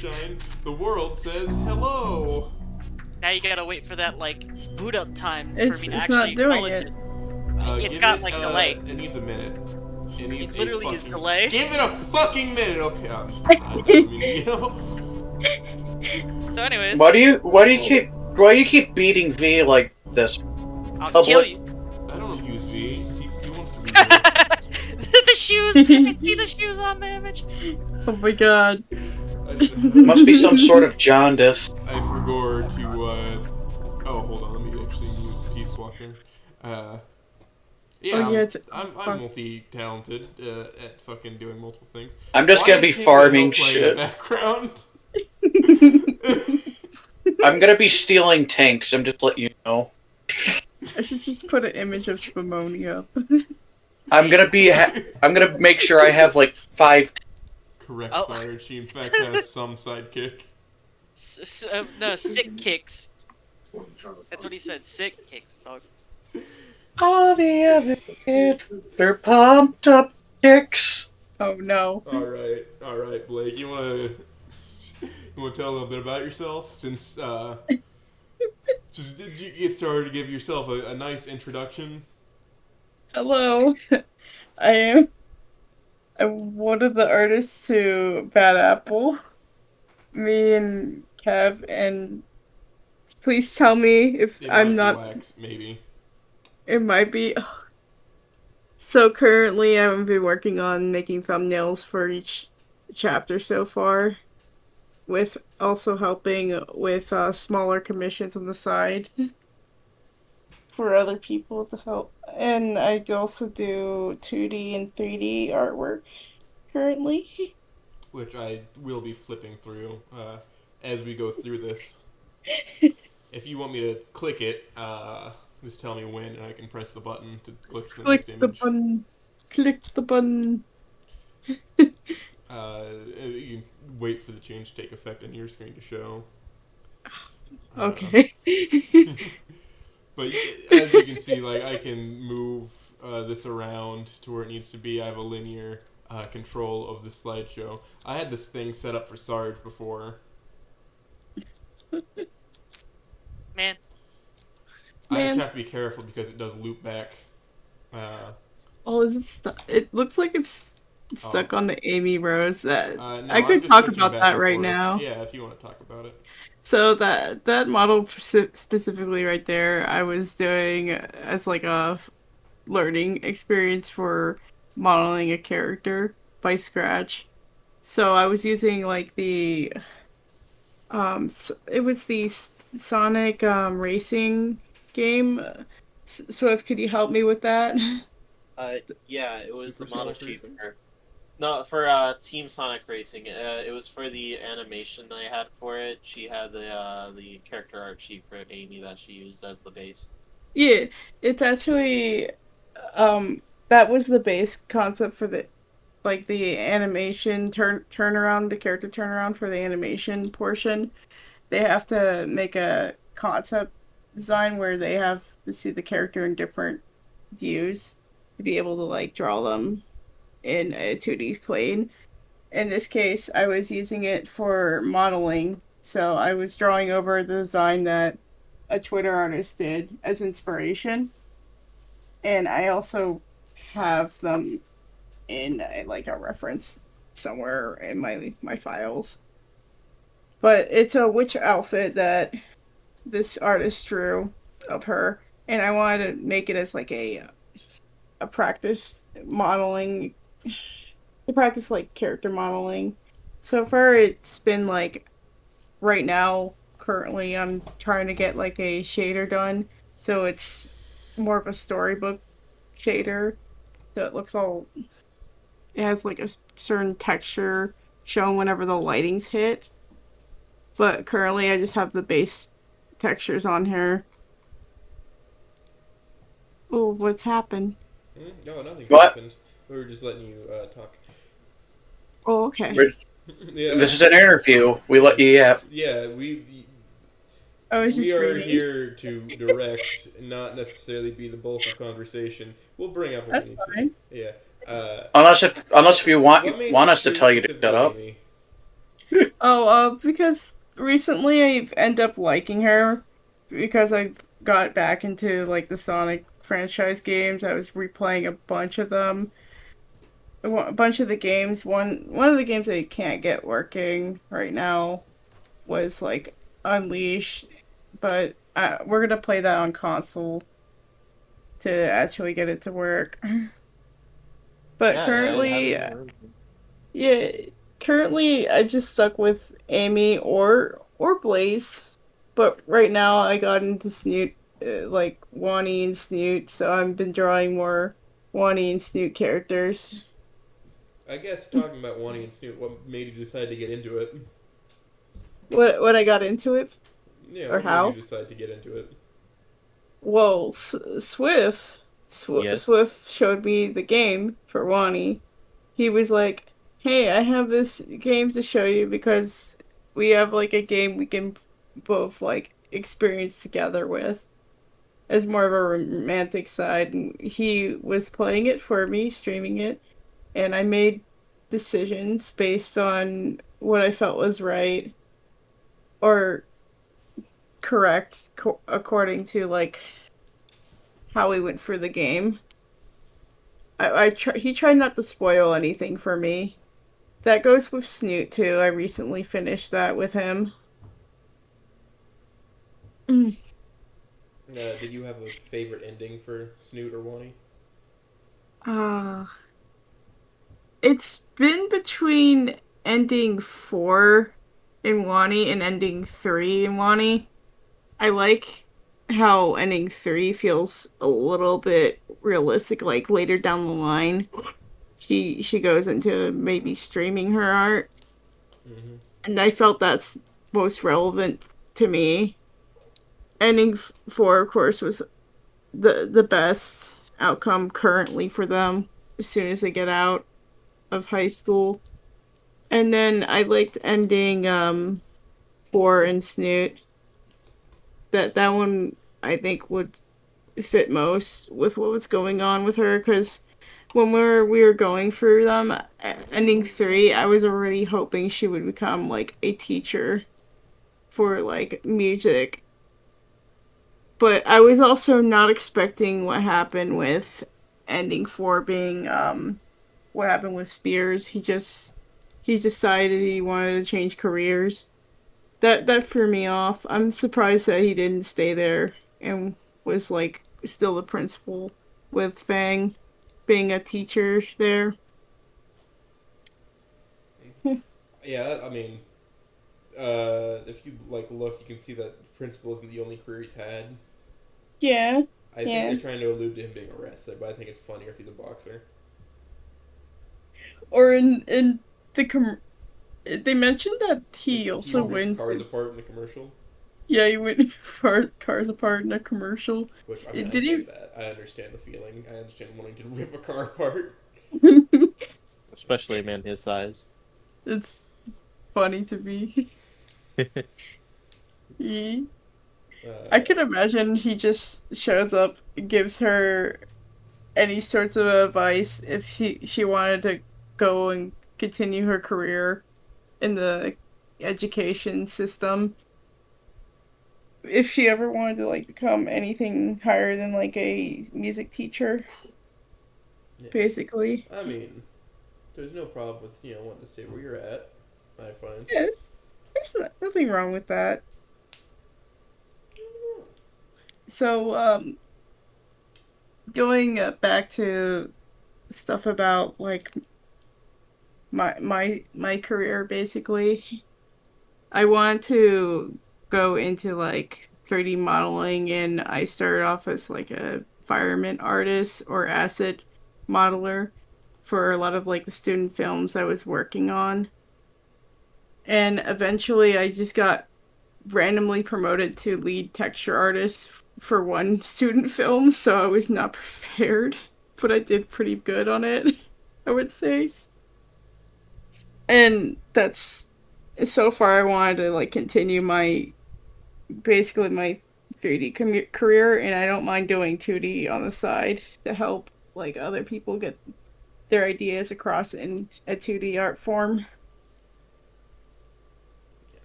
sunshine, the world says hello. Now you gotta wait for that, like, boot up time for It's me to not actually doing acknowledge it. it. It's Give got, it, like, delay. It needs a minute. It needs literally is delay. Give it a fucking minute, okay? I don't mean to yell. So anyways, Why do you keep beating V like this? I'll kill you. I don't abuse V. He wants to be here. The shoes! Can you see the shoes on the image? Oh my god. Must be some sort of jaundice. I forgot to, oh, hold on, let me actually mute Peace Walker. Yeah, Oh, yeah, I'm multi-talented, at fucking doing multiple things. I'm just gonna be farming shit. Background? I'm gonna be stealing tanks, I'm just letting you know. I should just put an image of Spumoni up. I'm gonna make sure I have like 5. Correct, Oh. Sarge. She in fact has some sidekick. No, sick kicks. That's what he said, sick kicks, dog. All the other kids, they're pumped up kicks. Oh no. Alright, Blake, you wanna tell a little bit about yourself? Since, did you get started to give yourself a nice introduction? Hello. I'm one of the artists to Bad Apple. Me and Kev, and please tell me if I'm not. Wax, maybe. It might be. So currently, I've been working on making thumbnails for each chapter so far, with also helping with smaller commissions on the side for other people to help. And I also do 2D and 3D artwork currently. Which I will be flipping through as we go through this. If you want me to click it, just tell me when, and I can press the button to click to the next image. Click the button. You can wait for the change to take effect on your screen to show. Okay. But as you can see, like, I can move this around to where it needs to be. I have a linear control of the slideshow. I had this thing set up for Sarge before. Man. I just have to be careful because it does loop back. Oh, is it stuck? It looks like it's stuck on the Amy Rose. That No, I could talk about that right now. Yeah, if you want to talk about it. So that model specifically right there, I was doing as like a learning experience for modeling a character by scratch. So I was using like the it was the Sonic racing game. So if could you help me with that? Yeah, it was Super the model Sonic sheet Racing? for Team Sonic Racing. It was for the animation that I had for it. She had the character art sheet for Amy that she used as the base. Yeah, it's actually that was the base concept for the animation turnaround, the character turnaround for the animation portion. They have to make a concept design where they have to see the character in different views to be able to like draw them in a 2D plane. In this case, I was using it for modeling, so I was drawing over the design that a Twitter artist did as inspiration. And I also have them in like a reference somewhere in my files. But it's a witch outfit that this artist drew of her, and I wanted to make it as like a practice modeling, to practice like character modeling. So far, it's been like right now. Currently, I'm trying to get like a shader done, so it's more of a storybook shader. So it looks all. It has like a certain texture shown whenever the lighting's hit. But currently, I just have the base textures on here. Oh, what's happened? No, nothing's What? happened. We were just letting you talk. Oh, okay. Yeah. This is an interview. We let you. Yeah, we I was just are reading. here to direct, not necessarily be the bulk of conversation. We'll bring up what That's we fine. need to. Yeah. Unless if you What made want us to choose tell you to specifically shut up. Amy? Oh, because recently I've ended up liking her because I got back into like the Sonic franchise games. I was replaying a bunch of them, a bunch of the games. One of the games I can't get working right now was like Unleashed, but we're gonna play that on console to actually get it to work. But Yeah, have currently, you heard? yeah, currently I just stuck with Amy or Blaze. But right now I got into Snoot, like Wani and Snoot, so I've been drawing more Wani and Snoot characters. I guess talking about Wani and Snoot, what made you decide to get into it? What I got into it Yeah, or what made you how? decide to get into it? Well, Yes. Swift showed me the game for Wani. He was like, "Hey, I have this game to show you because we have like a game we can both like experience together with." As more of a romantic side, and he was playing it for me, streaming it, and I made decisions based on what I felt was right or correct according to like how we went through the game. He tried not to spoil anything for me. That goes with Snoot too. I recently finished that with him. Did you have a favorite ending for Snoot or Wani? Ah, it's been between ending 4 in Wani and ending 3 in Wani. I like how ending 3 feels a little bit realistic, like later down the line. She goes into maybe streaming her art, Mm-hmm. and I felt that's most relevant to me. Ending 4, of course, was the best outcome currently for them as soon as they get out of high school. And then I liked ending 4 in Snoot. That one I think would fit most with what was going on with her because when we were going through them, ending 3, I was already hoping she would become like a teacher for like music. But I was also not expecting what happened with ending 4 being what happened with Spears. He decided he wanted to change careers. That threw me off. I'm surprised that he didn't stay there and was like still the principal with Fang being a teacher there. Yeah, I mean, if you like look, you can see that principal isn't the only career he's had. Yeah, I think yeah. they're trying to allude to him being a wrestler, but I think it's funnier if he's a boxer. Or in the they mentioned that he He also rips went. cars apart in the commercial, Yeah, he went far cars apart in a commercial. which I mean, I Did get he? that. I understand the feeling. I understand wanting to rip a car apart. Especially a man his size. It's funny to me. He, I Uh, could imagine he just shows up, gives her any sorts of advice if she wanted to go and continue her career in the education system. If she ever wanted to like become anything higher than like a music teacher, yeah. basically. I mean, there's no problem with wanting to stay where you're at. I find. Yes, there's nothing wrong with that. So, going back to stuff about like my career, basically, I want to go into like 3D modeling, and I started off as like a environment artist or asset modeler for a lot of like the student films I was working on. And eventually I just got randomly promoted to lead texture artist for one student film, so I was not prepared, but I did pretty good on it, I would say. And that's so far I wanted to like continue my basically my 3D career, and I don't mind doing 2D on the side to help like other people get their ideas across in a 2D art form.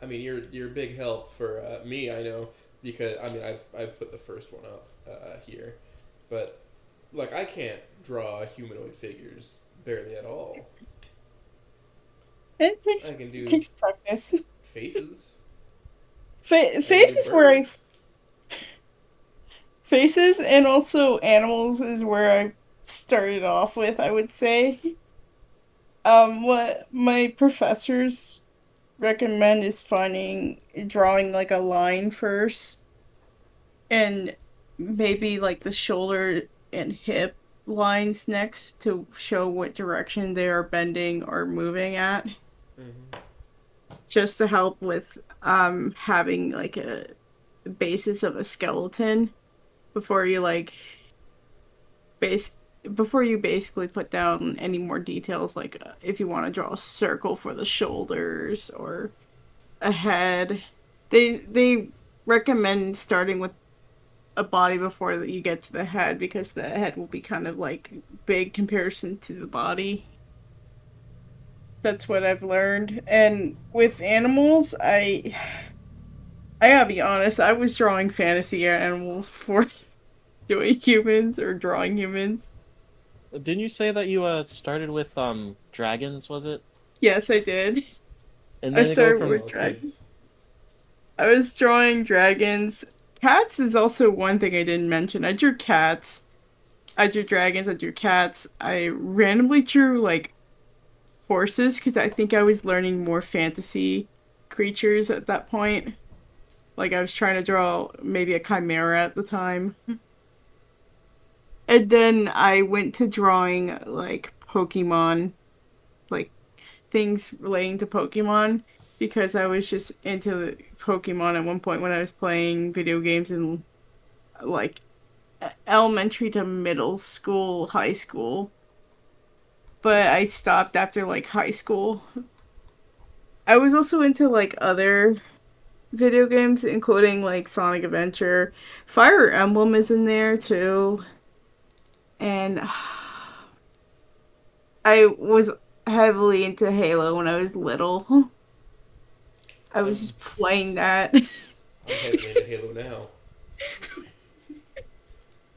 I mean, you're a big help for me. I know because I mean I've put the first one up here, but like I can't draw humanoid figures barely at all. It takes I can do takes practice. faces. Fa- I can do faces where I birds. faces and also animals is where I started off with, I would say. What my professors recommend is finding drawing like a line first and maybe like the shoulder and hip lines next to show what direction they are bending or moving at, Mhm. just to help with having like a basis of a skeleton before you like base before you basically put down any more details, like if you want to draw a circle for the shoulders or a head. They recommend starting with a body before that you get to the head, because the head will be kind of like big comparison to the body. That's what I've learned. And with animals, I gotta be honest, I was drawing fantasy animals before doing humans or drawing humans. Didn't you say that you started with dragons? Was it? Yes, I did. And I then go started from with Oh, dragons. kids. I was drawing dragons. Cats is also one thing I didn't mention. I drew cats. I drew dragons. I drew cats. I randomly drew like horses because I think I was learning more fantasy creatures at that point. Like I was trying to draw maybe a chimera at the time. And then I went to drawing like Pokemon, like things relating to Pokemon, because I was just into Pokemon at one point when I was playing video games in like elementary to middle school, high school. But I stopped after like high school. I was also into like other video games, including like Sonic Adventure. Fire Emblem is in there too. And I was heavily into Halo when I was little. I was I'm, just playing that. I'm heavily into Halo now.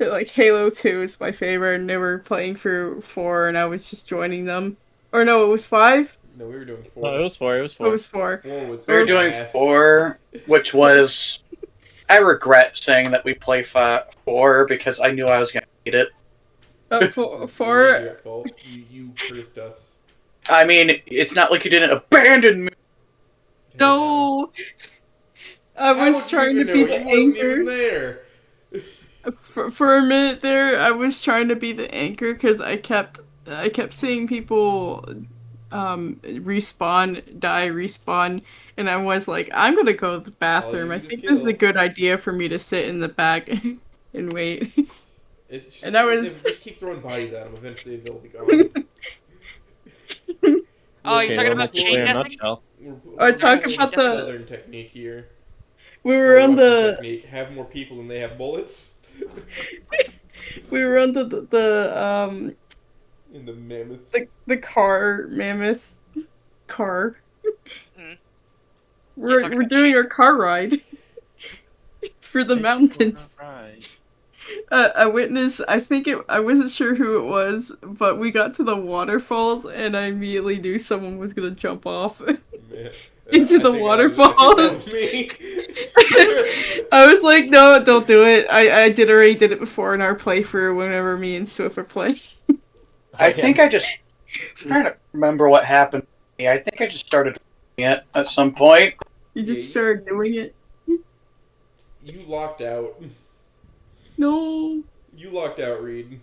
Like Halo 2 is my favorite, and they were playing for 4 and I was just joining them. Or no, it was 5? No, we were doing No, four. it was four. It was It four. was 4. Four was We were doing ass. 4, which was. I regret saying that we play 4 because I knew I was going to hate it. This Four, is four, your fault. You cursed us. I mean, it's not like you didn't abandon me. no! I How was would you trying to even be know? the You wasn't even anchor. there. For a minute there, I was trying to be the anchor because I kept seeing people respawn, and I was like, I'm gonna go to the bathroom. you I just think this is a kill. good idea for me to sit in the back and wait. It's And that was- just keep throwing bodies at them. Eventually, they'll be gone. Oh, you're Okay, talking well, about that's chain in a deathing? nutshell. I talk playing about the- Southern technique here. We Or were on Russian the technique. Have more people than they have bullets. we were on the In the mammoth. the car mammoth car. Mhm. We're talking we're about doing chain- our car ride for the mountains. Right. A witness, I wasn't sure who it was, but we got to the waterfalls and I immediately knew someone was gonna jump off. Man. Into the I think waterfalls. that was me. I was like, no, don't do it. I already did it before in our playthrough whenever me and Swift were playing. I think I just. I'm trying to remember what happened. I think I just started doing it at some point. You just Yeah, started doing it. You locked out. No. You locked out, Reed.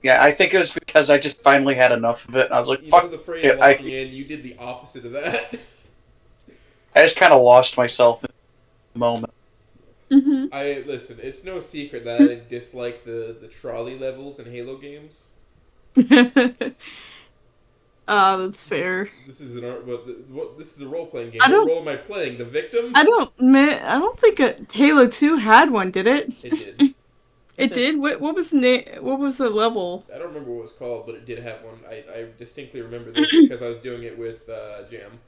Yeah, I think it was because I just finally had enough of it. I was like, You fuck know the phrase it, locking in, you did the opposite of that. I just kind of lost myself in the moment. Mm-hmm. Listen, it's no secret that I dislike the trolley levels in Halo games. That's fair. This is this is a role playing game. I What don't- role am I playing? The victim? I don't think Halo 2 had one, did it? It did. It did? What was the name? What was the level? I don't remember what it was called, but it did have one. I distinctly remember this because I was doing it with Jam.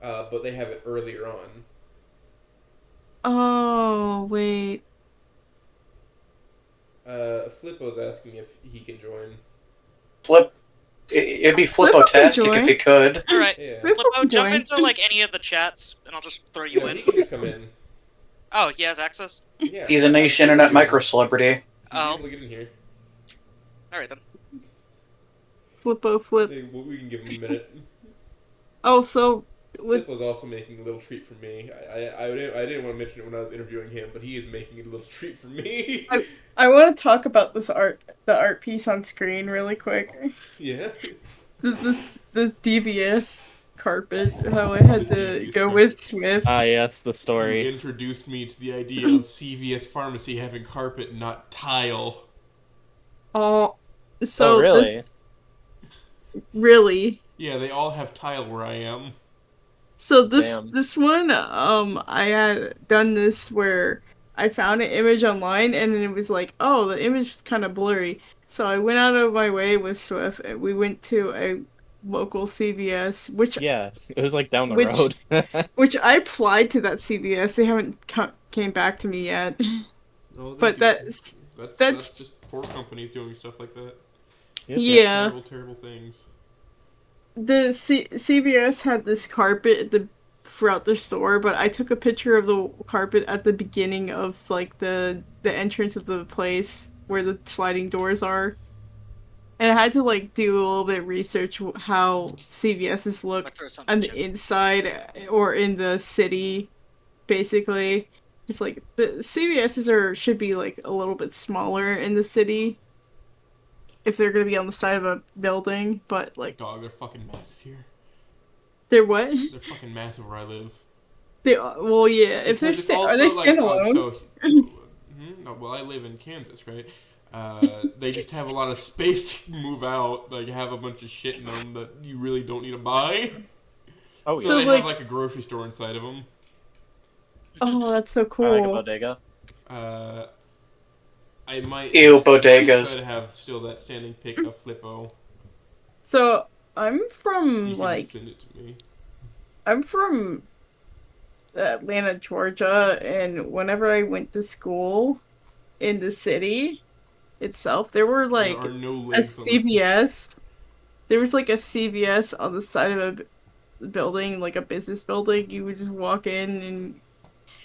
but they have it earlier on. Oh, wait. Flippo's asking if he can join. It'd be Flippo can flippo-tastic if join. he could. All right, Yeah. Flippo Flippo, can jump join. into like any of the chats, and I'll just throw you Yeah, in. he can just come in. Oh, he has access. Yeah. He's a niche internet micro-celebrity. Oh. He's able to get in here. All right then. Flippo flip. We can give him a minute. Oh, so with Flip was also making a little treat for me. I didn't want to mention it when I was interviewing him, but he is making a little treat for me. I want to talk about the art piece on screen really quick. Yeah. This DVS carpet, how I had to go with Swift. Ah, yes, the He story. introduced me to the idea of CVS Pharmacy having carpet, not tile. Oh, so Oh, really? this really. Yeah, they all have tile where I am. So Damn. this one, I had done this where I found an image online and then it was like, oh, the image is kind of blurry. So I went out of my way with Swift and we went to a local CVS, which Yeah, it was like down the Which- road. which I applied to that CVS. They haven't came back to me yet. Oh, they But do. that's that's just poor companies doing stuff like that. Yep. yeah. Terrible, terrible things. The CVS had this carpet throughout the store, but I took a picture of the carpet at the beginning of like the entrance of the place where the sliding doors are, and I had to like do a little bit of research how CVS's I'm look gonna throw some on in the chat. inside or in the city. Basically, it's like the CVS's should be like a little bit smaller in the city if they're gonna be on the side of a building, but like Dog, they're fucking massive here. they're what? They're fucking massive where I live. They well, yeah. If they're Because it's are they also, like, standalone? No, well, I live in Kansas, right? They just have a lot of space to move out. Like, have a bunch of shit in them that you really don't need to buy. Oh, So, yeah. So, they like- have like a grocery store inside of them. Oh, that's so I like a cool. bodega. I might. Ew, I bodegas. could have still that standing pic of Flippo. So I'm You from can like send it to me. I'm from Atlanta, Georgia, and whenever I went to school in the city itself, there were like there are no a links on this page. CVS. There was like a CVS on the side of a building, like a business building. You would just walk in, and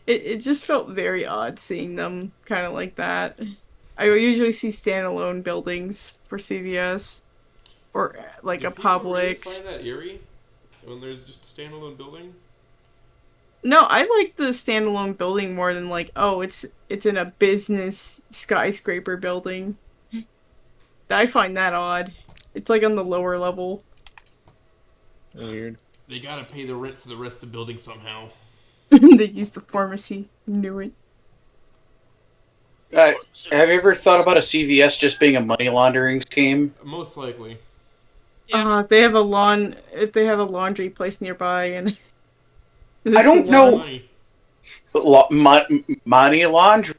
it just felt very odd seeing them kind of like that. I usually see standalone buildings for CVS or like Do a people really Publix. find that eerie when there's just a standalone building? No, I like the standalone building more than like, oh, it's in a business skyscraper building. I find that odd. It's like on the lower level. Weird. They gotta pay the rent for the rest of the building somehow. They use the pharmacy. Knew it. Have you ever thought about a CVS just being a money laundering scheme? Most likely. Yeah. They have if they have a laundry place nearby and I don't know. Money. Money laundering.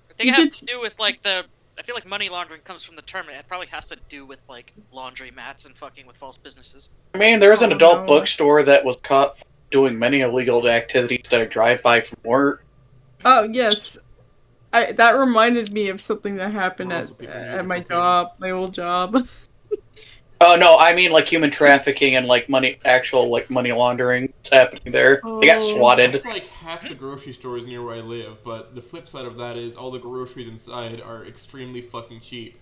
I think You it has could- to do with like the. I feel like money laundering comes from the term. It probably has to do with like laundry mats and fucking with false businesses. I mean, there's an Oh, adult no. bookstore that was caught doing many illegal activities that I drive by from work. Oh yes. That reminded me of something that happened Or at also people using at my cocaine. job, my old job. Oh no, I mean like human trafficking and like actual money laundering is happening there. They got Oh. swatted. It's like half the grocery stores near where I live, but the flip side of that is all the groceries inside are extremely fucking cheap.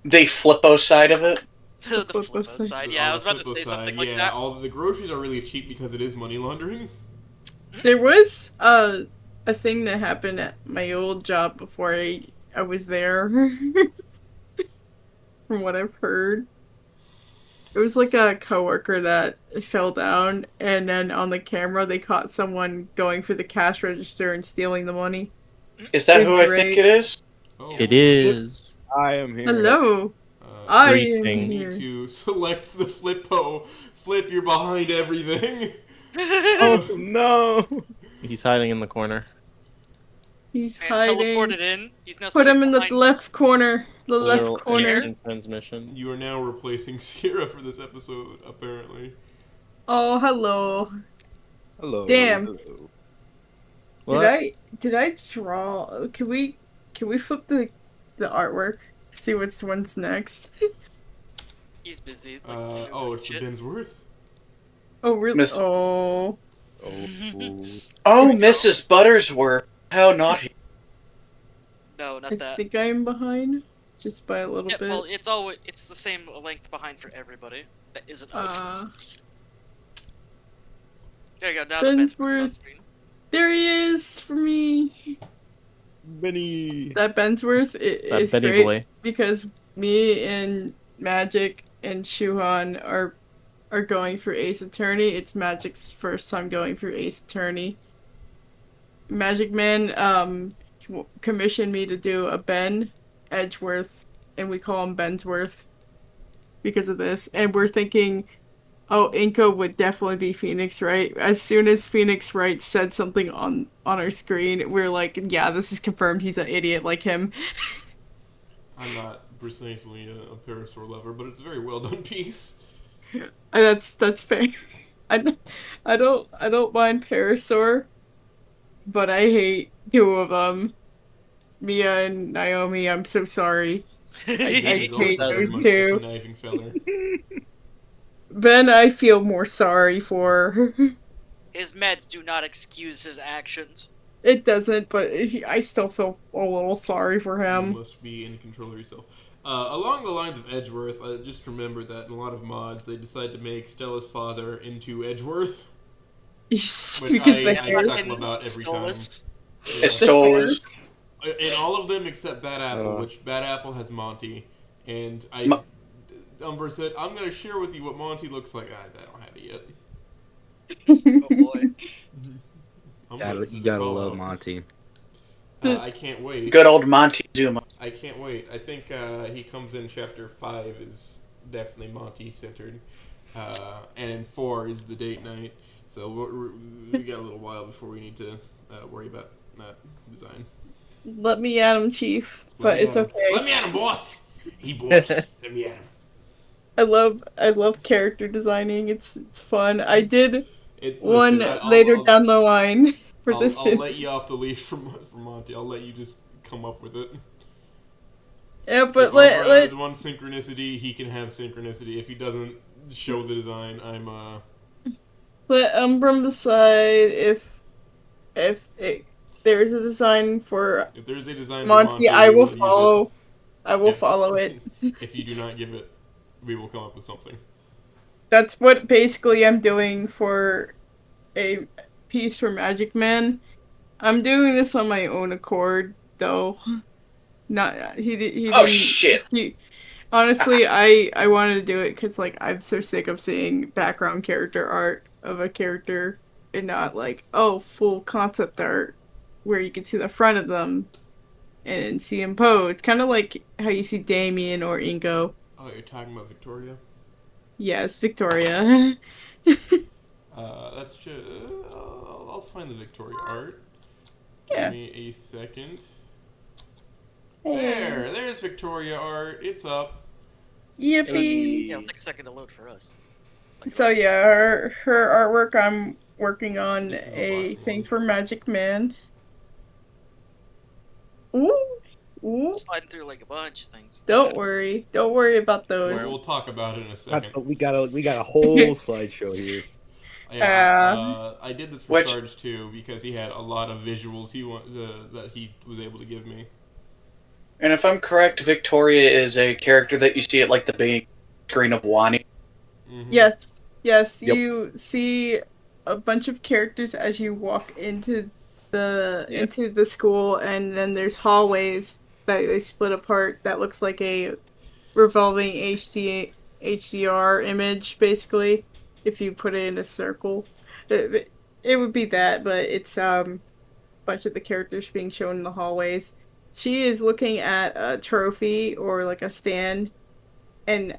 The flippo side of it. the flip flip side. side. Yeah, I On was the about to flip say side, something like yeah, that. all the groceries are really cheap because it is money laundering. There was a thing that happened at my old job before I was there. From what I've heard. It was like a coworker that fell down, and then on the camera they caught someone going for the cash register and stealing the money. Is that It's who I great. think it is? Oh, It is. I am here. Hello, Uh, I am Greeting. you need here. to select the Flippo. Flip, you're behind everything. Oh no! He's hiding in the corner. He's And hiding. teleported in. He's now Put sitting him in the behind- left corner. The Little left corner. instant transmission. You are now replacing Sierra for this episode, apparently. Oh, hello. Hello. Damn. Hello. What? Did I draw? Can we flip the artwork? See what's one's next. He's busy. Like, It's the shit. Bensworth. Oh really? Miss- Oh. Oh. Oh, Mrs. Buttersworth. How naughty. No, not I that. think I'm behind, just by a little Yeah, bit. well, it's the same length behind for everybody. That isn't us. There you go. Now the Bensworth's on Bensworth. screen. There he is for me. Benny. That Bensworth That is Benny great boy. because me and Magic and Shuhan are going for Ace Attorney. It's Magic's first time going for Ace Attorney. Magic Man commissioned me to do a Ben Edgeworth, and we call him Bensworth because of this. And we're thinking, oh, Inko would definitely be Phoenix Wright. As soon as Phoenix Wright said something on our screen, we're like, yeah, this is confirmed. He's an idiot like him. I'm not precisely a Parasaur lover, but it's a very well done piece. That's fair. I don't mind Parasaur, but I hate two of them. Mia and Naomi, I'm so sorry. I He's also hate very those much two. a conniving feller. Ben, I feel more sorry for. His meds do not excuse his actions. It doesn't, but I still feel a little sorry for You him. must be in control of yourself. Along the lines of Edgeworth, just remember that in a lot of mods, they decide to make Stella's father into Edgeworth. Because Which the I hair. chuckle about every time. Stolas. Yeah. It's Stolas. In all of them except Bad Apple, Uh. which Bad Apple has Monty. And Mo- Umber said, I'm going to share with you what Monty looks like. I don't have it yet. Oh boy. This You is a gotta call love out. Monty. I can't wait. Good old Monty Zuma. I can't wait. I think he comes in chapter 5 is definitely Monty centered, and in 4 is the date night. So we got a little while before we need to worry about that design. Let me at him, Chief. But it's okay. Let me at him, boss. He boss. Let me at him. I love character designing. It's fun. I did Listen, later down the line for this I'll vid. let you off the leash from Monty. I'll let you just come up with it. Yeah, but If let Umber one synchronicity, he can have synchronicity. If he doesn't show the design, I'm let Umbrum decide if there is a design for if there's a design for Monty, I we will use it. follow. I will If- follow it. If you do not give it, we will come up with something. That's what basically I'm doing for a piece for Magic Man. I'm doing this on my own accord, though. Not he didn't. Oh shit! Honestly, I wanted to do it because like I'm so sick of seeing background character art of a character and not like full concept art where you can see the front of them and see him pose. Kind of like how you see Damien or Ingo. Oh, you're talking about Victoria? Yes, Victoria. That's just. I'll find the Victoria art. Yeah. Give me a second. There's Victoria art. It's up. Yippee! Yeah, it'll take a second to load for us. So yeah, her artwork. I'm working on This is a a box thing one. for Magic Man. Ooh! Sliding through like a bunch of things. Don't worry about those. We'll talk about it in a second. We got a whole slideshow here. Yeah, I did this for Which- Sarge too because he had a lot of visuals that he was able to give me. And if I'm correct, Victoria is a character that you see at like the big screen of Wani. Mhm. Yes. Yep. You see a bunch of characters as you walk into the school, and then there's hallways that they split apart. That looks like a revolving HDR image, basically. If you put it in a circle, it would be that, but it's a bunch of the characters being shown in the hallways. She is looking at a trophy or like a stand, and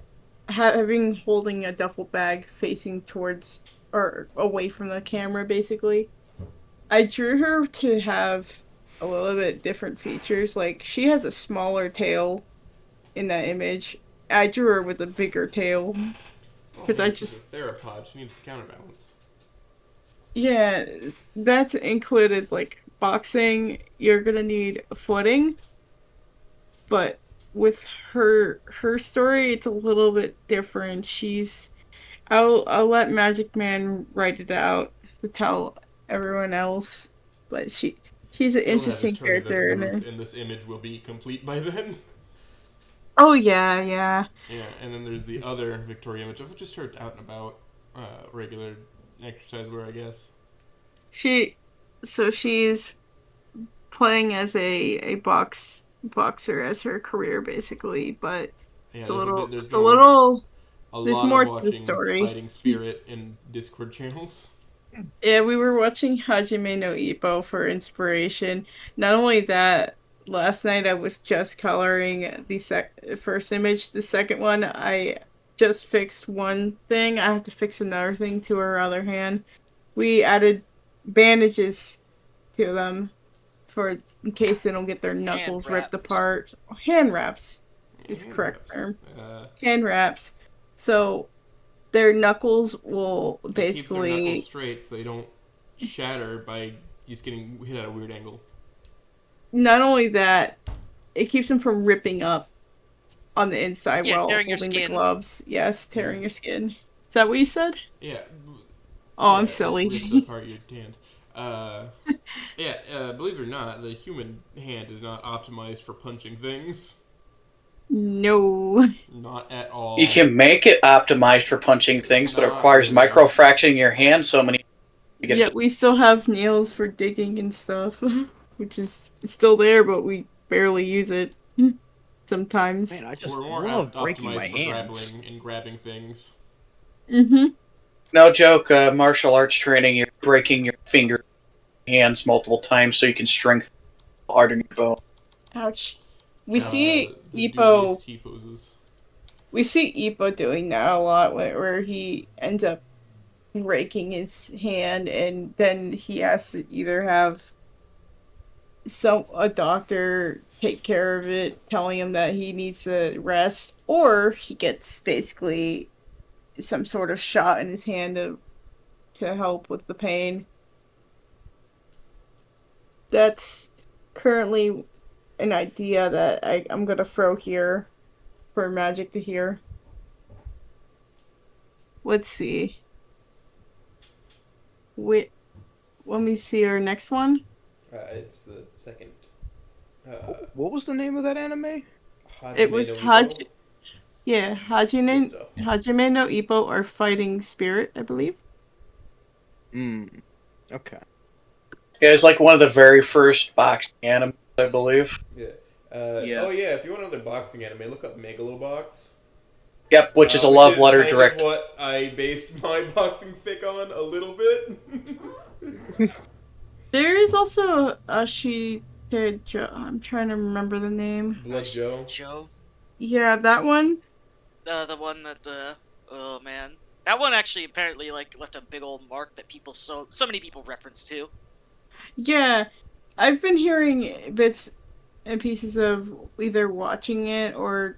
holding a duffel bag facing towards or away from the camera, basically. I drew her to have a little bit different features. Like she has a smaller tail in that image. I drew her with a bigger tail. 'Cause I just- a theropod. She needs a counterbalance. Yeah, that's included like boxing. You're gonna need footing, but with her story, it's a little bit different. I'll let Magic Man write it out to tell everyone else, but she's an He'll have his interesting turn in this character. booth, and this image will be complete by then. Oh yeah, yeah. Yeah, and then there's the other Victoria image of just her out and about, regular exercise wear, I guess. She's playing as a boxer as her career basically, but Yeah, it's a little there's it's a little there's lot more of to the watching story. Fighting Spirit in Discord channels. Yeah, we were watching Hajime no Ippo for inspiration. Not only that, last night I was just coloring the first image. The second one, I just fixed one thing. I have to fix another thing to her other hand. We added bandages to them in case they don't get their knuckles ripped wraps. apart. Hand wraps is the correct term. Hand wraps. So their knuckles will It keeps their basically knuckles straight so they don't shatter by just getting hit at a weird angle. not only that, it keeps them from ripping up on the inside Yeah, while tearing your holding the skin. gloves. Yes, tearing your skin. Is that what you said? Yeah. Oh, I'm It silly. rips apart your hand. Believe it or not, the human hand is not optimized for punching things. No. Not at all. You can make it optimized for punching things, but it Not requires really. microfracturing your hand so many. Yet we still have nails for digging and stuff, which is it's still there, but we barely use it sometimes. Man, I just We're more love breaking optimized my for hands. grappling and grabbing things. Mm-hmm. No joke, martial arts training, you're breaking your hands multiple times so you can strengthen harden your bone. Ouch. We see the Ippo. dubious T-poses. We see Ippo doing that a lot, where he ends up breaking his hand, and then he has to either have a doctor take care of it, telling him that he needs to rest, or he gets basically some sort of shot in his hand to help with the pain. That's currently an idea that I'm gonna throw here for Magic to hear. Let's see. Wait, let me see our next one. It's the second. What was the name of that anime? It was Hajime no Ippo or Fighting Spirit, I believe. Okay. Yeah, it's like one of the very first boxing animes, I believe. Yeah. Yeah. Oh yeah, if you want another boxing anime, look up Megalobox. Yep, which is a love letter kind direct. of what I based my boxing fic on a little bit. There is also Joe. I'm trying to remember the name. Blood Joe. Joe. Yeah, that one. The one that oh man, that one actually apparently like left a big old mark that so many people reference to. Yeah, I've been hearing bits and pieces of either watching it or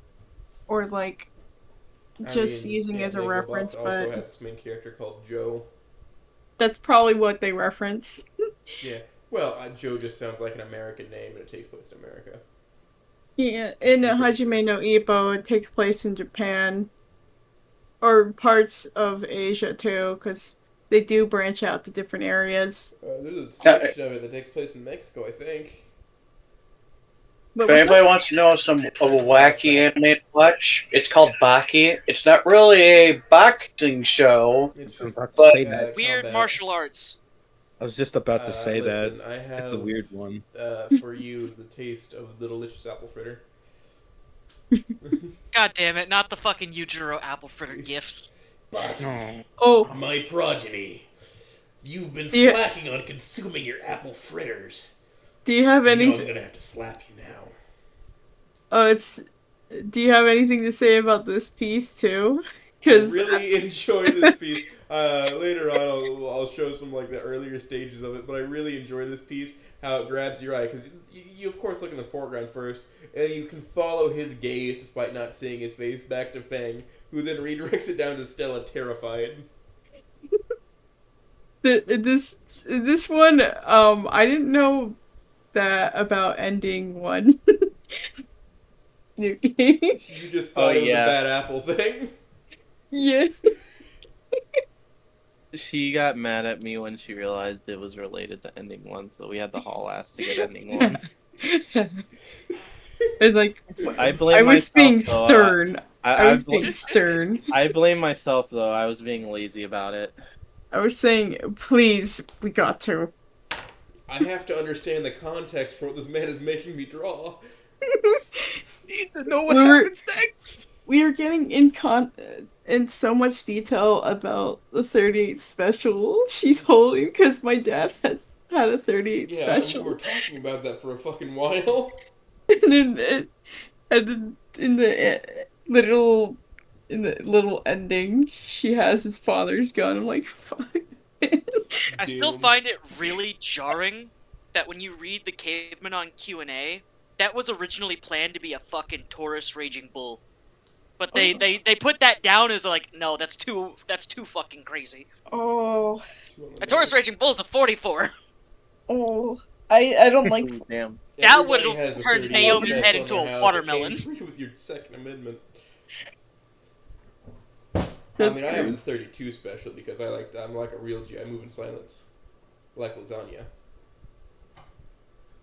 like just using it as a Megalobox reference, also but has this main character called Joe. that's probably what they reference. Yeah. Well, Joe just sounds like an American name, and it takes place in America. Yeah, in Hajime no Ippo, it takes place in Japan or parts of Asia too, because they do branch out to different areas. There's a section of it that takes place in Mexico, I think. But If anybody wants to know of a wacky anime to watch, it's called Baki. It's not really a boxing show. It's I'm just about to say that. Weird combat. martial arts. I was just about to say Listen, that. I have It's a weird one. for you the taste of the delicious apple fritter. God damn it! Not the fucking Yujiro apple fritter gifts. Oh, My progeny, you've been Yeah. slacking on consuming your apple fritters. do you have You know I'm any? gonna have to slap you now. Do you have anything to say about this piece too? I Because really enjoy this piece. Later on, I'll show some like the earlier stages of it, but I really enjoy this piece. How it grabs your eye because you of course look in the foreground first, and you can follow his gaze despite not seeing his face back to Fang, who then redirects it down to Stella, terrified. This one, I didn't know that about ending one. New game. You just thought it was a bad apple thing. Yeah. She got mad at me when she realized it was related to ending one, so we had to haul ass to get ending one. And like, I blame I was myself, being though. stern. I was bl- being stern. I blame myself though. I was being lazy about it. I was saying, please, we got to. I have to understand the context for what this man is making me draw. Need to know what We were- happens next. We are getting in so much detail about the 38 special she's holding because my dad has had a 38 Yeah, special. we were talking about that for a fucking while. And in the little ending, she has his father's gun. I'm like, fuck. I still Damn. find it really jarring that when you read the Caveman on Q&A, that was originally planned to be a fucking Taurus Raging Bull. But they put that down as like, no, that's too fucking crazy. Oh, A Taurus Raging Bull is a 44. oh. I don't like. Damn. That would Everybody has have the turned 38 Naomi's special head in into their a house. watermelon. I can't agree with your Second Amendment. That's I have the great. 32 special because I'm like a real G. I move in silence, like lasagna.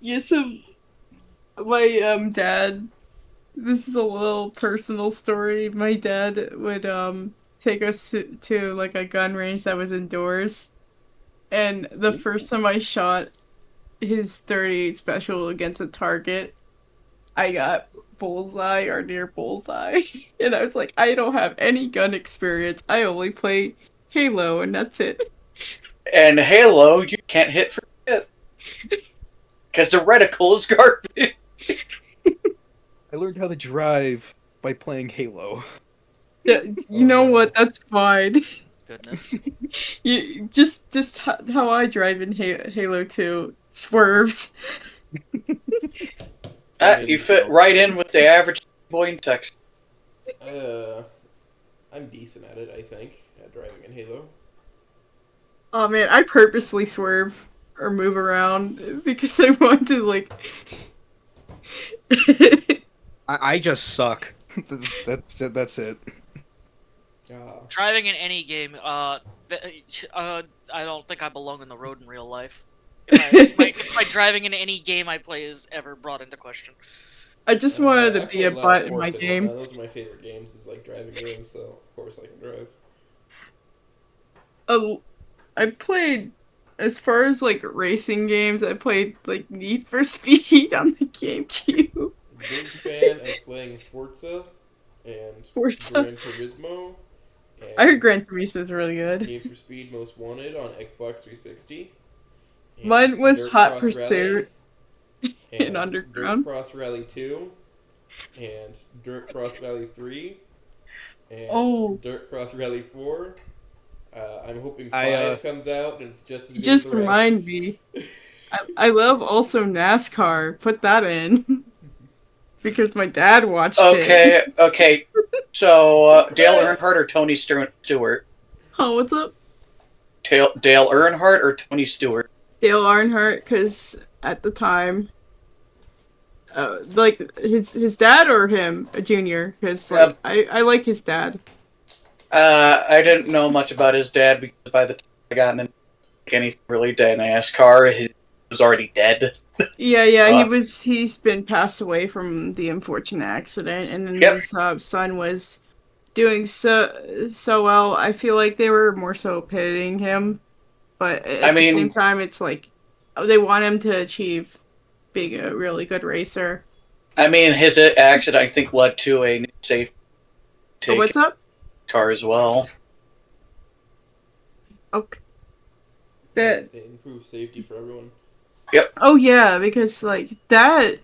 Yeah, so my dad. This is a little personal story. My dad would take us to like a gun range that was indoors, and the first time I shot his 38 special against a target, I got bullseye or near bullseye, and I was like, I don't have any gun experience. I only play Halo, and that's it. And Halo, you can't hit for shit. Because the reticle is garbage. I learned how to drive by playing Halo. Yeah, you know what? That's fine. Goodness. You just how I drive in Halo 2 swerves. You fit right in with the average boy in Texas. I'm decent at it, I think, at driving in Halo. Oh man, I purposely swerve or move around because I want to like. I just suck. That's it. Driving in any game, I don't think I belong on the road in real life. If my driving in any game I play is ever brought into question. I just wanted I to be play a lot of butt in my Forza game. now. Those are my favorite games, is like driving games, so of course I can drive. I played, as far as like racing games, I played like Need for Speed on the GameCube. Big fan of playing Forza and Forza. Gran Turismo. And I heard Gran Turismo is really good. Need for Speed Most Wanted on Xbox 360. and Mine was Dirt Hot Cross Pursuit Rally, in and Underground. Dirt Cross Rally 2, and Dirt Cross Rally 3, and Oh. Dirt Cross Rally 4. I'm hoping 5 I, comes out and it's just as good Just as the rest. remind me. I love also NASCAR. Put that in. Because my dad watched it. Okay. So, Dale Earnhardt or Tony Stewart? Oh, what's up? Dale Earnhardt or Tony Stewart? Dale Earnhardt, because at the time, like his dad or him, a junior, because like, I like his dad. I didn't know much about his dad because by the time I got into anything really dead in NASCAR, he was already dead. Yeah, he's been passed away from the unfortunate accident, and then Yep. his son was doing so well. I feel like they were more so pitying him, but at the same time, it's like they want him to achieve being a really good racer. I mean, his accident I think led to a new safety Oh, what's up? car as well. Okay. That. They improve safety for everyone. Oh yeah, because like that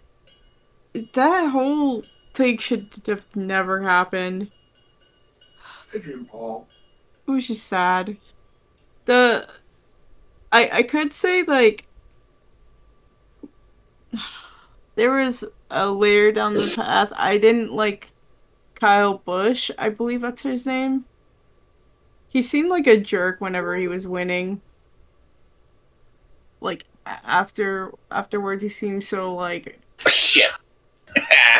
whole thing should have never happened. It was just sad. I could say like there was a later down the path I didn't like Kyle Busch, I believe that's his name. He seemed like a jerk whenever he was winning. Like afterwards he seemed so like Oh, shit.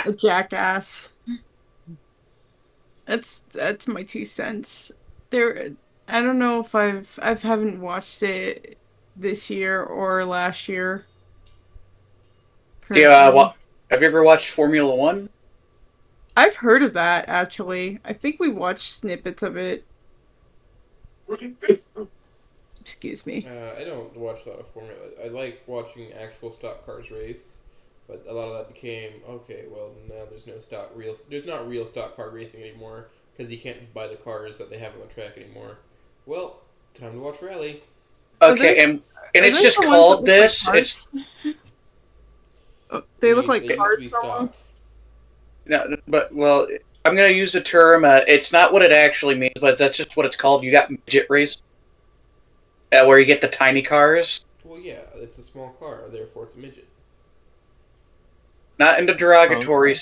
a jackass. That's my 2 cents. There I don't know if I haven't watched it this year or last year. Yeah, Currently. have you ever watched Formula One? I've heard of that actually. I think we watched snippets of it. Excuse me. I don't watch a lot of Formula. I like watching actual stock cars race, but a lot of that became okay. Well, now there's not real stock car racing anymore because you can't buy the cars that they have on the track anymore. Well, time to watch rally. Okay, and it's just called this. It's They look like used to be cards stock. almost. no, but well, I'm gonna use the term. It's not what it actually means, but that's just what it's called. You got midget race, where you get the tiny cars. Well, yeah, it's a small car, therefore it's a midget. Not into derogatory.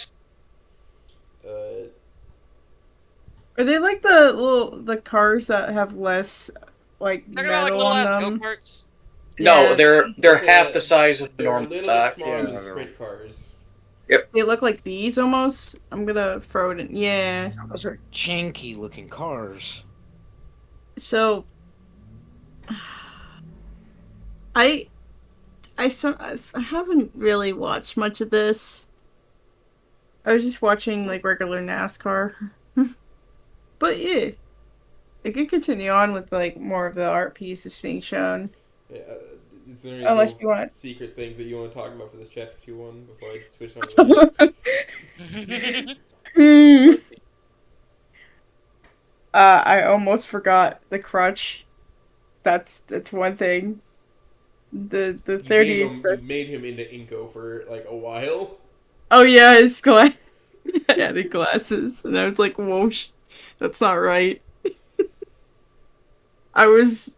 Are they like the cars that have less like Talking about like metal little on ass them? go-karts. No, Yeah. they're half the size of the They're a normal little stock. smaller Yeah. than sprint cars. They look like these almost. I'm gonna throw it in. Yeah. Those are janky looking cars. So I haven't really watched much of this. I was just watching like regular NASCAR. But yeah. I could continue on with like more of the art pieces being shown. Yeah, is there any Unless little you want- secret things that you want to talk about for this chapter 2-1 before I switch on to the next? I almost forgot the crutch. That's one thing. The 30 You made him into Inko for like a while. Oh yeah, his glass. I had his glasses, and I was like, "Whoa, that's not right." I was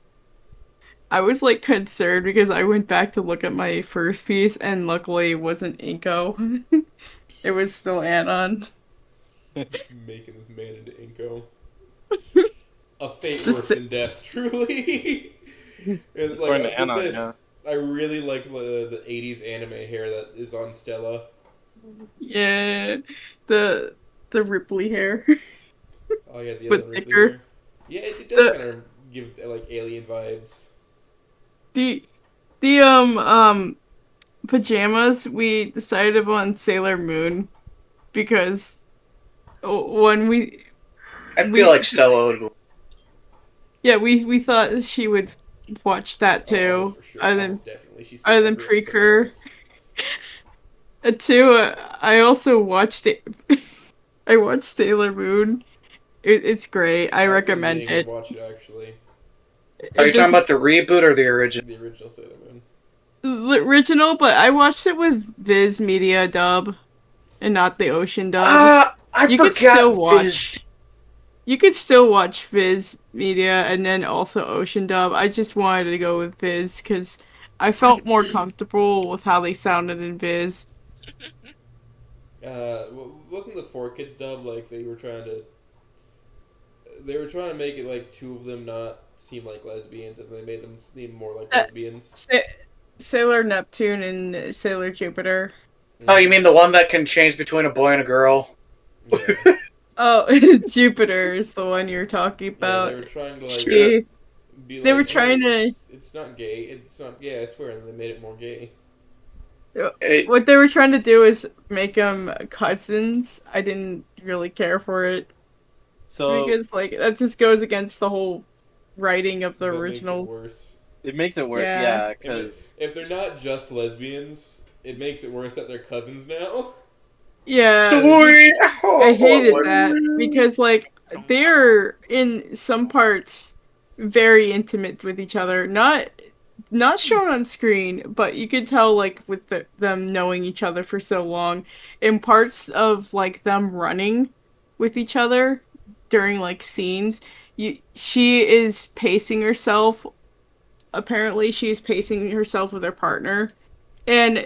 like concerned because I went back to look at my first piece, and luckily it wasn't Inko. It was still Anon. Making this man into Inko. A fate This- worse than death, truly. And, According to with Anon, this, yeah. I really like the 80s anime hair that is on Stella. Yeah, the Ripley hair. Oh yeah, the But other Ripley thicker. hair. Yeah, it does The- kind of give like alien vibes. The pajamas we decided on Sailor Moon because when we I feel like Stella would go. yeah we thought she would watch that Oh, too. almost for sure. Other Almost than definitely. She's other than Precur. Two, I also watched it. I watched Sailor Moon. It's great. I recommend it. Watch it actually. Are you It talking about the reboot or the original? The original Sailor Moon. the original? But I watched it with Viz Media dub, and not the Ocean dub. I You forgot. could still watch. Viz. You could still watch Viz Media and then also Ocean dub. I just wanted to go with Viz because I felt more comfortable with how they sounded in Viz. Wasn't the 4Kids dub like they were trying to make it like two of them not seem like lesbians, and they made them seem more like lesbians? Sailor Neptune and Sailor Jupiter. Oh, you mean the one that can change between a boy and a girl? Yeah. Oh, Jupiter is the one you're talking Yeah, about. they were trying to like She- be they like, were trying "Hey, to- It's not gay. It's not. Yeah, I swear. And they made it more gay. What they were trying to do is make them cousins. I didn't really care for it So because like that just goes against the whole writing of the That makes it original. worse. it makes it worse, Yeah. yeah, because If they're not just lesbians, it makes it worse that they're cousins now. Yeah, I hated that because like they're in some parts very intimate with each other. Not shown on screen, but you could tell like with them knowing each other for so long. In parts of like them running with each other during like scenes, she is pacing herself apparently she's pacing herself with her partner. And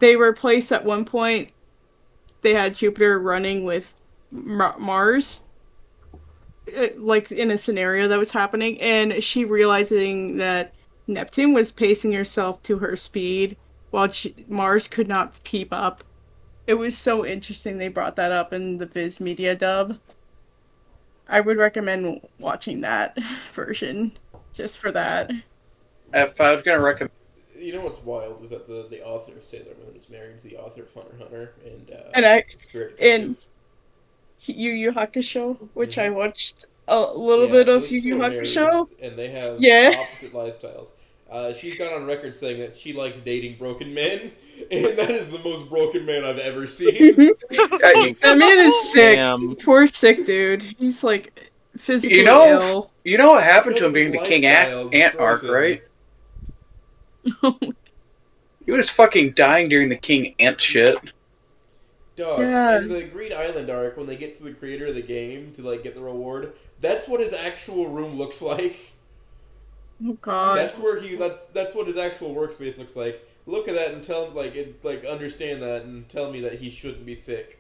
they were placed at one point, they had Jupiter running with Mars, like in a scenario that was happening, and she realizing that Neptune was pacing herself to her speed while Mars could not keep up. It was so interesting they brought that up in the Viz Media dub. I would recommend watching that version just for that. If I was gonna recommend, You know what's wild is that the author of Sailor Moon is married to the author of Hunter x Hunter And Spirit and Detective. Yu Yu Hakusho, which I Mhm. watched a little Yeah, bit of those Yu two Yu are married, Hakusho. and they have Yeah. opposite lifestyles. She's gone on record saying that she likes dating broken men, and that is the most broken man I've ever seen. That man is sick. Damn. Poor sick dude. He's like physically You know- ill. you know what happened to him Because being the his King lifestyle Ant destroys arc, him. right? He was fucking dying during the King Ant shit. Dog, Yeah. in the Green Island arc, when they get to the creator of the game to like get the reward, that's what his actual room looks like. Oh god. That's where that's what his actual workspace looks like. Look at that and tell understand that and tell me that he shouldn't be sick.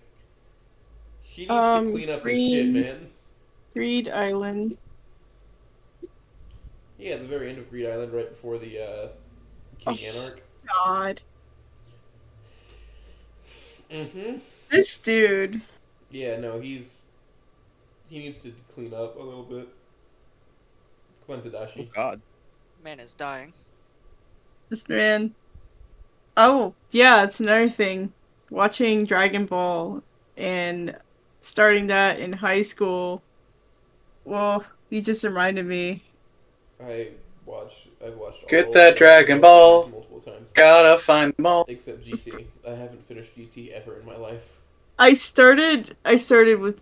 He needs to clean up his shit, man. Greed Island. Yeah, at the very end of Greed Island, right before the King Ant arc. God. Mm-hmm. This dude. Yeah, no, he needs to clean up a little bit. Come on, Oh Tadashi. God. Man is dying. This man. Oh, yeah, it's another thing. Watching Dragon Ball and starting that in high school. Well, you just reminded me. I've watched Get all that of Dragon Ball Ball. multiple times. Gotta find them all. Except GT. I haven't finished GT ever in my life. I started with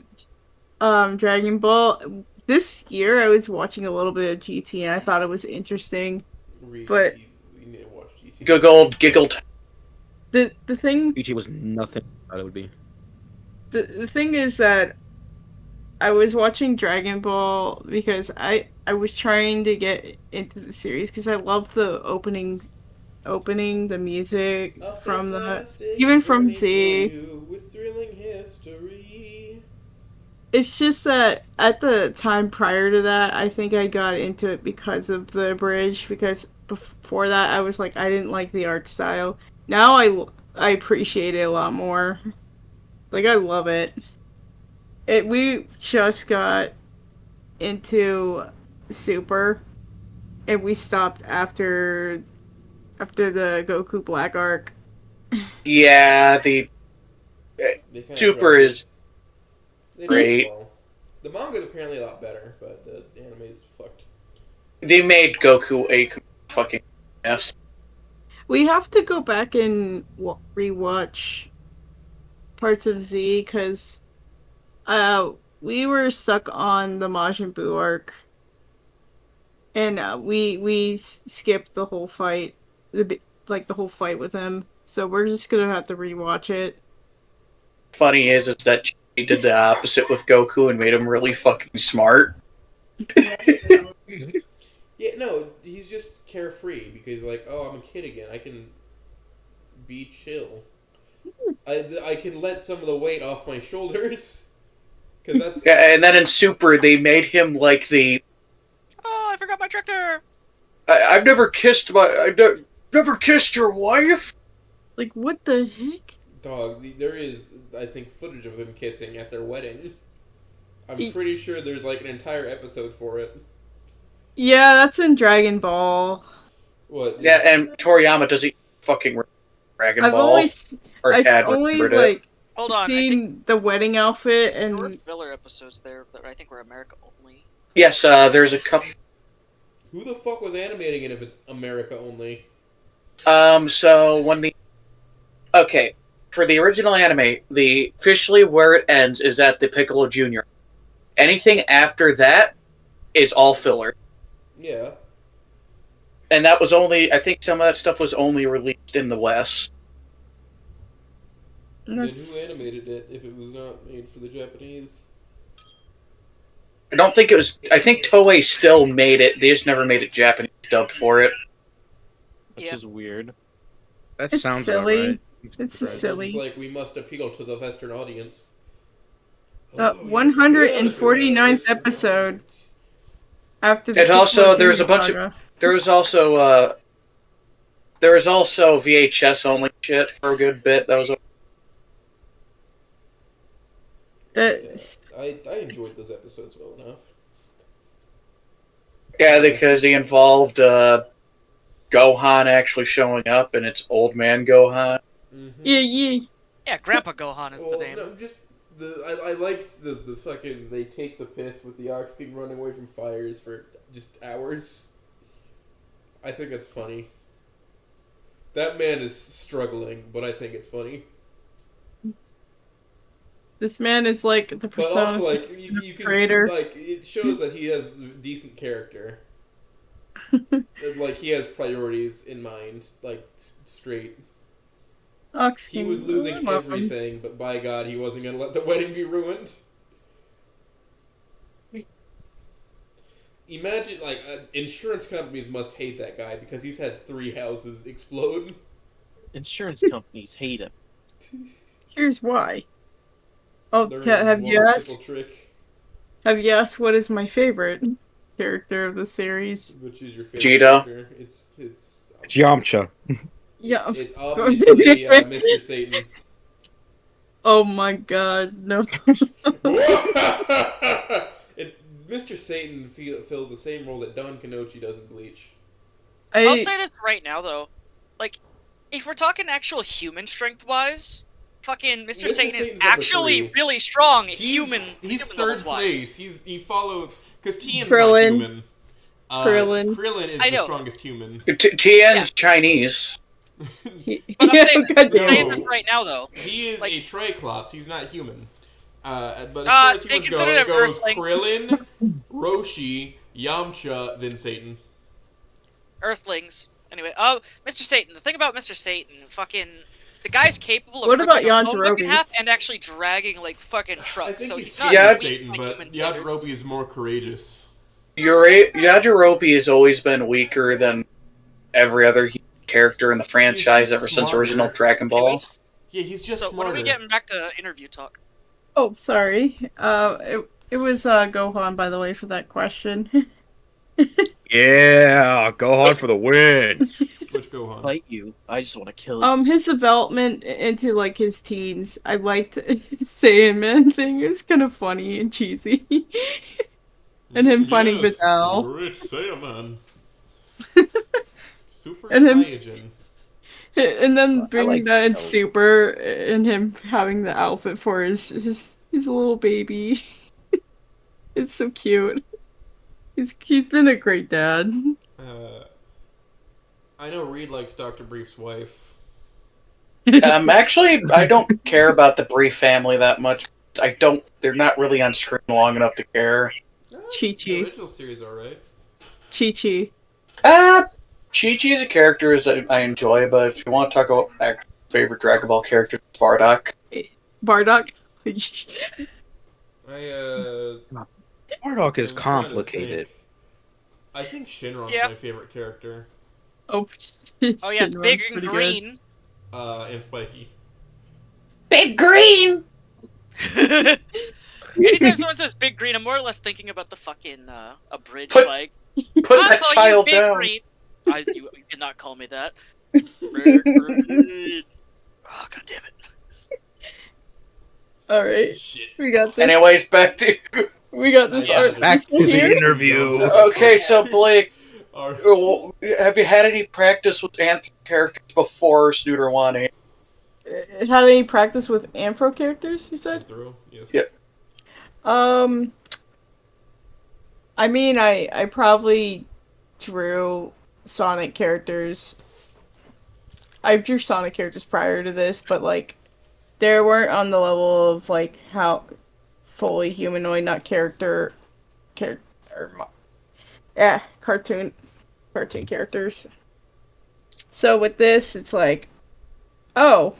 Dragon Ball. This year I was watching a little bit of GT and I thought it was interesting. But- you need to watch GT. Giggled. The thing BG was nothing I thought it would be. the thing is that I was watching Dragon Ball because I was trying to get into the series because I love the opening, the music A from the fantastic even from journey Z. for you with thrilling history. It's just that at the time prior to that, I think I got into it because of the bridge. Because before that, I was like, I didn't like the art style. Now I appreciate it a lot more. Like I love it. We just got into Super, and we stopped after the Goku Black arc. Yeah, the They kinda Super dropped it. is They did great. well. The manga's apparently a lot better, but the anime's fucked. they made Goku a fucking mess. We have to go back and rewatch parts of Z because we were stuck on the Majin Buu arc, and we skipped the whole fight, the whole fight with him. So we're just gonna have to rewatch it. Funny is that he did the opposite with Goku and made him really fucking smart. Yeah, no, he's just carefree because like, oh, I'm a kid again. I can be chill. I can let some of the weight off my shoulders. Cause that's Yeah, and then in Super they made him like the Oh, I forgot my tractor. I've never kissed never kissed your wife. Like what the heck? dog. There is, I think, footage of them kissing at their wedding. I'm E- pretty sure there's like an entire episode for it. Yeah, that's in Dragon Ball. What? Yeah, and Toriyama doesn't fucking Dragon I've Ball only or I've had only remembered it. like Hold on, I seen think the wedding outfit there were and filler episodes there that I think were America only. Yes, there's a couple. Who the fuck was animating it if it's America only? So when for the original anime, the officially where it ends is at the Piccolo Junior. Anything after that is all filler, Yeah. and that was only I think some of that stuff was only released in the West. Then who that's animated it if it was not made for the Japanese? I don't think it was. I think Toei still made it. They just never made it Japanese dubbed for it. Which Yeah. is weird. That It's sounds silly. alright. It's Right, silly. It's like we must appeal to the Western audience. The Oh, yes, 149th yes. episode after the It also Piccolo there's a Junior bunch of saga. there's also VHS only shit for a good bit. That was I enjoyed those episodes well enough. yeah, because he involved Gohan actually showing up, and it's old man Gohan. Mm-hmm. Yeah. Yeah, Grandpa Gohan is the name. No, just I liked the fucking they take the piss with the Ox King running away from fires for just hours. I think that's funny. That man is struggling, but I think it's funny. This man is like the But persona. also, like you can creator. like it shows that he has decent character. And, like he has priorities in mind, like straight. Ox He King. was losing I love him. everything, but by God, he wasn't gonna let the wedding be ruined. Imagine, like, insurance companies must hate that guy because he's had 3 houses explode. Insurance companies hate him. Here's why. Oh, Learn have you one asked? simple trick, Have you asked what is my favorite character of the series? which is your favorite Vegeta. character. It's It's Yamcha. Yeah. it's obviously Mr. Satan. Oh my God, no. Mr. Satan fills the same role that Don Kanochi does in Bleach. I'll say this right now, though. Like, if we're talking actual human strength-wise, fucking Mr. Satan is Satan's number actually 3. really strong He's human third levels place. wise. He follows because Tien's Krillin. not human. Krillin. Krillin is I the know. strongest human. Tien's Yeah. Chinese. But I'm saying this, God I'm damn saying it. this right now, though. He is Like- a Triclops. He's not human. But as far as he they was consider going, it him goes Earthling. Krillin, Roshi, Yamcha, then Satan. Earthlings. Anyway, Mr. Satan. The thing about Mr. Satan, fucking, the guy's capable of What about ripping a phone book in Yajirobe? half and actually dragging like fucking I trucks. think So he's he's still not Yeah. weak Satan, by but human standards. Yajirobe is more courageous. Yajirobe has always been weaker than every other character in the franchise He's ever since smarter. original Dragon Ball. Anyways, Yeah, he's just so when smarter. are we getting back to interview talk? Oh, sorry. It was Gohan, by the way, for that question. Yeah, Gohan for the win. Which Gohan? Fight you. I just want to kill you. His development into like his teens, I liked his Saiyan thing. It was kind of funny and cheesy. And him finding Yes, Vidal. Rich Saiyaman. Super And him- Saiyajin. And then I bringing like that in Snow. Super, and him having the outfit for his little baby. It's so cute. He's been a great dad. I know Reed likes Dr. Brief's wife. Actually, I don't care about the Brief family that much. They're not really on screen long enough to care. Chi-Chi. The original series, alright. Chi-Chi. Chi-Chi is a character that I enjoy, but if you want to talk about my favorite Dragon Ball character, it's Bardock. Bardock. Bardock is I'm trying to complicated. think. I think Shinron's Yeah. my favorite character. Oh, Oh yeah, it's big and Pretty good. green. And Spiky. Big Green! Anytime someone says big green, I'm more or less thinking about the fucking a bridge Put like. Put I'll that call child you big down. green. You did not call me that. Oh god damn it. All right, Shit. we got this. Anyways, back to... We got this Yeah, art Back to pencil the here. interview. Okay, so Blake, Our- have you had any practice with Anthem characters before Snooter One? Had any practice with Ampro characters? You said. Throw? Yes. Yeah. I mean, I probably drew Sonic characters. I drew Sonic characters prior to this, but like, they weren't on the level of like how fully humanoid, not cartoon characters. So with this, it's like, oh,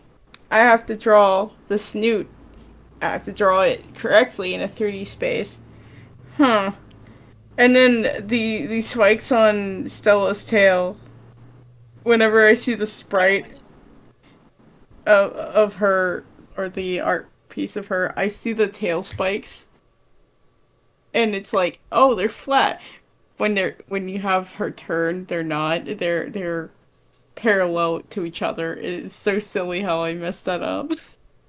I have to draw the snoot. I have to draw it correctly in a 3D space. Huh. And then the spikes on Stella's tail. Whenever I see the sprite of her or the art piece of her, I see the tail spikes, and it's like, oh, they're flat. When you have her turn, they're not. They're parallel to each other. It is so silly how I messed that up.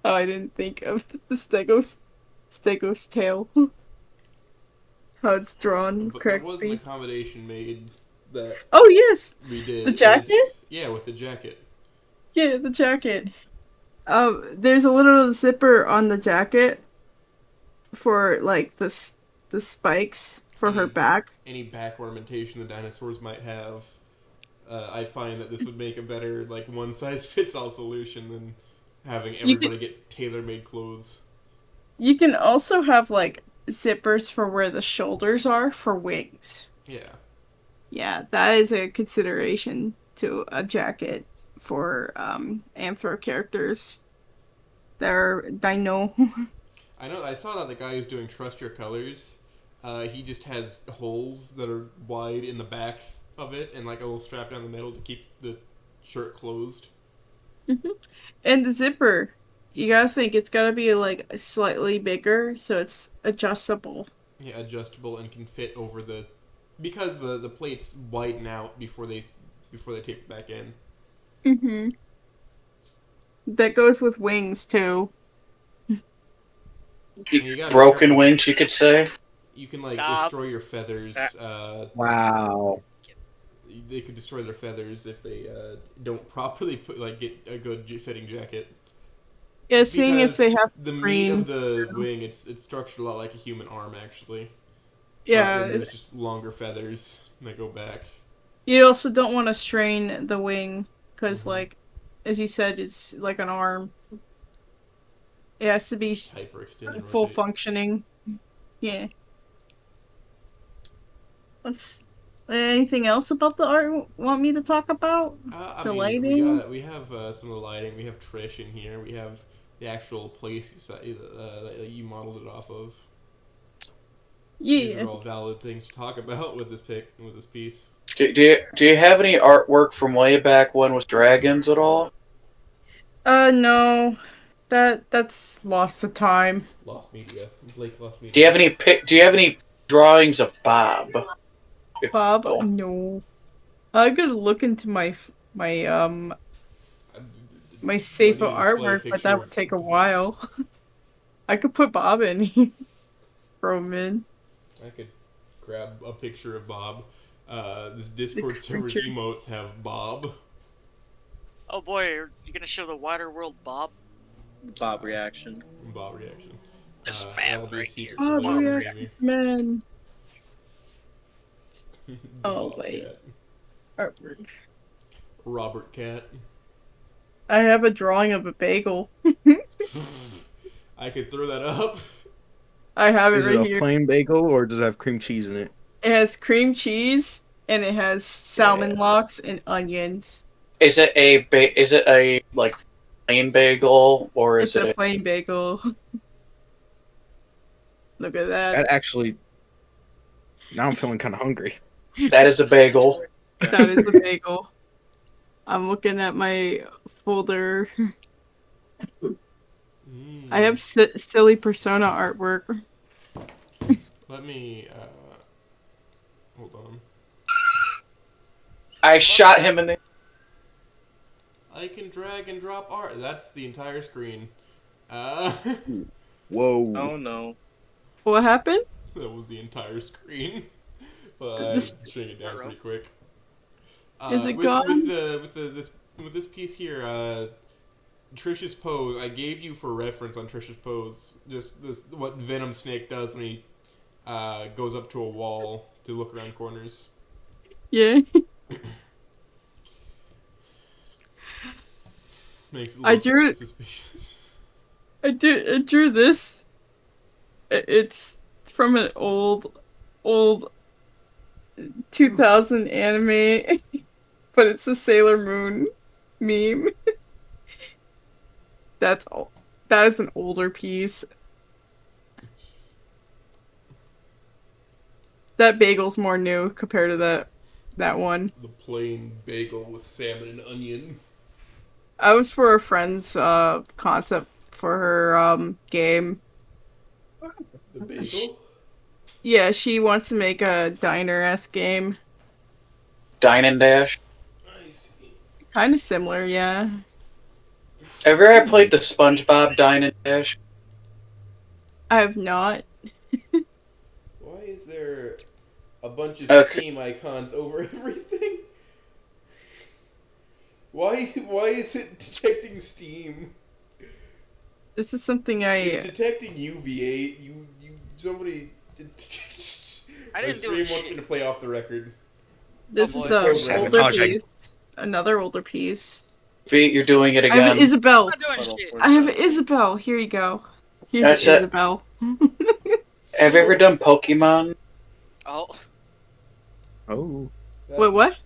How I didn't think of the Stegos tail. How it's drawn But there was an correctly. accommodation made that Oh yes, we did. the jacket. Yeah, with the jacket. Yeah, the jacket. There's a little zipper on the jacket for like the spikes for her back. Any back ornamentation the dinosaurs might have. I find that this would make a better like one size fits all solution than having everybody get tailor made clothes. You can also have like zippers for where the shoulders are for wings. Yeah. Yeah, that is a consideration to a jacket for Anthro characters. They're dino. I know. I saw that the guy who's doing Trust Your Colors, he just has holes that are wide in the back of it and like a little strap down the middle to keep the shirt closed. And the zipper, you gotta think it's gotta be like slightly bigger so it's adjustable. Yeah, adjustable and can fit over the because the plates widen out before they tape back in. Mm-hmm. That goes with wings too. Broken wings, you could say. You can like Stop. destroy your feathers. Wow. They could destroy their feathers if they don't properly get a good fitting jacket. Yeah, seeing if Because they have the meat green. of the wing, it's structured a lot like a human arm actually. Yeah, And there's just longer feathers that go back. you also don't want to strain the wing because, like, as you said, it's like an arm. It has to be Hyperextend and full rotate. functioning. Yeah. Let's. Anything else about the art want me to talk about? I The mean, lighting? we have some of the lighting. We have Trish in here. We have the actual place that you modeled it off of. These Yeah. are all valid things to talk about with this piece. Do you have any artwork from way back when with dragons at all? No. That's lost to time. Lost media. Blake lost media. Do you have any drawings of Bob? Bob? No. I gotta look into my safe of artwork, but that would take a while. I could put Bob in here. Throw him in. I could grab a picture of Bob. This Discord server's emotes have Bob. Oh boy, are you gonna show the wider world Bob? Bob reaction. Bob reaction. This that'll man be a right secret here. for Bob later, reacts, man. maybe. Oh, Bob wait. Cat. Artwork. Robert Cat. I have a drawing of a bagel. I could throw that up. I have it Is right it a here. plain bagel or does it have cream cheese in it? It has cream cheese and it has salmon locks and onions. Is it a like plain bagel or is It's it a plain bagel. Look at that. That actually. Now I'm feeling kind of hungry. that is a bagel? That is a bagel. I'm looking at my folder. I have silly persona artwork. Let me hold on. I shot him in the. I can drag and drop art. That's the entire screen. Whoa. Oh no. What happened? That was the entire screen. But This- I shrink it down pretty quick. Is it with, gone? With this piece here, Trish's pose. I gave you for reference on Trish's pose. Just what Venom Snake does when he goes up to a wall to look around corners. Yeah. Makes it I look drew- suspicious. I drew this. It's from an old 2000 anime, but it's a Sailor Moon meme. That is an older piece. that bagel's more new compared to that one. The plain bagel with salmon and onion. I was for a friend's concept for her game. The bagel? Yeah, she wants to make a diner-esque game. Dine and Dash. I see. Kind of similar, yeah. Have you ever played the SpongeBob Dine and Dash? I have not. Why is there a bunch of Okay. Steam icons over everything? Why is it detecting Steam? This is something It's I... detecting UV8. Somebody. I didn't do My a stream wants shit. me to play off the record. This Oh, is boy. a older Sabotaging. piece. Another older piece. V, you're doing it I have again. an Isabel. I'm not doing Puddle shit. for I have an stuff. Isabel. Here you go. Here's That's an it. Isabel. Have you ever done Pokemon? Oh, Oh. Wait, what?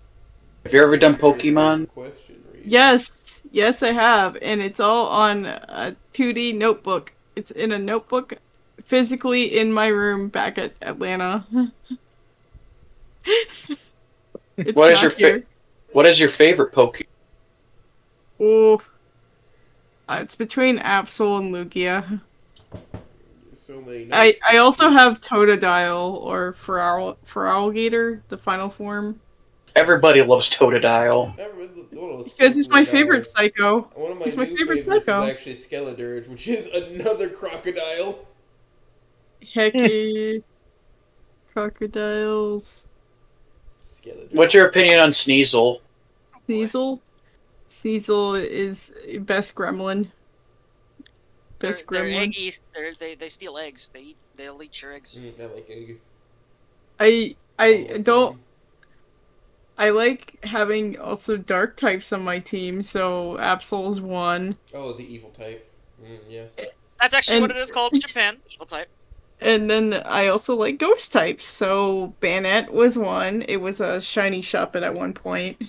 Have you ever done Pokemon? Question, Reed. Yes. Yes, I have. And it's all on a 2D notebook. It's in a notebook physically in my room back at Atlanta. It's What is not your here. What is your favorite Pokemon? Ooh. It's between Absol and Lugia. So many. I also have Totodile or Feraligatr, the final form. Everybody loves Totodile. Because it's my favorite Psycho. One of my it's my new favorite favorites Psycho. is actually Skeledirge, which is another crocodile. Hecky. Crocodiles. Skeledirge. What's your opinion on Sneasel? Sneasel? Sneasel is best gremlin. they're, Best they're gremlin. eggy. They steal eggs. They'll eat your eggs. I like egg. I don't. I like having also dark types on my team, so Absol's one. Oh, the evil type. Yes. That's actually what And- it is called in Japan. Evil type. And then I also like ghost types, so Banette was one. It was a shiny Shuppet at one point.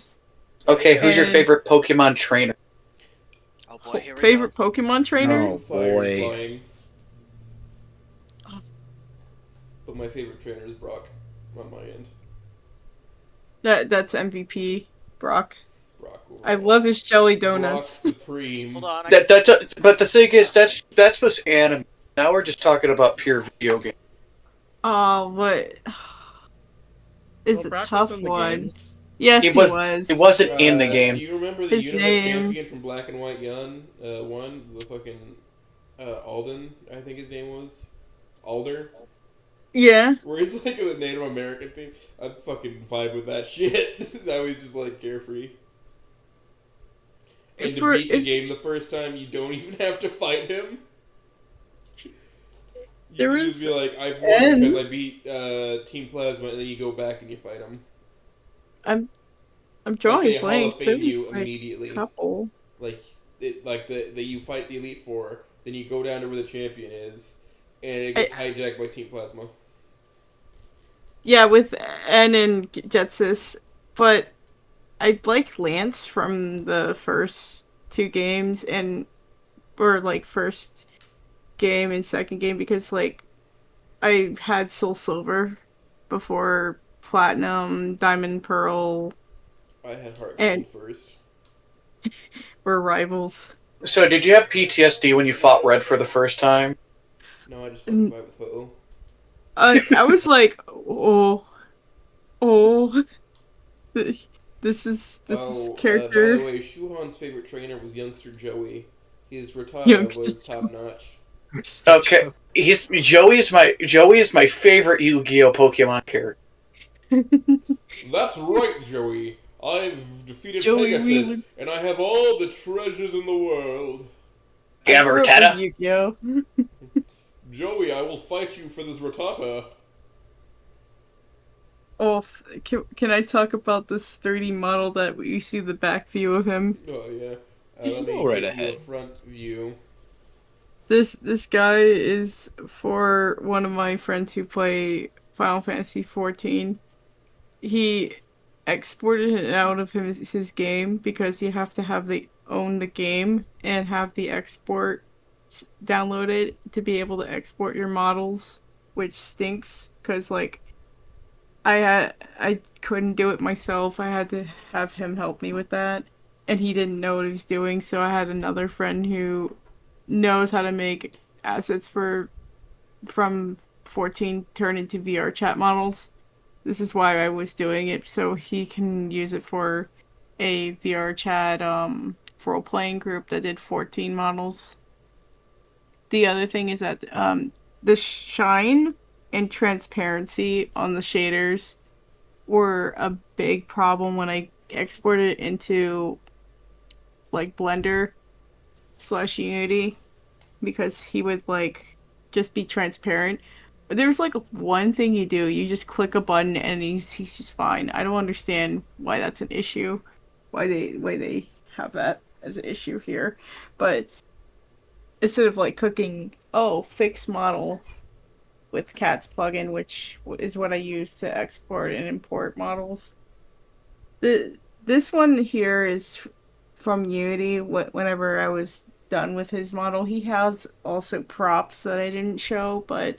Okay, who's your And- favorite Pokemon trainer? Oh boy, here we Favorite Pokemon trainer? No. Fire boy. flying. Oh. But my favorite trainer is Brock on my end. That's MVP, Brock. Brock. I love his jelly Brock donuts. Supreme. go. Hold on. But the thing is, that's what's anime. Now we're just talking about pure video game. Oh, but it's a Brock tough was in the one. games. Yes, He he was- was. He wasn't in the Do game. you remember the His Universe name- Champion from Black and White Young? One? The fucking Alden, I think his name was. Alder? Yeah. Where he's like a Native American thing. I fucking vibe with that shit. That was just like carefree. And to beat the game the first time, you don't even have to fight him. You There can just is be like, I've won N. because I beat Team Plasma, and then you go back and you fight him. I'm drawing Like, they Hall blanks. of Fame There's you like immediately. a couple. Like the you fight the Elite Four, then you go down to where the champion is, and it gets hijacked by Team Plasma. Yeah, with N and Jetsis, but I like Lance from the first two games or like first game and second game because like I had Soul Silver before Platinum, Diamond, Pearl I had Heart And- Gold first. were rivals. So, did you have PTSD when you fought Red for the first time? No, I just fucking vibe with Ho. I was like, oh, this is character. By the way, Shuhan's favorite trainer was Youngster Joey. His Rattata Youngster was top notch. Okay, Joey is my favorite Yu-Gi-Oh Pokemon character. That's right, Joey. I've defeated Joey Pegasus, Wheeler. and I have all the treasures in the world. You have a I grew up Rattata? with Yu-Gi-Oh. Joey, I will fight you for this Rattata. Oh, can I talk about this 3D model that we see the back view of him? Oh yeah. Let me Go right give you ahead. a front view. This guy is for one of my friends who play Final Fantasy 14. He exported it out of his game because you have to have own the game and have the export downloaded to be able to export your models, which stinks because like I couldn't do it myself. I had to have him help me with that, and he didn't know what he was doing. So I had another friend who knows how to make assets from 14 turn into VR chat models. This is why I was doing it, so he can use it for a VR chat role playing group that did 14 models. The other thing is that the shine and transparency on the shaders were a big problem when I exported it into like Blender / Unity, because he would like just be transparent. There's like one thing you do, you just click a button and he's just fine. I don't understand why that's an issue, why they have that as an issue here, but instead of like clicking fix model with Cat's plugin, which is what I use to export and import models. This one here is from Unity. Whenever I was done with his model, he has also props that I didn't show, but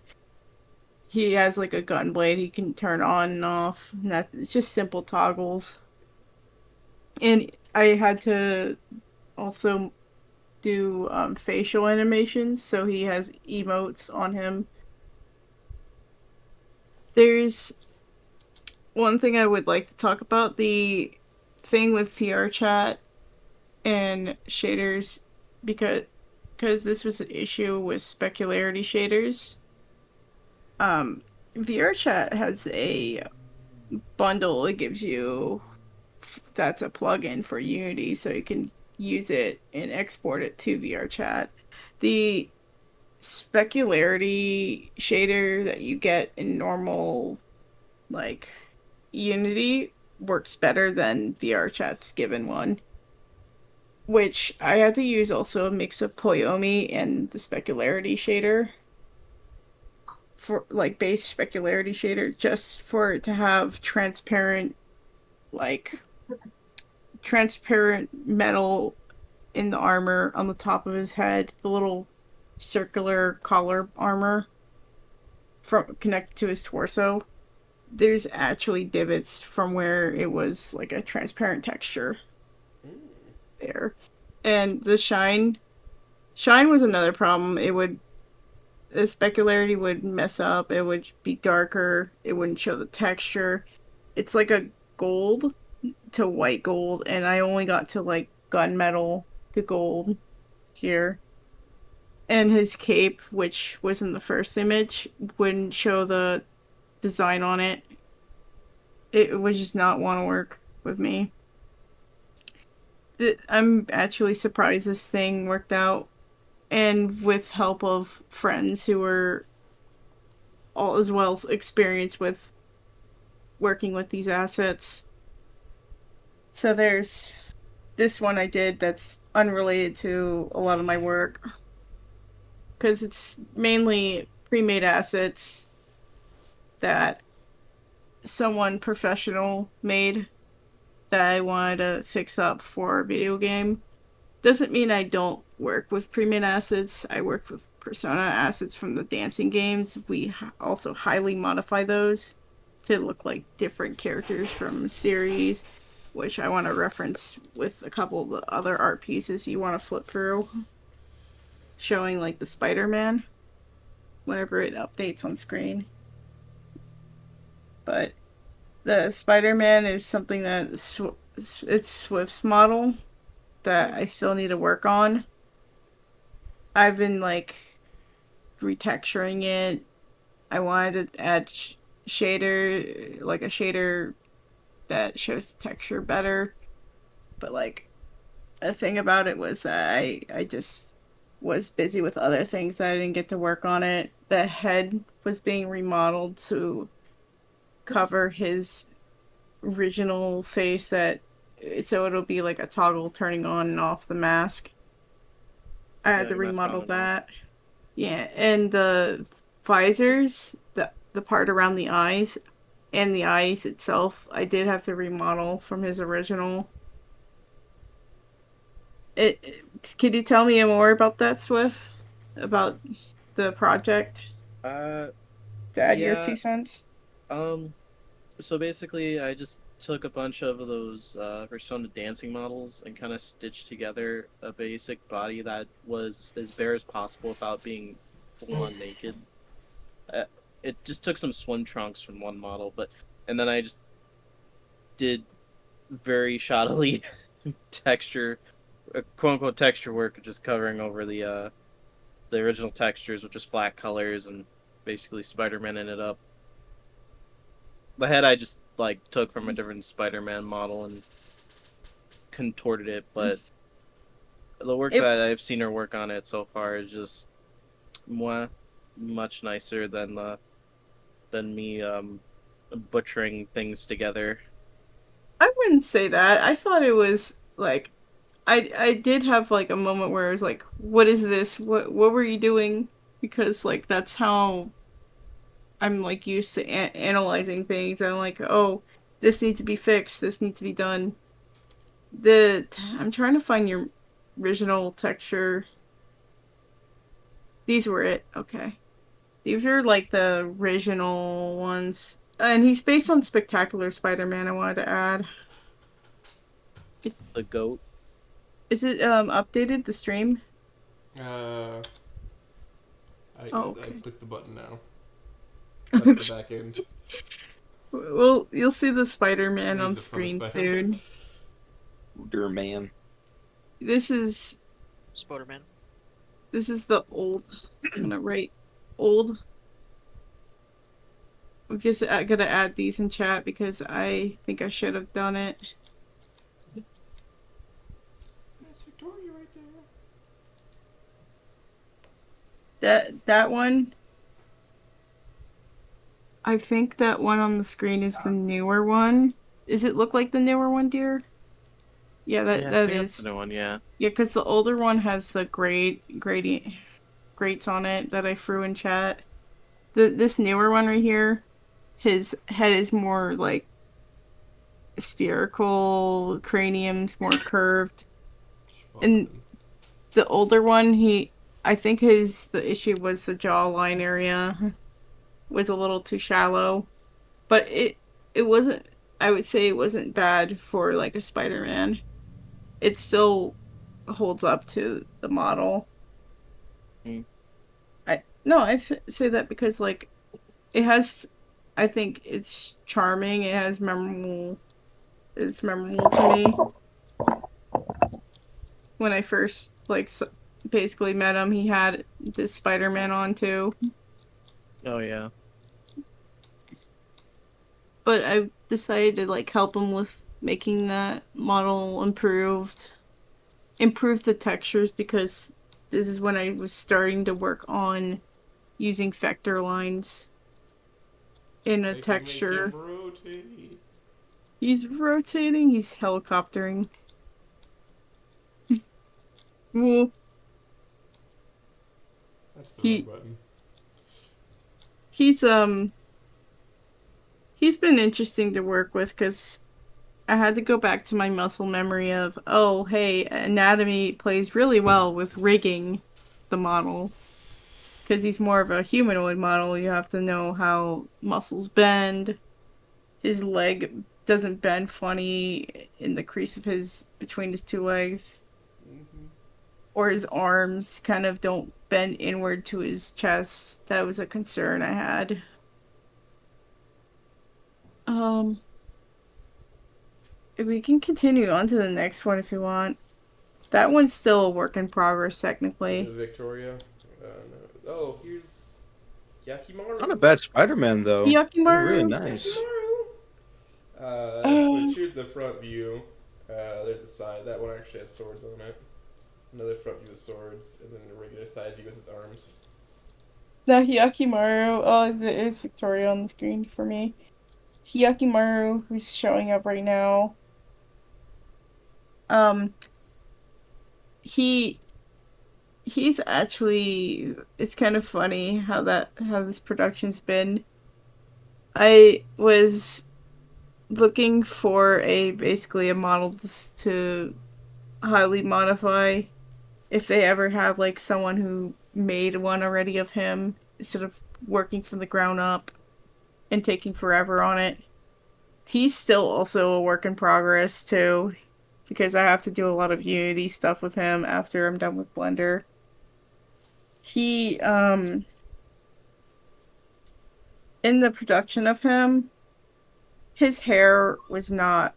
he has like a gun blade he can turn on and off. And it's just simple toggles. And I had to also do facial animations, so he has emotes on him. There's one thing I would like to talk about, the thing with VR chat and shaders, because this was an issue with specularity shaders. VR chat has a bundle it gives you that's a plugin for Unity, so you can use it and export it to VR chat. The specularity shader that you get in normal like Unity works better than VR chat's given one, which I had to use also a mix of Poyomi and the specularity shader for like base specularity shader, just for it to have transparent metal in the armor on the top of his head, the little circular collar armor from connected to his torso. There's actually divots from where it was like a transparent texture there. And the shine was another problem. The specularity would mess up, it would be darker, it wouldn't show the texture. It's like a gold to white gold, and I only got to like gunmetal to gold here. And his cape, which was in the first image, wouldn't show the design on it. It would just not want to work with me. I'm actually surprised this thing worked out, and with help of friends who were all as well experienced with working with these assets. So there's this one I did that's unrelated to a lot of my work, because it's mainly pre-made assets that someone professional made that I wanted to fix up for a video game. Doesn't mean I don't work with pre-made assets. I work with Persona assets from the dancing games. We also highly modify those to look like different characters from the series, which I want to reference with a couple of the other art pieces you want to flip through, showing like the Spider-Man whenever it updates on screen. But the Spider-Man is something that it's Swift's model that I still need to work on. I've been like retexturing it. I wanted to add shader, like a shader that shows the texture better. But like a thing about it was that I just was busy with other things that I didn't get to work on it. The head was being remodeled to cover his original face, so it'll be like a toggle turning on and off the mask. I had to remodel that. Yeah, and the visors, the part around the eyes and the eyes itself, I did have to remodel from his original. Could you tell me more about that, Swift? About the project? To add your 2 cents? So basically, I just took a bunch of those Persona dancing models and kind of stitched together a basic body that was as bare as possible without being full on naked. Uh, it just took some swim trunks from one model, and then I just did very shoddily texture, quote unquote texture work, just covering over the original textures with just flat colors and basically Spider-Man in it up. The head I just like took from a different Spider-Man model and contorted it, but the work that I've seen her work on it so far is just much nicer than me butchering things together. I wouldn't say that. I thought it was like I did have like a moment where I was like, what is this? What were you doing? Because like that's how I'm like used to analyzing things. I'm like, oh, this needs to be fixed. This needs to be done. I'm trying to find your original texture. These were it. Okay. These are like the original ones. And he's based on Spectacular Spider-Man, I wanted to add. The goat. Is it updated, the stream? I okay. clicked the button now. That's the back end. Well, you'll see the Spider-Man This on is the front screen Spider-Man. soon. Man. This is Spider-Man. the old. I'm gonna write old. I guess I gotta add these in chat because I think I should have done it. That's Victoria right there. That one. I think that one on the screen is the newer one. Does it look like the newer one, dear? Yeah, that is the new one. Yeah. Yeah, because the older one has the gradient grates on it that I threw in chat. This newer one right here, his head is more like spherical, cranium's more curved. And the older one, I think the issue was the jawline area was a little too shallow. But it wasn't, I would say it wasn't bad for like a Spider-Man. It still holds up to the model. I say that because like it has, I think it's charming. It has memorable. It's memorable to me. When I first like basically met him, he had this Spider-Man on too. Oh yeah. But I decided to like help him with making that model improve the textures because this is when I was starting to work on using vector lines in a texture. He's rotating, he's helicoptering. Well, That's the wrong button. He's been interesting to work with because I had to go back to my muscle memory of, oh, hey, anatomy plays really well with rigging the model. Because he's more of a humanoid model, you have to know how muscles bend. His leg doesn't bend funny in the crease of between his two legs. Mm-hmm. Or his arms kind of don't bend inward to his chest. That was a concern I had. We can continue on to the next one if you want. That one's still a work in progress, technically. Victoria. No. Oh, here's Yakimaru. Not a bad Spider-Man though. Yakimaru. Really nice. But here's the front view. There's the side. That one actually has swords on it. Another front view with swords, and then the regular side view with his arms. The Hyakimaru. Oh, is Victoria on the screen for me? Hyakimaru, who's showing up right now. He's actually, it's kind of funny how this production's been. I was looking for basically a model to highly modify if they ever have like someone who made one already of him instead of working from the ground up and taking forever on it. he's still also a work in progress too, because I have to do a lot of Unity stuff with him after I'm done with Blender. He in the production of him, his hair was not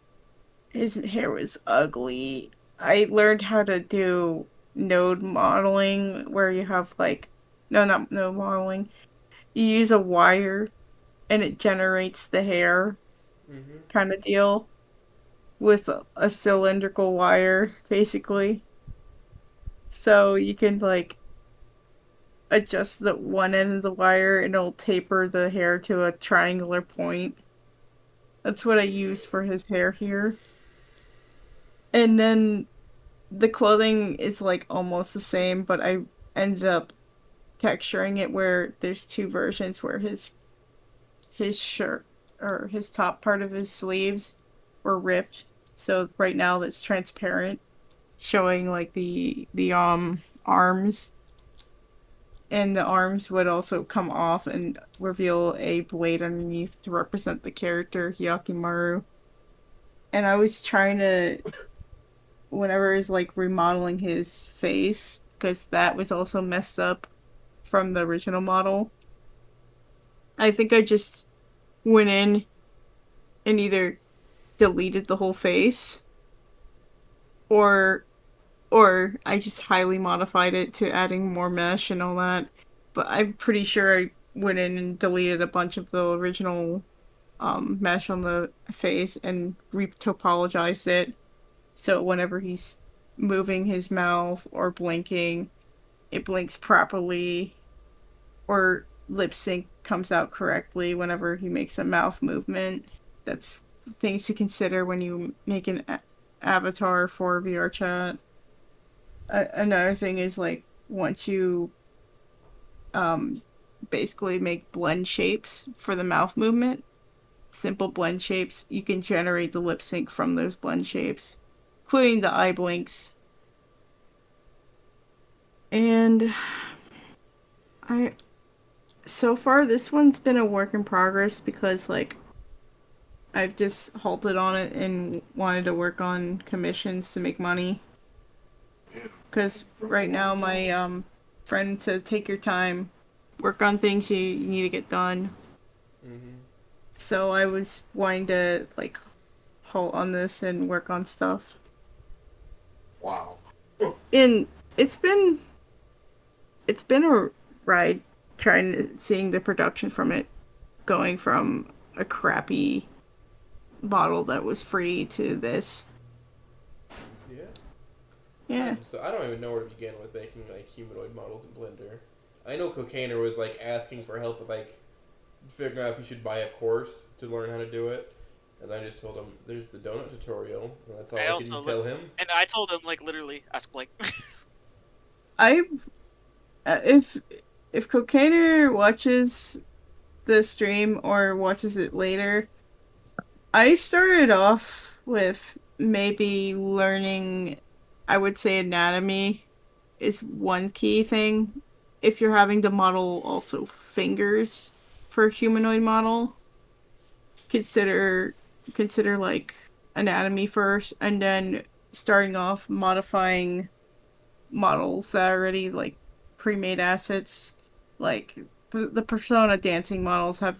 his hair was ugly. I learned how to do node modeling where you have like no, not node modeling. You use a wire and it generates the hair Mm-hmm. kind of deal with a cylindrical wire basically. So you can like adjust the one end of the wire and it'll taper the hair to a triangular point. That's what I use for his hair here. And then the clothing is like almost the same, but I ended up texturing it where there's two versions where his shirt or his top part of his sleeves were ripped. So right now that's transparent, showing like the arms, and the arms would also come off and reveal a blade underneath to represent the character Hyakimaru. And I was trying to, whenever I was like remodeling his face, because that was also messed up from the original model, I think I just went in and either deleted the whole face or I just highly modified it to adding more mesh and all that. But I'm pretty sure I went in and deleted a bunch of the original mesh on the face and retopologized it. So whenever he's moving his mouth or blinking, it blinks properly, or lip sync comes out correctly whenever he makes a mouth movement. That's things to consider when you make an avatar for VRChat. Another thing is like once you basically make blend shapes for the mouth movement, simple blend shapes, you can generate the lip sync from those blend shapes, including the eye blinks. And so far this one's been a work in progress because like I've just halted on it and wanted to work on commissions to make money. Because right now my friend said take your time, work on things you need to get done. Mm-hmm. So I was wanting to like halt on this and work on stuff. Wow. And it's been a ride seeing the production from it, going from a crappy model that was free to this. Yeah. Yeah. So I don't even know where to begin with making like humanoid models in Blender. I know Cocainer was like asking for help with like figuring out if he should buy a course to learn how to do it, and I just told him there's the donut tutorial, and that's all I can tell him. And I told him like literally ask Blake. If Cocainer watches the stream or watches it later, I started off with maybe learning, I would say anatomy is one key thing. If you're having to model also fingers for a humanoid model, consider like anatomy first, and then starting off modifying models that are already like pre-made assets. Like the Persona dancing models have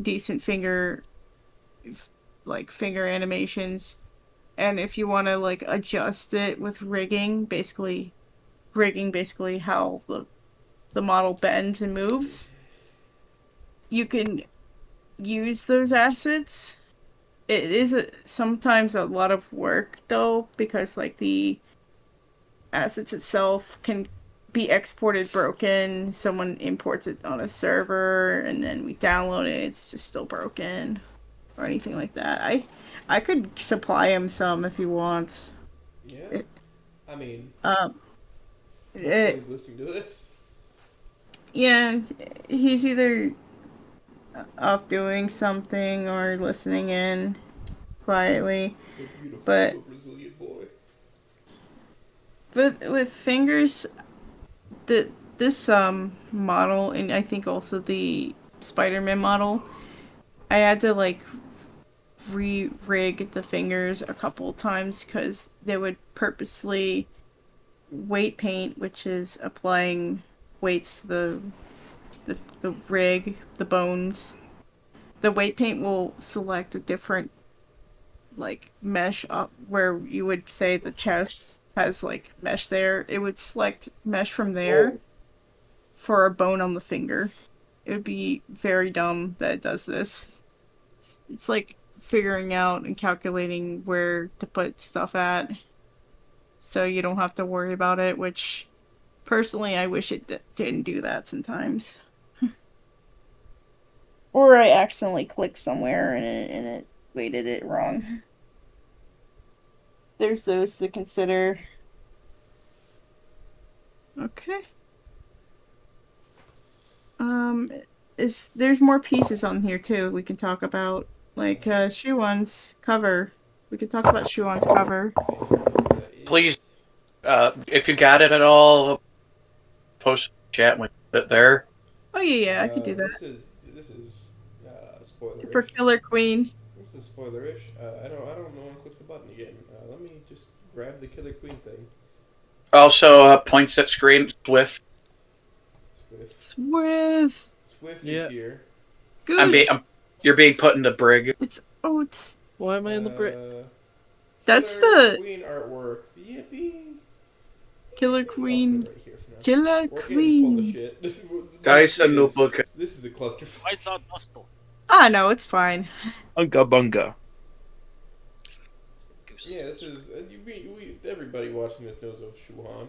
decent finger animations, and if you want to like adjust it with rigging basically how the model bends and moves, you can use those assets. It is sometimes a lot of work though, because like the assets itself can be exported broken. Someone imports it on a server and then we download it, it's just still broken or anything like that. I could supply him some if he wants. Yeah. I mean, he's listening to this. Yeah, he's either off doing something or listening in quietly. But Brazilian boy. But with fingers, this model, and I think also the Spider-Man model, I had to like re-rig the fingers a couple times because they would purposely weight paint, which is applying weights to the rig, the bones. The weight paint will select a different like mesh up where you would say the chest has like mesh there. It would select mesh from there for a bone on the finger. It would be very dumb that it does this. It's like figuring out and calculating where to put stuff at so you don't have to worry about it, which personally I wish it didn't do that sometimes. Or I accidentally clicked somewhere and it weighted it wrong. There's those to consider. Okay. There's more pieces on here too we can talk about. Like Shuon's cover. We could talk about Shuon's cover. Please, if you got it at all, post chat when you put it there. Oh yeah, I could do that. This is spoilerish. For Killer Queen. This is spoilerish. I don't know when to click the button again. Let me just grab the Killer Queen thing. Also, points at screen. Swift. Swift. Swift Yeah. is here. Goose. You're being put in the brig. It's oats. Why am I in the brick? That's Killer the Queen artwork. Yippee! Killer Queen. Right here for now. Killer We're getting full of Queen. shit. Dice and notebook. This is a clusterfuck. I saw Dustle. Ah, no, it's fine. Unga bunga. Yeah, this is. Everybody watching this knows of Shuhan.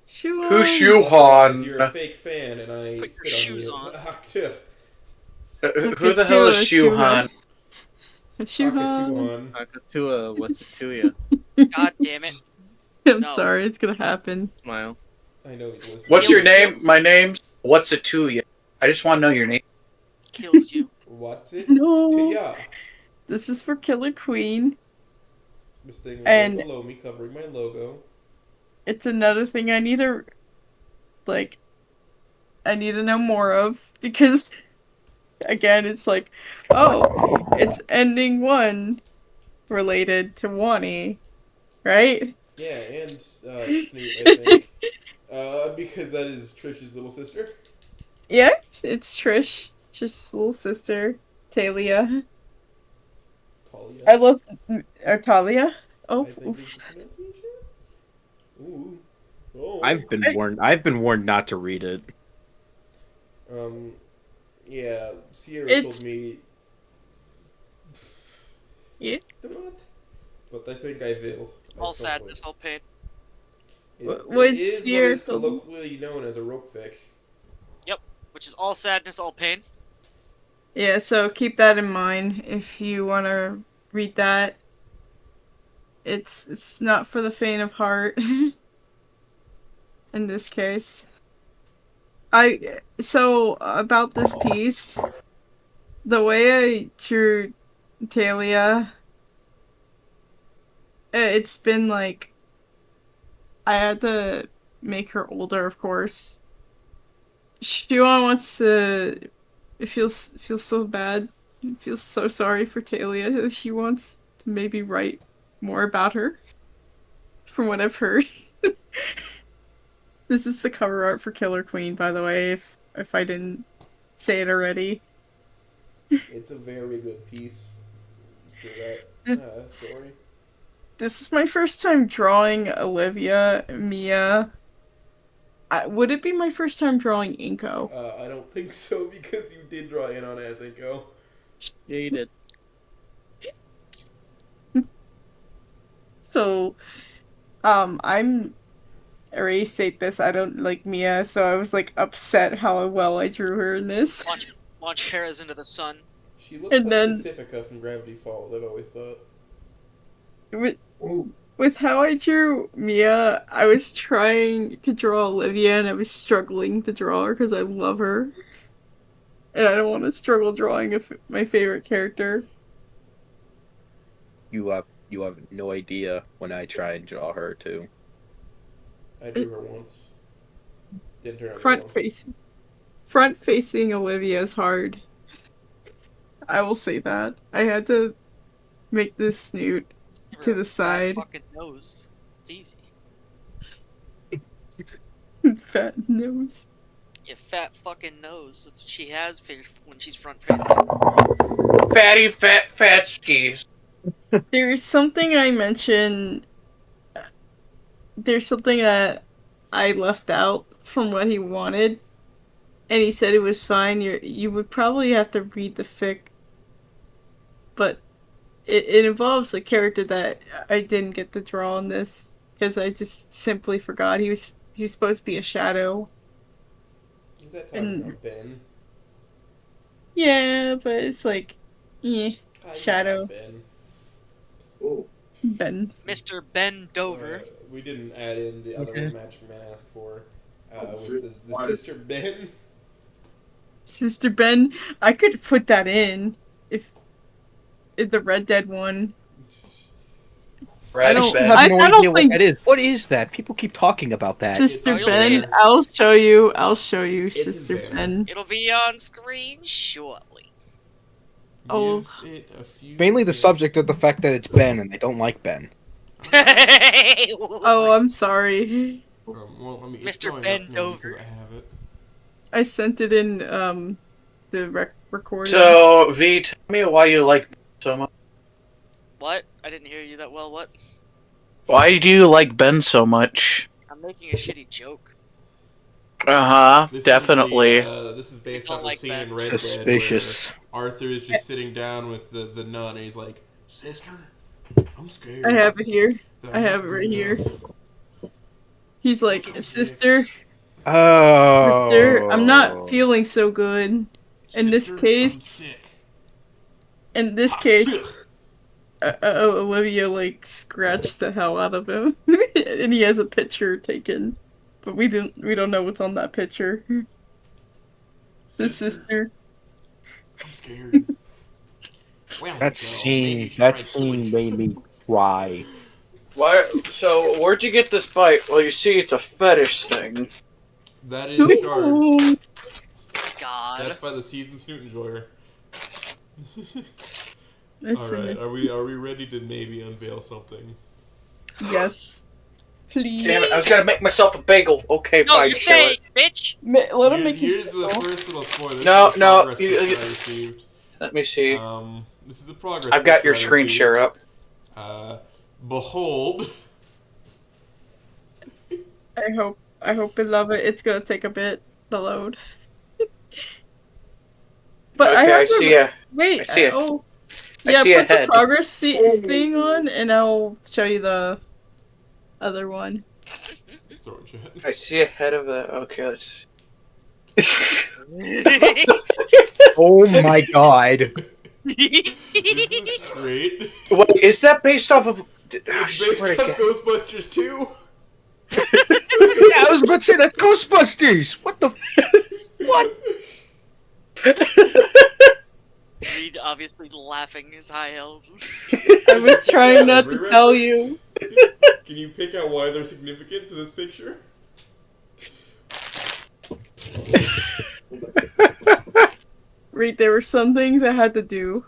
Shuon. Who's Because you're a Shuhan? fake fan, and I Put your spit shoes on. on. Who the hell is Shuhan? Shuhan. Akatua, what's it to you? God damn it. I'm No. sorry, it's gonna happen. Smile. I know he's listening. What's your name? My name's. What's it to you? I just want to know your name. Kills you. What's it? No. To ya. This is for Killer Queen. This thing was And- right below me, covering my logo. It's another thing I need to, like, I need to know more of because, again, it's like, oh, it's ending one related to Wani, right? Yeah, and Snoot, I think. Because that is Trish's little sister. Yeah, it's Trish's little sister, Talia. Talia. I love Talia. I Oh, think oops. is the pronunciation. Ooh. Oh. I've been warned not to read it. Yeah, Sierra It's- told me. Yeah. But I think I will. All sadness, all pain. It What's is what Sierra is told me? colloquially known as a rope fic. Which is all sadness, all pain. Yeah, so keep that in mind if you want to read that. It's not for the faint of heart. In this case. So about this piece, the way I drew Talia, it's been like I had to make her older, of course. Shuon wants to. It feels so bad. It feels so sorry for Talia. He wants to maybe write more about her. From what I've heard. This is the cover art for Killer Queen, by the way. If I didn't say it already. It's a very good piece for that story. This is my first time drawing Olivia Mia. Would it be my first time drawing Inko? I don't think so because you did draw in on Azenko. Yeah, you did. So, I already state this. I don't like Mia, so I was like upset how well I drew her in this. Launch Paras into the sun. She looks And like then- Pacifica from Gravity Falls, I've always thought. With how I drew Mia, I was trying to draw Olivia, and I was struggling to draw her because I love her, and I don't want to struggle drawing my favorite character. You have no idea when I try and draw her too. I drew her once. Didn't turn out Front well. facing Olivia is hard. I will say that. I had to make this snoot to the side. Fucking nose. It's easy. Fat nose. You fat fucking nose. That's what she has when she's front facing. Fatty fat skis. There's something I mentioned. There's something that I left out from what he wanted, and he said it was fine. You would probably have to read the fic, but it involves a character that I didn't get to draw in this because I just simply forgot. He was supposed to be a shadow. Is that talking about Ben? Yeah, but it's like, I Shadow. got Ben. Ben. Mr. Ben Dover. We didn't add in the other one Magic Man asked for. With the Sister Ben. Sister Ben. I could put that in if the Red Dead one. Red don't- Ben. I have no I don't idea what think- that is. What is that? People keep talking about that. Sister Oh, you'll see Ben. it. I'll show you. It's Sister Ben. Ben. It'll be on screen shortly. Oh. Give it a few Mainly the minutes. subject of the fact that it's Ben and they don't like Ben. Oh, I'm sorry. Well, I mean, Mr. it's going Ben up now Dover. because I have it. I sent it in the recording. So V, tell me why you like Ben so much. What? I didn't hear you that well. What? Why do you like Ben so much? I'm making a shitty joke. This Definitely. This is based don't on like the scene that. in Red Dead Suspicious. where Arthur is just sitting down with the nun, and he's like, "Sister, I'm scared." I have it here. that I I'm have not it right good here. enough." He's like, sister, Oh. sister, I'm not feeling so good. In this "Sister, I'm case- sick." In this case, Olivia like scratched the hell out of him, and he has a picture taken, but we don't know what's on that picture. The sister. I'm scared. Well, That girl, maybe scene. you should That try scene switch. made me cry. Why? So where'd you get this bite? Well, you see, it's a fetish thing. That is shards. Ooh. God. That's by the seasoned Snoot Enjoyer. Listen, Alright, it's- are we ready to maybe unveil something? Yes. Please. Damn it! I was gonna make myself a bagel. Okay, No, fine. you show say, it. bitch. Let him make Here's his the bagel. first little spoiler. This No, is the no, progress you- picture you- I received. Let me see. This is the progress. I've got picture your I screen received. share up. Behold. I hope you love it. It's gonna take a bit to load. But Okay, I have I to see ya. wait. I see it. Oh, I yeah. see a Put the head. progress thing on, and I'll show you the other one. Throw it, chat. I see a head of the. Okay, let's. Oh my god. This is great. Wait, is that based off of? I It's based swear on to God. Ghostbusters 2. Yeah, I was about to say that Ghostbusters. What the? What? Reed obviously laughing his high hell. I was trying not to tell you. Can you pick out why they're significant to this picture? Reed, there were some things I had to do.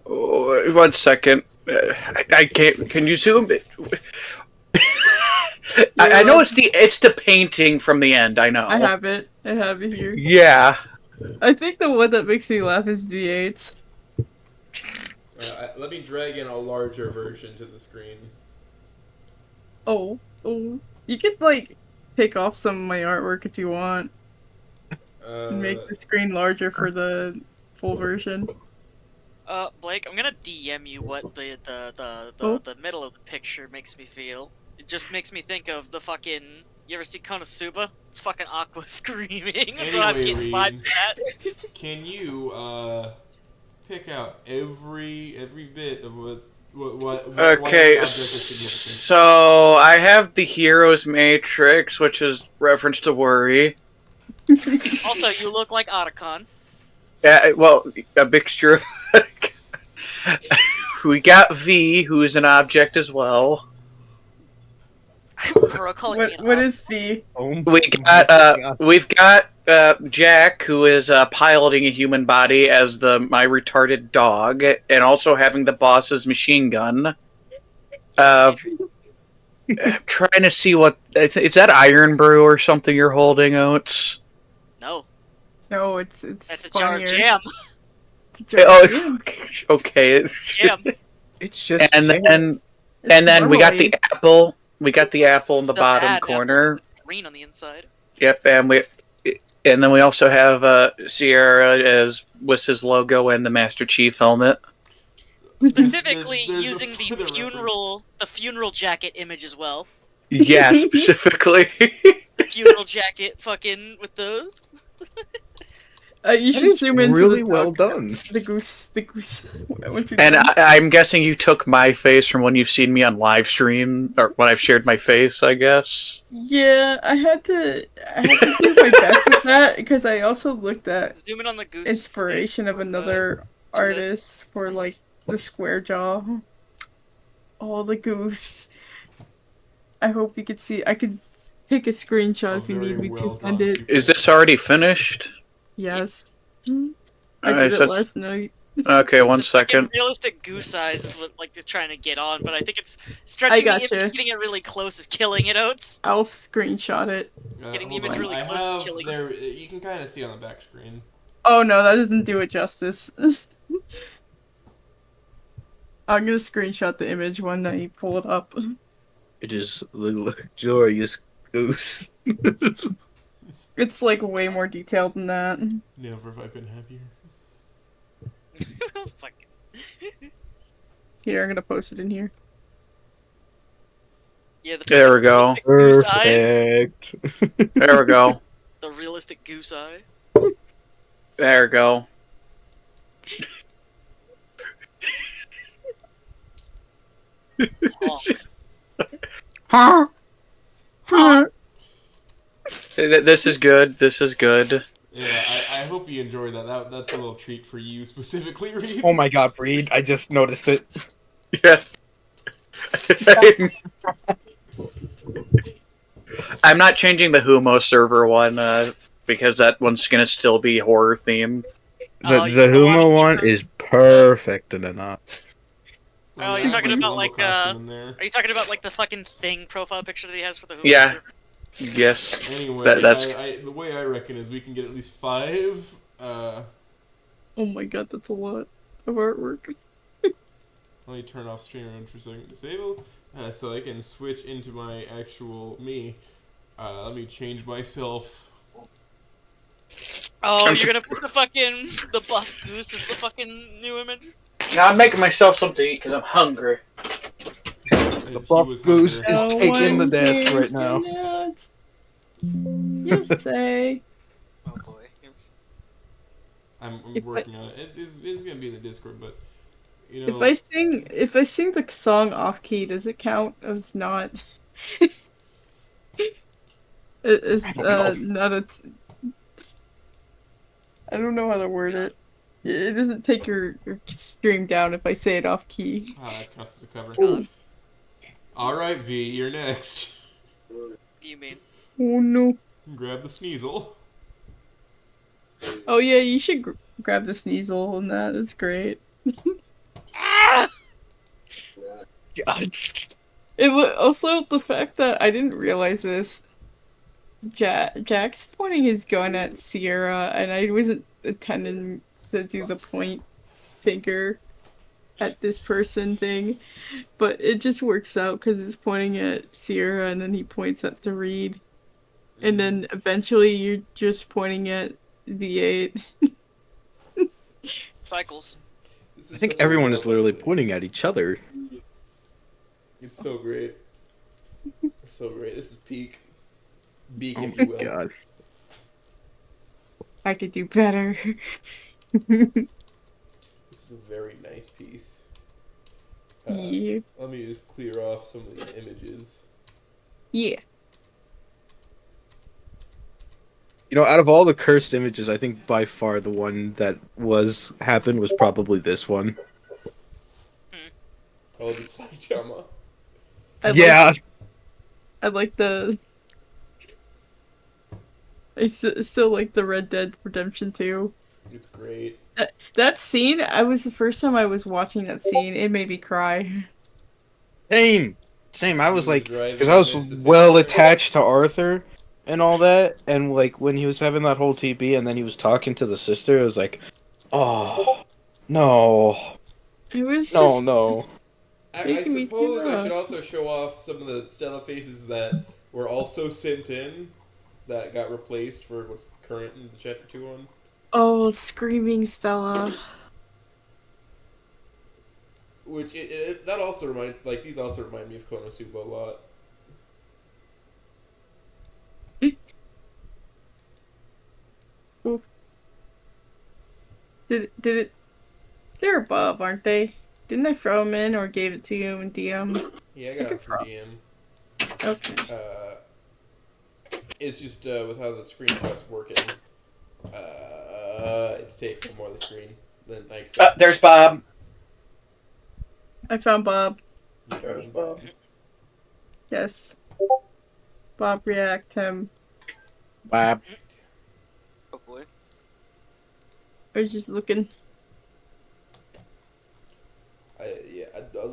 Oh, 1 second. I can't. Can you zoom? I know it's the painting from the end. I know. I have it. I have it here. Yeah. I think the one that makes me laugh is V8's. Let me drag in a larger version to the screen. Oh, you could like pick off some of my artwork if you want. And make the screen larger for the full version. Blake, I'm gonna DM you what the Oh. the middle of the picture makes me feel. It just makes me think of the fucking. You ever see Konosuba? It's fucking Aqua screaming. That's what I'm Anyway, getting vibes Reed. at. Can you pick out every bit of what why this Okay, object is so I have the Heroes Matrix, which is reference to Worry. Also, you look like Otacon. Yeah, well, a mixture of. We got V, who is an object as well. Bro, calling me an What is V? Oh We got we've got Jack, who is piloting a human body as my retarded dog, and also having the boss's machine gun. Trying to see what is that Iron Brew or something you're holding, Oates? No, No, it's that's a jar of funnier. jam. It's a jar Oh, of jam. it's okay. Jam. It's just And jam. then we got the marmalade. apple. We got the apple in the bottom bad apple. corner. It's green on the inside. Yep, and then we also have Sierra as with his logo and the Master Chief helmet. Specifically There's a using the further funeral jacket image as well. Yeah, specifically. The funeral jacket, fucking with the. You That should is zoom into really the well dog. done. The goose. Once you're And done. I'm guessing you took my face from when you've seen me on live stream, or when I've shared my face, I guess. Yeah, I had to do my best with that because I also looked at Zoom in on the goose. inspiration face of with, another artist for like the square jaw. Oh, the goose. I hope you could see. I could take a screenshot if you very need me well to send done. it. Is this already finished? Yes. I Alright, did so- it last night. Okay, one The fucking second. realistic goose eyes is what like they're trying to get on, but I think it's stretching the gotcha. image, getting it really close is killing it, Oates. I'll screenshot it. Getting the hold image on. really I close to have killing. there. You can kind of see on the back screen. Oh no, that doesn't do it justice. I'm gonna screenshot the image when I pull it up. It is the luxurious goose. It's like way more detailed than that. Never have I been happier. Fucking. Here, I'm gonna post it in here. Yeah, the There we go. realistic goose eyes. Perfect. There we go. The realistic goose eye. There we go. Honk. Huh? This is good. This is good. Yeah, I hope you enjoyed that. That's a little treat for you specifically, Reed. Oh my god, Breed, I just noticed it. Yeah. I'm not changing the Humo server one because that one's gonna still be horror themed. Oh, The you still wanna Humo keep one her- is perfect enough. Oh, yeah, you're talking put a about, Lumbo like, costume in there. Are you talking about like the fucking thing profile picture that he has for the Hulu Yeah. server? Yes. Anyway, That's- the way I reckon is we can get at least 5. Oh my god, that's a lot of artwork. Let me turn off stream run for a second. Disable, so I can switch into my actual me. Let me change myself. Oh, you're gonna put the buff goose as the fucking new image? Now I'm making myself something to eat because I'm hungry. The buff goose is taking the desk right now. You say. Oh boy. I'm If working on it. It's gonna be in the Discord, but you know. If I sing the song off key, does it count as not? It's not a. I don't know how to word it. It doesn't take your stream down if I say it off key. That counts as a cover. God. All right, V, you're next. What do you mean? Oh no. Grab the Sneasel. Oh yeah, you should grab the Sneasel and that. It's great. Ah! It was also the fact that I didn't realize this. Jack's pointing his gun at Sierra, and I wasn't intending to do the point finger at this person thing, but it just works out because it's pointing at Sierra, and then he points at the Reed, and then eventually you're just pointing at V8. Cycles. I think everyone is literally pointing at each other. It's so great. It's so great. This is peak. Beak, Oh if my you will. god. I could do better. This is a very nice piece. Yeah. Let me just clear off some of these images. Yeah. You know, out of all the cursed images, I think by far the one that happened was probably this one. Oh, the Saitama. I Yeah. like the. I still like the Red Dead Redemption 2. It's great. That scene, the first time I was watching that scene, it made me cry. Same. I was You like, driving because I was and missed the well picture. attached to Arthur and all that, and like when he was having that whole TP, and then he was talking to the sister, I was like, oh no, It was no, just no. I making me suppose I tear should up. also show off some of the Stella faces that were also sent in that got replaced for what's current in the chapter 2 one. Oh, screaming Stella. Which that also reminds, like, these also remind me of Konosuba a lot. Did it? They're above, aren't they? Didn't I throw them in or gave it to you in DM? Yeah, I got Okay, it from DM. Okay. It's just with how the screenshot's working. It's taking more of the screen than I expected. There's Bob. I found Bob. There's Bob. Yes. Bob react him. Wow. Oh boy. I was just looking.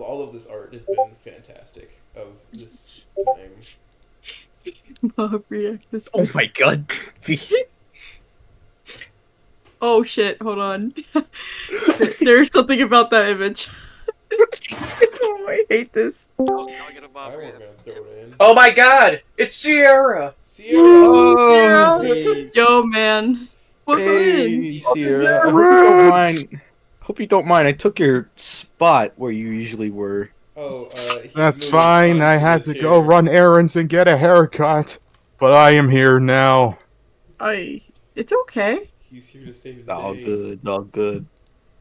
All of this art has been fantastic of this time. Bob react this. Oh my god. Oh shit! Hold on. There's something about that image. Oh, I hate this. Oh, now I get a I Bob weren't react. gonna throw it in. Oh my God! It's Sierra. Sierra! Oh, Hey, Yo, man. Welcome in. hey, Sierra. I hope you don't mind. Hope you don't mind. I took your spot where you usually were. Oh, he That's moved fine. I onto had the to go chair. run errands and get a haircut. But I am here now. It's okay. He's here to save the All day. good, all good.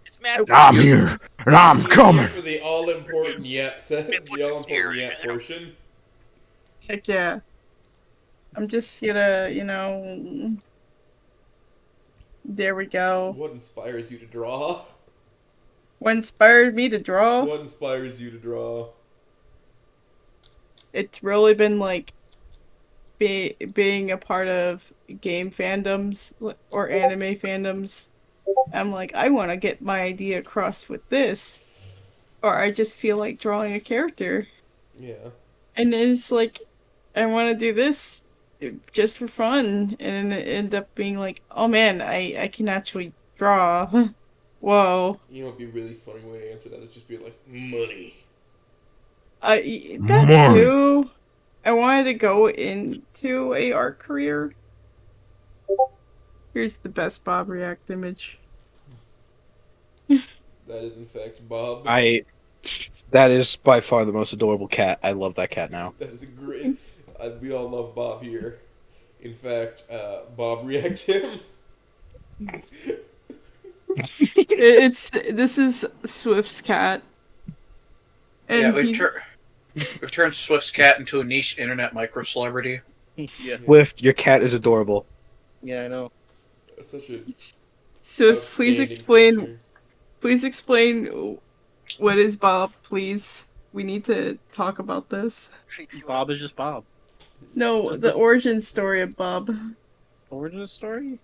It's Master I'm Chief. here, and I'm He's here coming. for the all-important yep set, Put the the all-important chair yep in. portion. Heck yeah. I'm just gonna, there we go. What inspires you to draw? What inspired me to draw? What inspires you to draw? It's really been like being a part of game fandoms or anime fandoms. I'm like, I want to get my idea across with this, or I just feel like drawing a character, Yeah. and it's like, I want to do this just for fun, and it end up being like, oh man, I can actually draw. Whoa. You know, it'd be a really funny way to answer that is just be like, money. That Money. too. I wanted to go into a art career. Here's the best Bob React image. That is, in fact, Bob. That is by far the most adorable cat. I love that cat now. That is a great... we all love Bob here. In fact, Bob react him. This is Swift's cat. And Yeah, he's- we've turned Swift's cat into a niche internet micro celebrity. yeah, Swift, your cat is adorable. yeah, I know. Such a Swift, please outstanding explain creature. what is Bob, please. We need to talk about this. Bob is just Bob. No, Just the this- origin story of Bob. Origin story?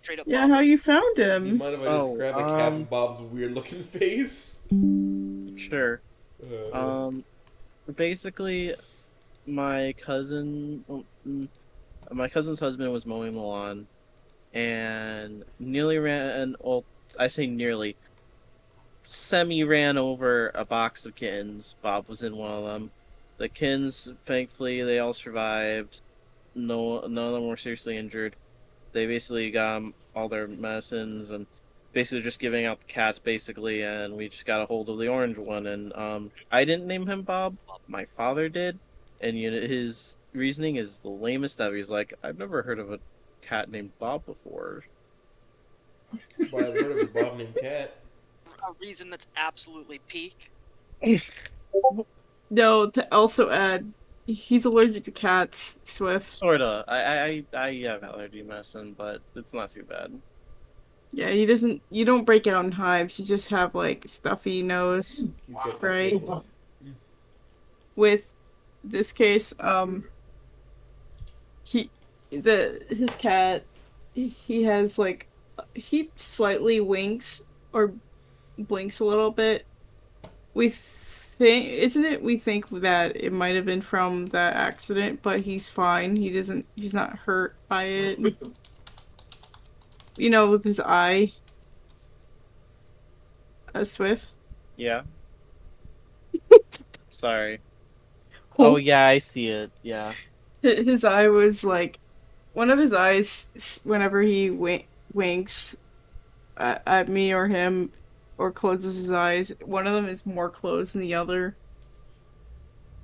Straight up Yeah, Bob. how you found Do you him. mind if I just Oh, grab a cap of Bob's weird-looking face? Sure. Uh, Basically, my cousin's husband was mowing the lawn, and nearly ran. Well, I say nearly. Semi ran over a box of kittens. Bob was in one of them. The kittens, thankfully, they all survived. No, none of them were seriously injured. They basically got all their medicines and basically just giving out the cats basically, and we just got a hold of the orange one. And I didn't name him Bob. My father did, and his reasoning is the lamest ever. He's like, I've never heard of a cat named Bob before. but I've heard of a Bob named Cat. A reason that's absolutely peak. No, to also add, he's allergic to cats, Swift. Sorta. I have allergy medicine, but it's not too bad. Yeah, you don't break out in hives, you just have like stuffy nose. He's got Right. pimples. With this case, his cat, he has like, he slightly winks or blinks a little bit. We think, isn't it? We think that it might have been from that accident, but he's fine. He's not hurt by it. You know, with his eye. Swift. Yeah. Sorry. Oh yeah, I see it. Yeah. His eye was like, one of his eyes, whenever he winks at me or him, or closes his eyes, one of them is more closed than the other.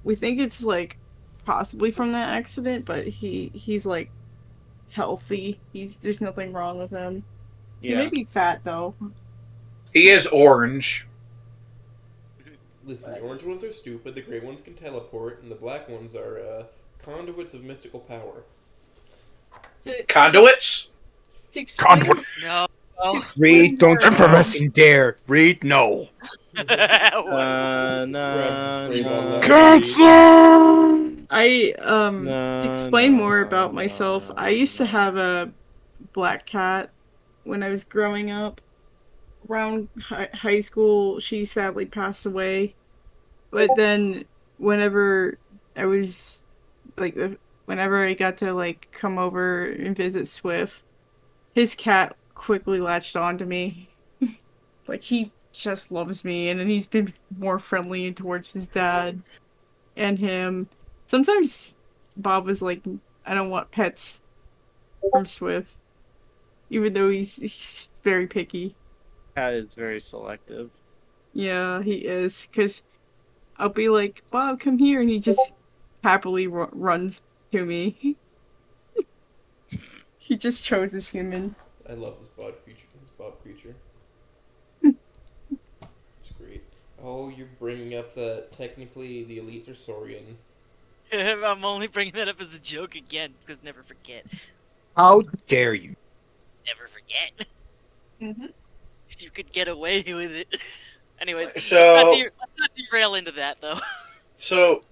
We think it's like possibly from that accident, but he's like healthy. There's nothing wrong with him. Yeah. He may be fat though. He is orange. Listen, the orange ones are stupid, the gray ones can teleport, and the black ones are conduits of mystical power. Conduits? Conduit. No. Oh. Reed, don't you Infamous. fucking dare. Reed, no. What? No. Cancel. I explain more about myself. I used to have a black cat when I was growing up. Around high school, she sadly passed away. But then, whenever I was like, whenever I got to like come over and visit Swift, his cat quickly latched onto me. Like, he just loves me, and then he's been more friendly towards his dad and him. Sometimes Bob was like, I don't want pets from Swift, even though he's very picky. Cat is very selective. Yeah, he is, because I'll be like, Bob, come here, and he just happily runs to me. He just chose this human. I love this Bob creature. It's great. Oh, you're bringing up that technically the elites are Saurian. I'm only bringing that up as a joke again, because never forget. How dare you? Never forget. Mm-hmm. You could get away with it. Anyways, So- let's not derail into that, though. So,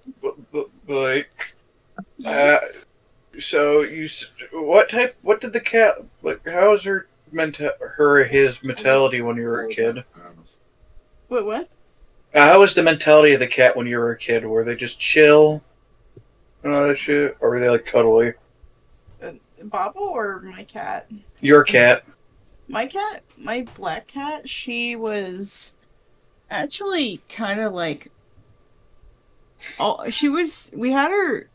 like, so what did the cat, like, how is his mentality when you were a kid? What? How was the mentality of the cat when you were a kid? Were they just chill and all that shit? Or were they, like, cuddly? Bobbo or my cat? Your cat. My cat, my black cat, she was actually kind of like, we had her,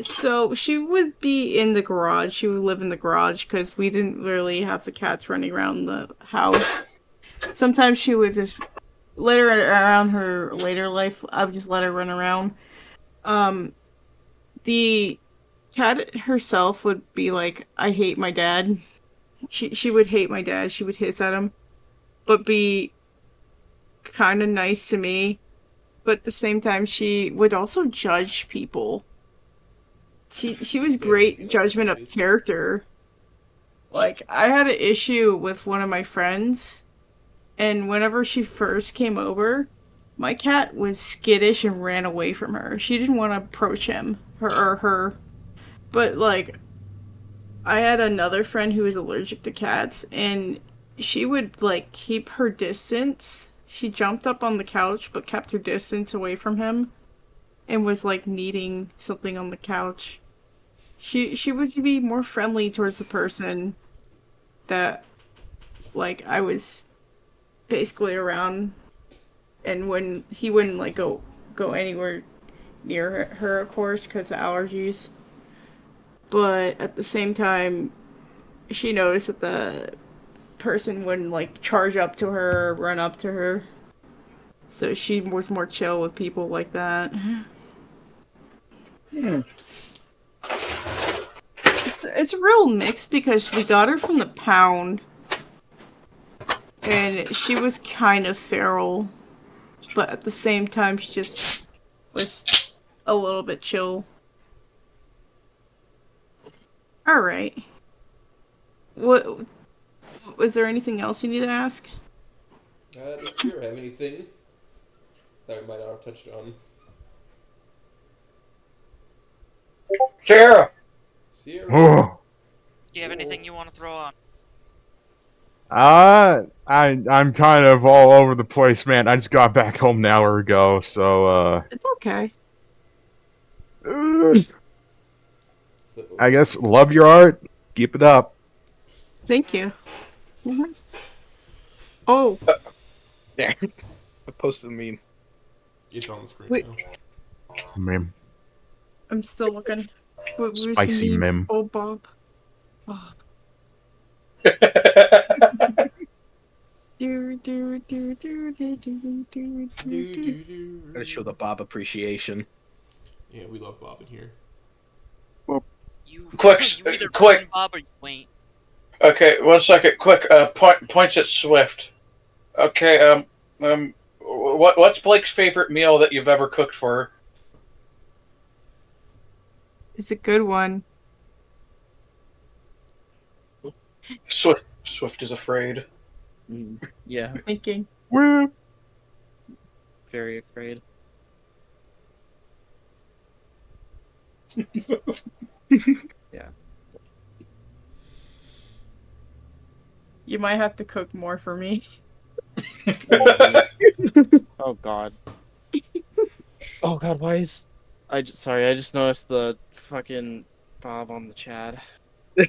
so she would be in the garage, she would live in the garage, because we didn't really have the cats running around the house. Sometimes she would just, later around her later life, I would just let her run around. The cat herself would be like, I hate my dad. She would hate my dad. She would hiss at him, but be kind of nice to me. But at the same time, she would also judge people. She was great judgment of character. Like, I had an issue with one of my friends, and whenever she first came over, my cat was skittish and ran away from her. She didn't want to approach him, her. But like, I had another friend who was allergic to cats, and she would, like, keep her distance. She jumped up on the couch, but kept her distance away from him, and was, like, kneading something on the couch. She would be more friendly towards the person that, like, I was basically around, and when he wouldn't, like, go anywhere near her, of course, because of allergies. But at the same time, she noticed that the person wouldn't, like, charge up to her or run up to her. So she was more chill with people like that. It's a real mix because we got her from the pound. And she was kind of feral. But at the same time, she just was a little bit chill. Alright. What was there anything else you need to ask? Does Kira have anything that we might not have touched on? Sarah! Sierra. Oh. Do you have anything you want to throw on? I'm kind of all over the place, man. I just got back home an hour ago, so It's okay. I guess love your art. Keep it up. Thank you. Mhm. Oh, There. I posted a meme. It's on the screen Wait. now. Meme. I'm still looking. Where's the Spicy meme. Oh, Bob. Oh. Do, do, do, do, do, do, do, do, do. Gotta show the Bob appreciation. Yeah, we love Bob in here. You, Quick, you either quick. burn Bob or you ain't. Okay, 1 second. Quick. Points at Swift. Okay. What's Blake's favorite meal that you've ever cooked for her? It's a good one. Swift is afraid. Yeah, Thinking. Woo. very afraid. You might have to cook more for me. Oh god. Oh god, why is sorry, I just noticed the fucking Bob on the chat. You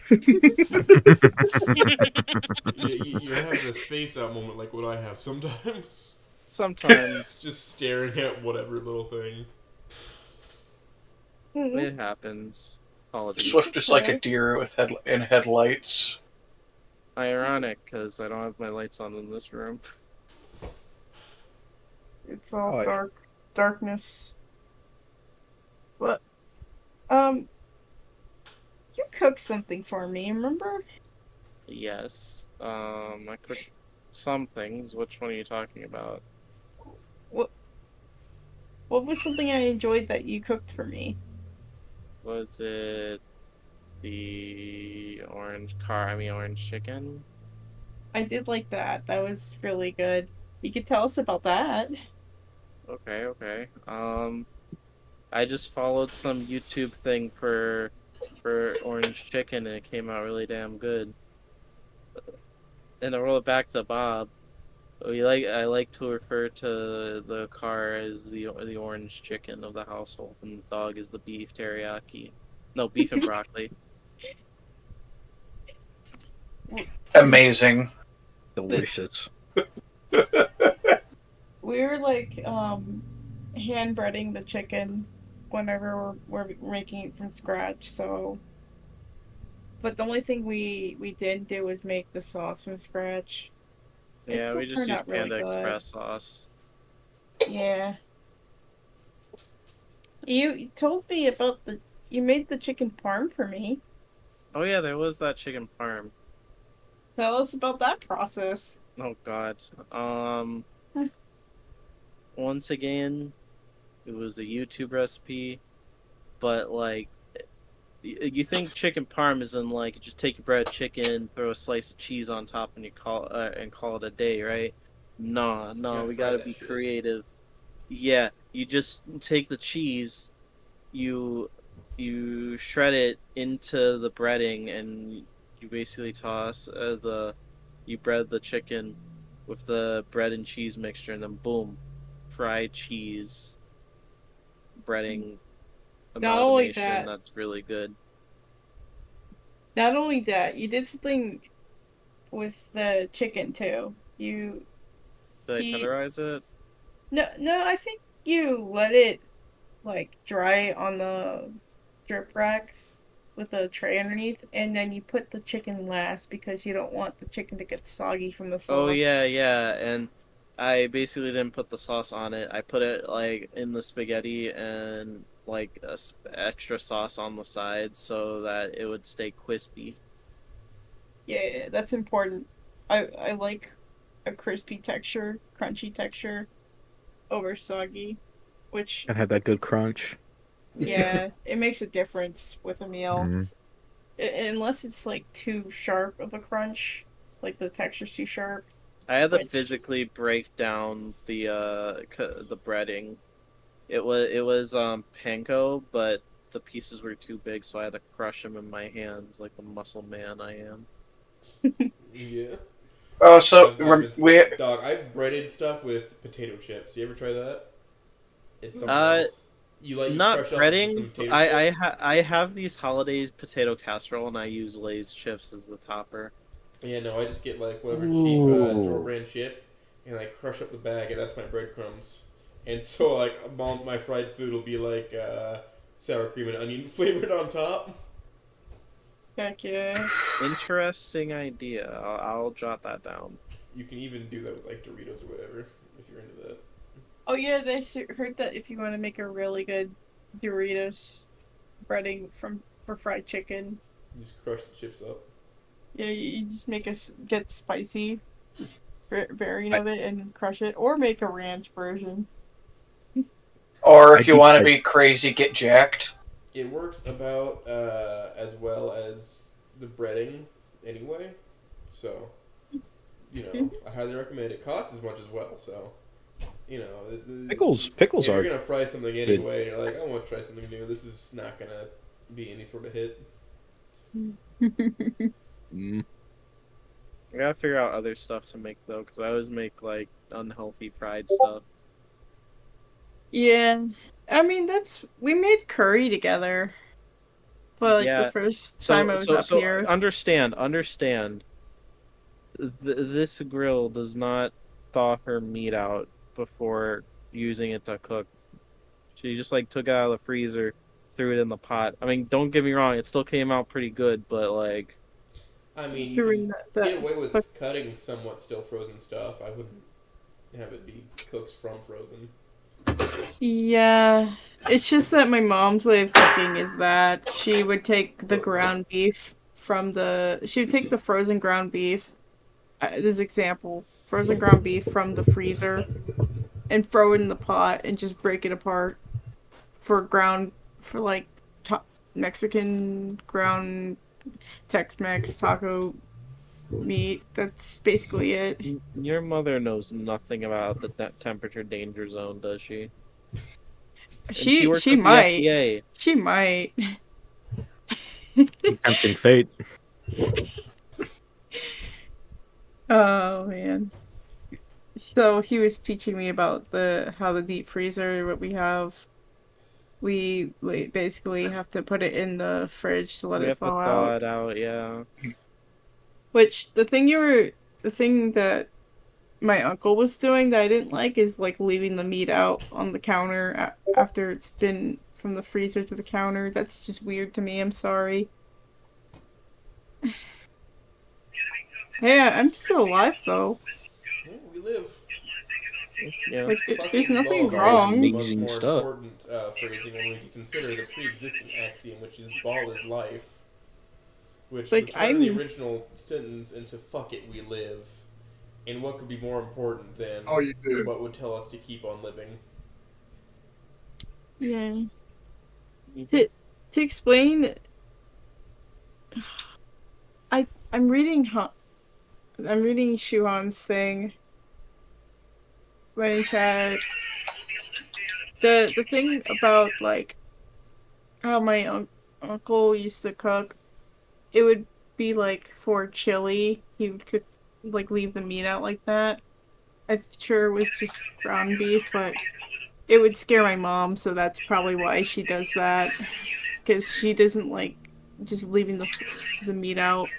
have the space out moment like what I have sometimes. Sometimes Just staring at whatever little thing. it happens. Apologies. Swift is like a deer with headlights. Ironic, because I don't have my lights on in this room. It's all Oh, yeah. darkness. What? You cooked something for me, remember? Yes. I cooked some things. Which one are you talking about? What was something I enjoyed that you cooked for me? Was it the orange chicken? I did like that. That was really good. You could tell us about that. Okay. I just followed some YouTube thing for orange chicken and it came out really damn good. And to roll it back to Bob, I like to refer to the car as the orange chicken of the household, and the dog is the beef teriyaki. No, beef and broccoli. Amazing. Delicious. We were like hand breading the chicken whenever we're making it from scratch, so but the only thing we didn't do was make the sauce from scratch. It Yeah, still we just turned use out really Panda good. Express sauce. Yeah. You told me about you made the chicken parm for me. Oh yeah, there was that chicken parm. Tell us about that process. Oh god. Once again, it was a YouTube recipe, but like you think chicken parm is in like just take your bread chicken, throw a slice of cheese on top, and you call it a day, right? No, Yeah, we fry gotta that be shit. creative. Yeah, you just take the cheese, you shred it into the breading, and you basically toss you bread the chicken with the bread and cheese mixture, and then boom, fried cheese breading Not only amalgamation. that- That's really good. Not only that, you did something with the chicken too. Did I He- tenderize it? No, I think you let it like dry on the drip rack with a tray underneath, and then you put the chicken last because you don't want the chicken to get soggy from the sauce. Oh yeah, and I basically didn't put the sauce on it. I put it like in the spaghetti and like extra sauce on the side so that it would stay crispy. Yeah, that's important. I like a crispy texture, crunchy texture over soggy, which And had that good crunch. yeah, it makes a difference with a meal. Mhm. Unless it's like too sharp of a crunch, like the texture's too sharp. I had to Which- physically break down the breading. It was panko, but the pieces were too big, so I had to crush them in my hands like the muscle man I am. Yeah. So Dog, I've breaded stuff with potato chips. You ever try that? It's something Uh, else. You Not crush up some breading. potato I chips? I have these holidays potato casserole, and I use Lay's chips as the topper. Yeah, no, I just get like whatever cheap store brand chip, and I crush up the bag, and that's my breadcrumbs. And so like my fried food will be like sour cream and onion flavored on top. Heck yeah. Interesting idea. I'll jot that down. You can even do that with like Doritos or whatever if you're into that. Oh yeah, heard that if you want to make a really good Doritos breading for fried chicken, You just crush the chips up. yeah, you just get spicy variant of it and crush it, or make a ranch version. Or if you want to be crazy, get jacked. It works about as well as the breading anyway. So, you know, I highly recommend it. It costs as much as well, so, you know. Pickles If are you're going to fry something anyway, and you're like, I want to try something new, this is not going to be any sort of hit. I gotta figure out other stuff to make though, because I always make like unhealthy fried stuff. Yeah, I mean we made curry together, but like Yeah, the first time I was up here. Understand. This grill does not thaw her meat out before using it to cook. She just like took it out of the freezer, threw it in the pot. I mean, don't get me wrong, it still came out pretty good, but like. I mean, you can get away with cutting somewhat still frozen stuff. I wouldn't have it be cooked from frozen. Yeah, it's just that my mom's way of cooking is that she would take the ground beef she would take the frozen ground beef, this example, frozen ground beef from the freezer, and throw it in the pot and just break it apart for like Mexican ground Tex-Mex taco meat. That's basically it. Your mother knows nothing about the temperature danger zone, does she? She works with the might. FDA. She might. Tempting fate. Oh man. So he was teaching me about how the deep freezer what we have. We basically have to put it in the fridge to let it thaw out. It out, yeah. Which the thing that my uncle was doing that I didn't like is like leaving the meat out on the counter after it's been from the freezer to the counter. That's just weird to me. I'm sorry. Hey, I'm still alive though. Yeah, we live. Yeah. Like, there's nothing Ball wrong. is much Amazing more stuff. important phrasing when we consider the pre-existing axiom, which is "ball is life," which Like, would turn the original sentence into "fuck it, we live." And what could be more important than what would tell us to keep on living? Yeah. To explain, I'm reading Shuhan's thing. When he said the thing about like how my uncle used to cook, it would be like for chili, he would cook like leave the meat out like that. I'm sure it was just ground beef, but it would scare my mom, so that's probably why she does that. Because she doesn't like just leaving the meat out.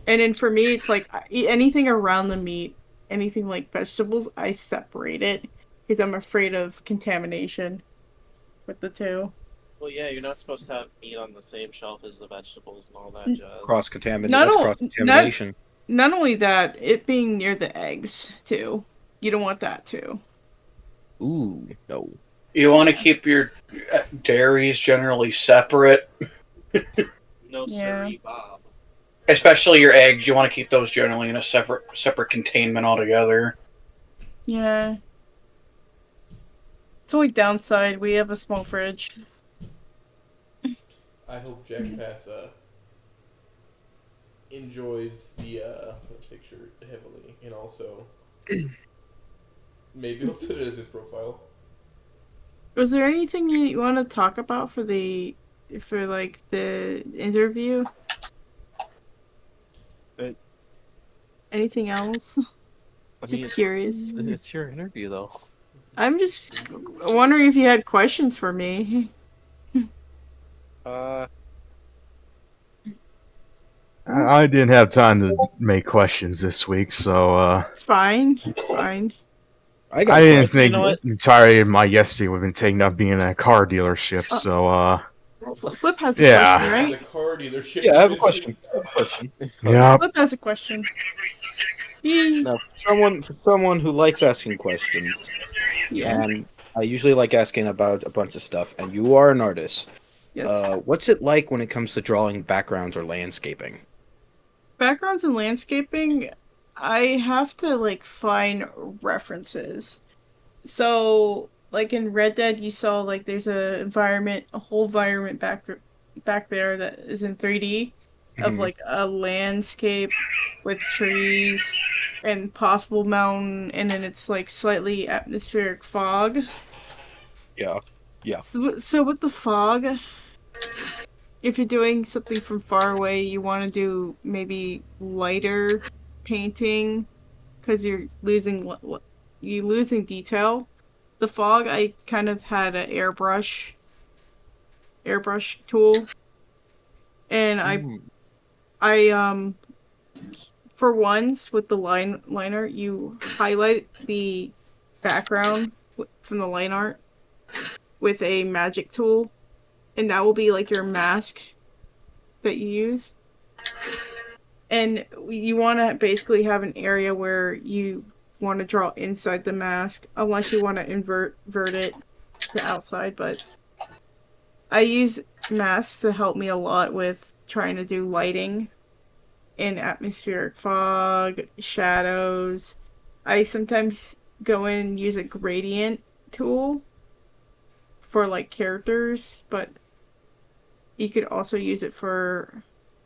And then for me, it's like anything around the meat, anything like vegetables, I separate it because I'm afraid of contamination with the two. Well, yeah, you're not supposed to have meat on the same shelf as the vegetables and all that jazz. Cross contamination. Not That's o- cross contamination. Not only that, it being near the eggs too. You don't want that too. Ooh, no. You want to keep your dairies generally separate. No Yeah. siree, Bob. Especially your eggs, you want to keep those generally in a separate containment altogether. Yeah. It's only downside. We have a small fridge. I hope Jack Pass enjoys the picture heavily, and also maybe he'll put it as his profile. Was there anything you want to talk about for the interview? Anything else? I Just mean, curious. it's your interview, though. I'm just wondering if you had questions for me. I didn't have time to make questions this week, so It's fine. It's fine. I didn't think You know what? the entirety of my yesterday would have been taken up being at a car dealership, so Flip has a Yeah. question, right? The car dealership. Yeah, I have a question. yeah. Flip has a question. Yee. Now, for someone who likes asking questions, Yeah. and I usually like asking about a bunch of stuff, and you are an artist. Yes. What's it like when it comes to drawing backgrounds or landscaping? Backgrounds and landscaping, I have to like find references. So, like in Red Dead, you saw like there's a whole environment back there that is in 3D of Mhm. like a landscape with trees and possible mountain, and then it's like slightly atmospheric fog. Yeah. So with the fog, if you're doing something from far away, you want to do maybe lighter painting because you're losing detail. The fog, I kind of had an airbrush tool, and I for once with the liner, you highlight the background from the line art with a magic tool, and that will be like your mask that you use. And you want to basically have an area where you want to draw inside the mask, unless you want to invert it to outside. But I use masks to help me a lot with trying to do lighting in atmospheric fog, shadows. I sometimes go in and use a gradient tool for like characters, but you could also use it for,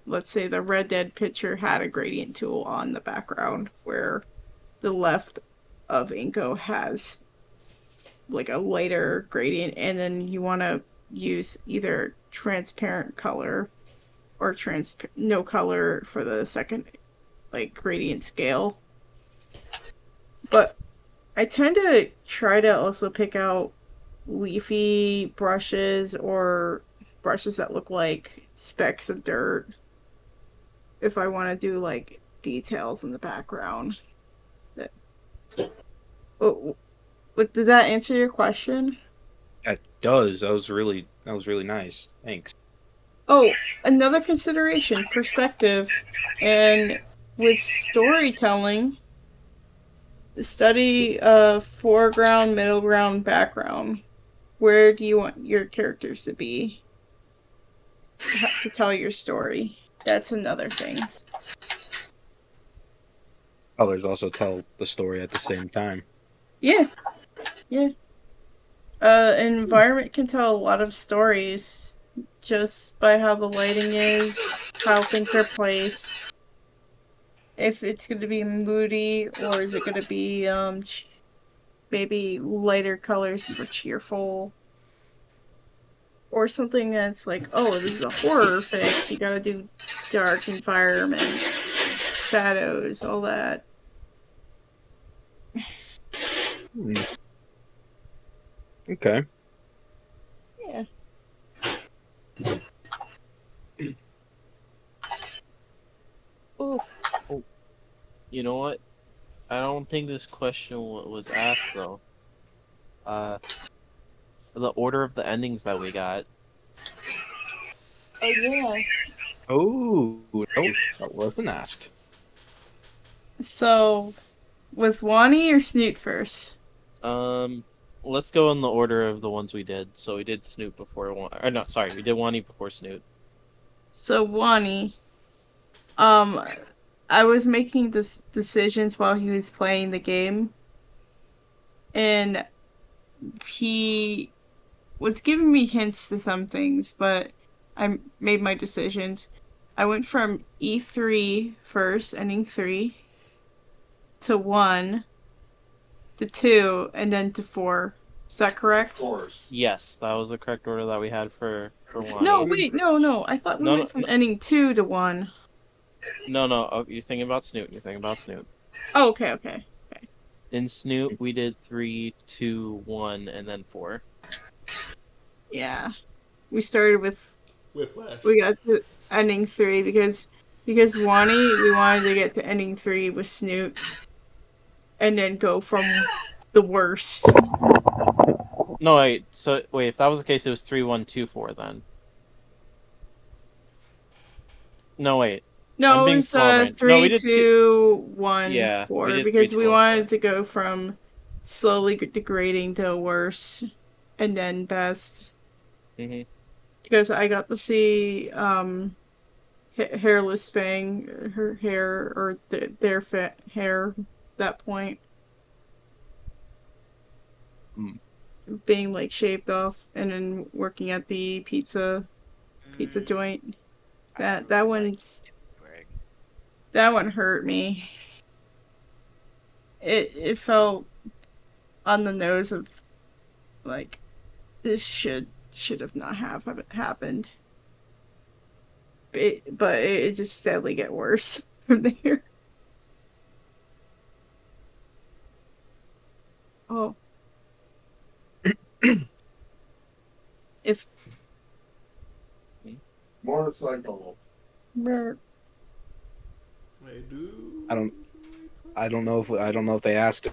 let's say the Red Dead picture had a gradient tool on the background where the left of Inko has like a lighter gradient, and then you want to use either transparent color or no color for the second like gradient scale. But I tend to try to also pick out leafy brushes or brushes that look like specks of dirt if I want to do like details in the background. Did that answer your question? That does. That was really nice. Thanks. Oh, another consideration, perspective. And with storytelling, study foreground, middle ground, background. Where do you want your characters to be to tell your story? That's another thing. Colors also tell the story at the same time. Yeah. An environment can tell a lot of stories just by how the lighting is, how things are placed. If it's going to be moody, or is it going to be maybe lighter colors for cheerful, or something that's like, oh, this is a horror fic. You gotta do dark environment, shadows, all that. Okay. Yeah. Oh, you know what? I don't think this question was asked though. The order of the endings that we got. Oh yeah. Oh, no, that wasn't asked. So, with Wani or Snoot first? Let's go in the order of the ones we did. So we did Snoot before we did Wani before Snoot. So Wani, I was making decisions while he was playing the game, and he was giving me hints to some things, but I made my decisions. I went from E3 first, ending 3, to 1, to 2, and then to 4. Is that correct? course. Yes, that was the correct order that we had for one. No, wait, no. I thought we No, went from ending 2 to 1. No. Oh, you're thinking about Snoot. Oh, okay. In Snoot, we did 3, 2, 1, and then 4. Yeah. We started with Whiplash. we got to ending 3 because Wani, we wanted to get to ending 3 with Snoot and then go from the worst. No, wait. So wait, if that was the case, it was 3, 1, 2, 4 then. No, wait. I'm No, it being was small brained. 3, No, we did 2, 1, Yeah, we 4 did because 3, we 2, 1, wanted to go from slowly degrading to worse and then best. Mhm. Because I got to see hairless Fang, her hair or their hair at that point being like shaved off, and then working at the pizza joint. That one hurt me. It felt on the nose of like this should have not happened. But it just steadily get worse from there. Oh. If Motorcycle. I do. I don't know if they asked.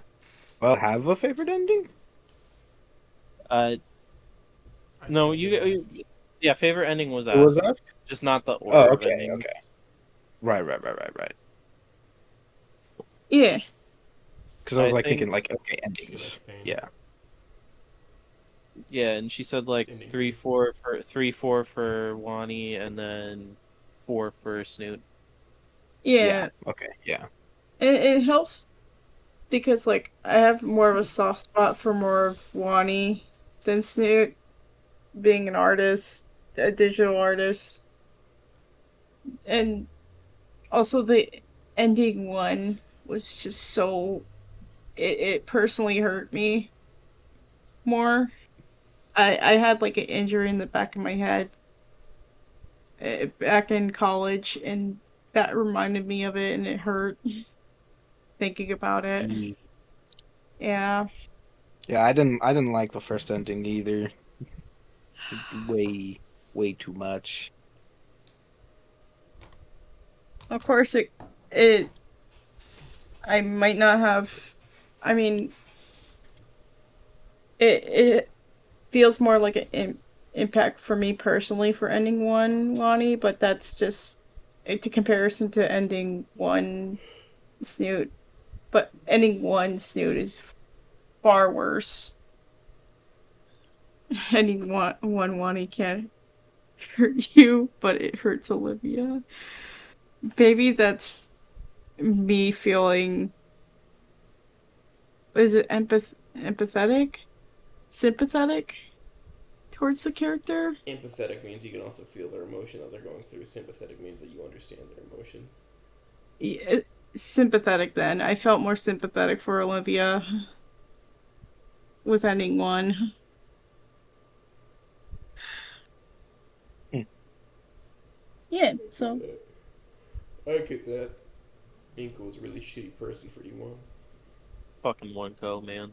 Well, have a favorite ending? No, yeah, favorite ending was asked. It was asked? Just not the order Oh, of okay, endings. okay. Right. yeah. Because I was I like think- thinking like, okay, endings. Yeah. Yeah, and she said like Ending. 3, 4 for Wani, and then 4 for Snoot. Yeah. Okay. Yeah. It helps because like I have more of a soft spot for more of Wani than Snoot, being an artist, a digital artist. And also the ending one was just so it personally hurt me more. I had like an injury in the back of my head back in college, and that reminded me of it, and it hurt thinking about it. Yeah. Yeah, I didn't like the first ending either. Way too much. Of course, it. I might not have. I mean, it feels more like an impact for me personally for ending 1, Lonnie, but that's just a comparison to ending 1, Snoot. But ending 1, Snoot is far worse. Ending 1, Lonnie can't hurt you, but it hurts Olivia. Maybe that's me feeling. Is it empathetic? Sympathetic towards the character? Empathetic means you can also feel their emotion that they're going through. Sympathetic means that you understand their emotion. Yeah, sympathetic then. I felt more sympathetic for Olivia with ending 1. Yeah, so. I get that. Inko was a really shitty person for you, one. Fucking Oneko, man.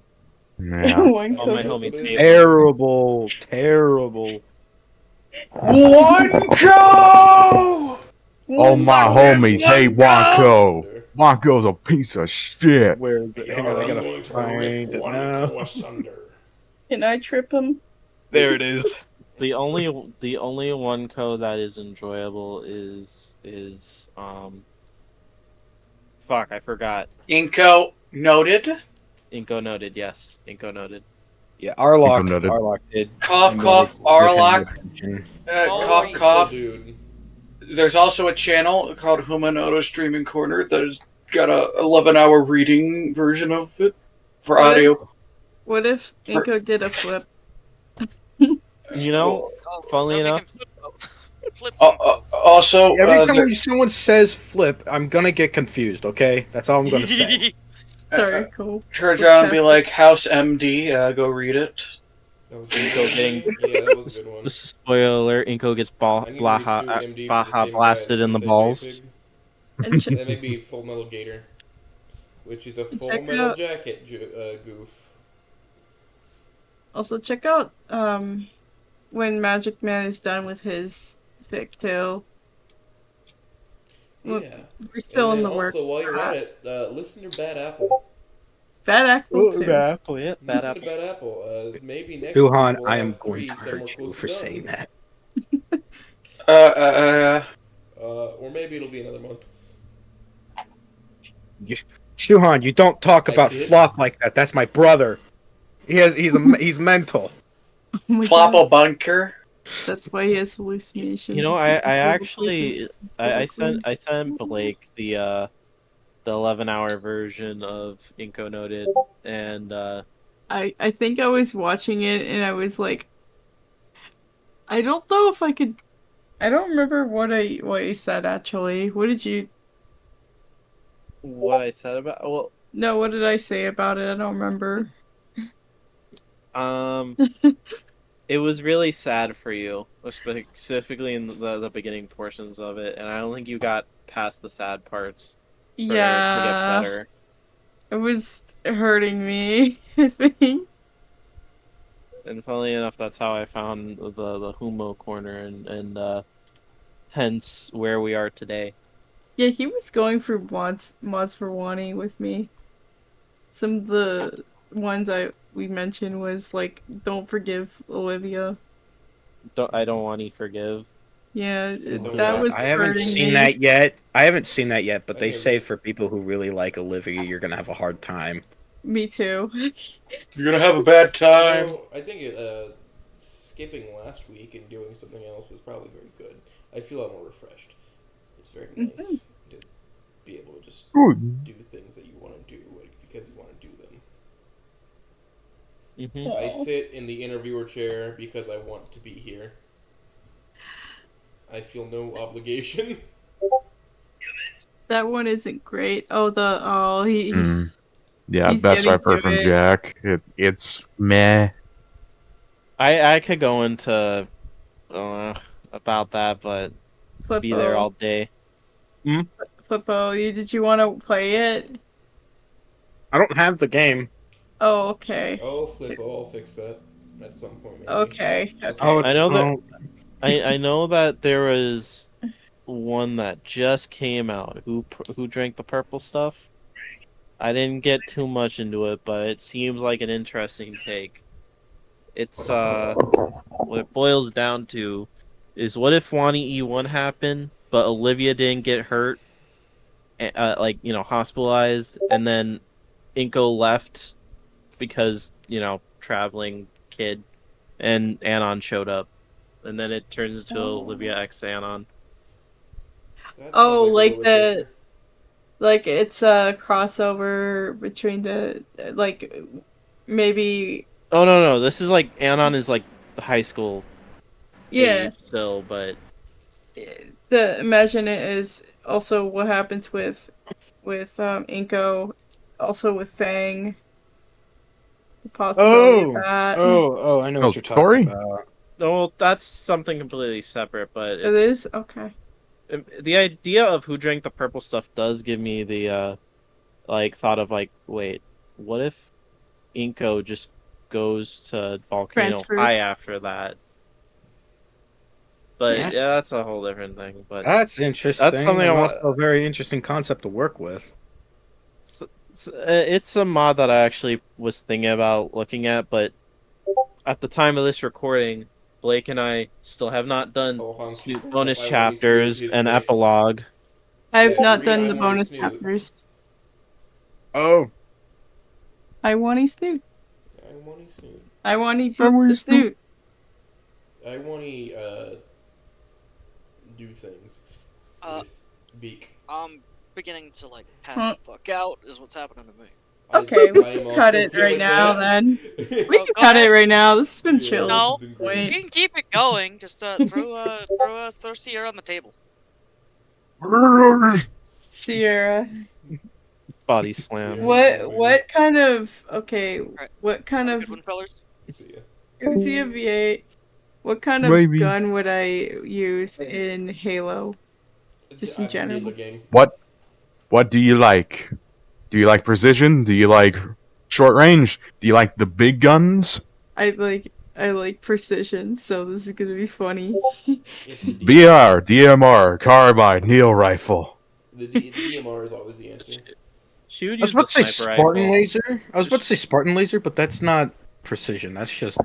Yeah. Oh, my homie Taylor. Terrible. One go! Oh, my homies hate Wonko. Wonko's a piece of shit. Where is it? Hang on, I I'm gotta going to find rip it one now. asunder. Can I trip him? There it is. The only Oneko that is enjoyable is fuck, I forgot. Inko noted. Inko noted, yes. Inko noted. Yeah, Arlok. noted. Arlok did. Cough, really cough, give him Arlok. attention. Cough, yeah. cough. Dude. There's also a channel called Humanoto Streaming Corner that has got a 11-hour reading version of it for What audio. What if Inko did a flip? You know, Oh, funnily they'll enough, make him flip. Also, Every there- time someone says flip, I'm gonna get confused, okay? That's all I'm gonna say. Sorry, cool. Turn and be like, House MD, go read it. That was Inko getting yeah, that was a good one. This is spoiler alert. Inko gets I need to reach Baja Snoot MD for the same guy blasted that in the said balls. J-Pig. And That may be Full Metal Gator, which is a Full check Metal out- Jacket goof. Also, check out when Magic Man is done with his fic tale. Well, Yeah. We're still And in then the work. also, while you're at it, listen to Bad Apple. Bad Apple too. apple, yeah. Listen to Bad Apple. Maybe next Shuhan, week we'll I have am going 3 to somewhere hurt you close for to saying done. that. Or maybe it'll be another month. Shuhan, you don't talk I about did. Flop like that. That's my brother. He's mental. Oh my Floppo God, Bunker. that's why he has hallucinations. You know, He's I looking for actually places- I sent Blake the 11-hour version of Inko Noted, and I think I was watching it and I was like, I don't know if I could. I don't remember what you said actually. What did you? what I said about No, what did I say about it? I don't remember. it was really sad for you, specifically in the beginning portions of it, and I don't think you got past the sad parts to get Yeah, better. it was hurting me. I think. And funnily enough, that's how I found the Humo corner, and hence where we are today. Yeah, he was going through mods for Wani with me. Some of the ones we mentioned was like, don't forgive Olivia. I don't want to forgive. Yeah, Don't that lie. was I haven't hurting seen me. that yet. I haven't seen that yet, but I they haven't say either. for people who really like Olivia, you're gonna have a hard time. Me too. You're gonna have a bad time. So, I think skipping last week and doing something else was probably very good. I feel a lot more refreshed. It's very nice to be able to just do things that you want to do because you want to do them. Mm-hmm. I sit in the interviewer chair because I want to be here. I feel no obligation. That one isn't great. Oh, he. Yeah, He's that's what I've getting heard to from it. Jack. It's meh. I could go into about that, but be there all day. Flippo, did you want to play it? I don't have the game. Oh, okay. Oh, Flip, I'll fix that at some point. Maybe. Okay. Oh, it's I know that- oh, I know that there was one that just came out. Who drank the purple stuff? I didn't get too much into it, but it seems like an interesting take. It's what it boils down to is what if Wani E1 happened, but Olivia didn't get hurt, hospitalized, and then Inko left because traveling kid, and Anon showed up, and then it turns into Olivia X Anon. That Oh, sounds a like roller the- coaster. Like it's a crossover between the maybe Oh no, this is like Anon is like high school yeah. age still, but Imagine it is also what happens with Inko, also with Fang. The possibility of that. I know Oh, what you're talking Tori? about. no, that's something completely separate. But It is okay. the idea of who drank the purple stuff does give me the thought of wait, what if Inko just goes to Volcano Transfer. High after that? But Yes. yeah, that's a whole different thing. But That's interesting. That's something I and want- also a very interesting concept to work with. it's a mod that I actually was thinking about looking at, but at the time of this recording, Blake and I still have not done Oh, Honk. Snoop I bonus want chapters Snoop, he's and great. epilogue. I have Yeah, not read done I the Want bonus Snoot. chapters. Oh, I want to snoot. I want to Snoot. I want to boot the snoot. I want to do things Uh, with Beak. I'm beginning to pass Huh. the fuck out. Is what's happening to me. Okay, we I am can cut also it right feeling now that. then. So We can go cut ahead. it right now. This has been Yeah, chill. No. this has been great. You can keep it going. Just throw Sierra on the table. Sierra. Body slam. What kind of Right. what kind Have a of good one, fellas. See ya. Uzi a V8? What kind of Maybe. gun would I use in Halo? Just in I've played general. the game. What do you like? Do you like precision? Do you like short range? Do you like the big guns? I like precision, so this is gonna be funny. It's the BR, DMR, carbine, needle rifle. The DMR is always the answer. She would I was use about the to say sniper Spartan rifle. laser. I was about to say Spartan laser, but that's not precision. That's just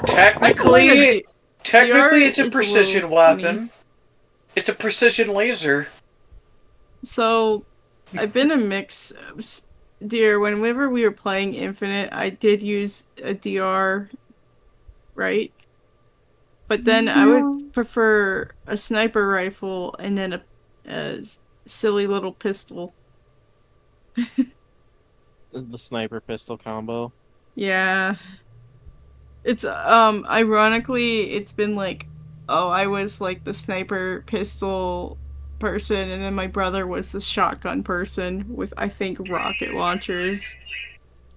Technically, DR it's a is a precision little funny. weapon. It's a precision laser. So, I've been a mix. Dear, whenever we were playing Infinite, I did use a DR, right? But then I would prefer a sniper rifle and then a silly little pistol. The sniper pistol combo. Yeah. It's ironically it's been like, oh, I was like the sniper pistol person and then my brother was the shotgun person with I think rocket launchers.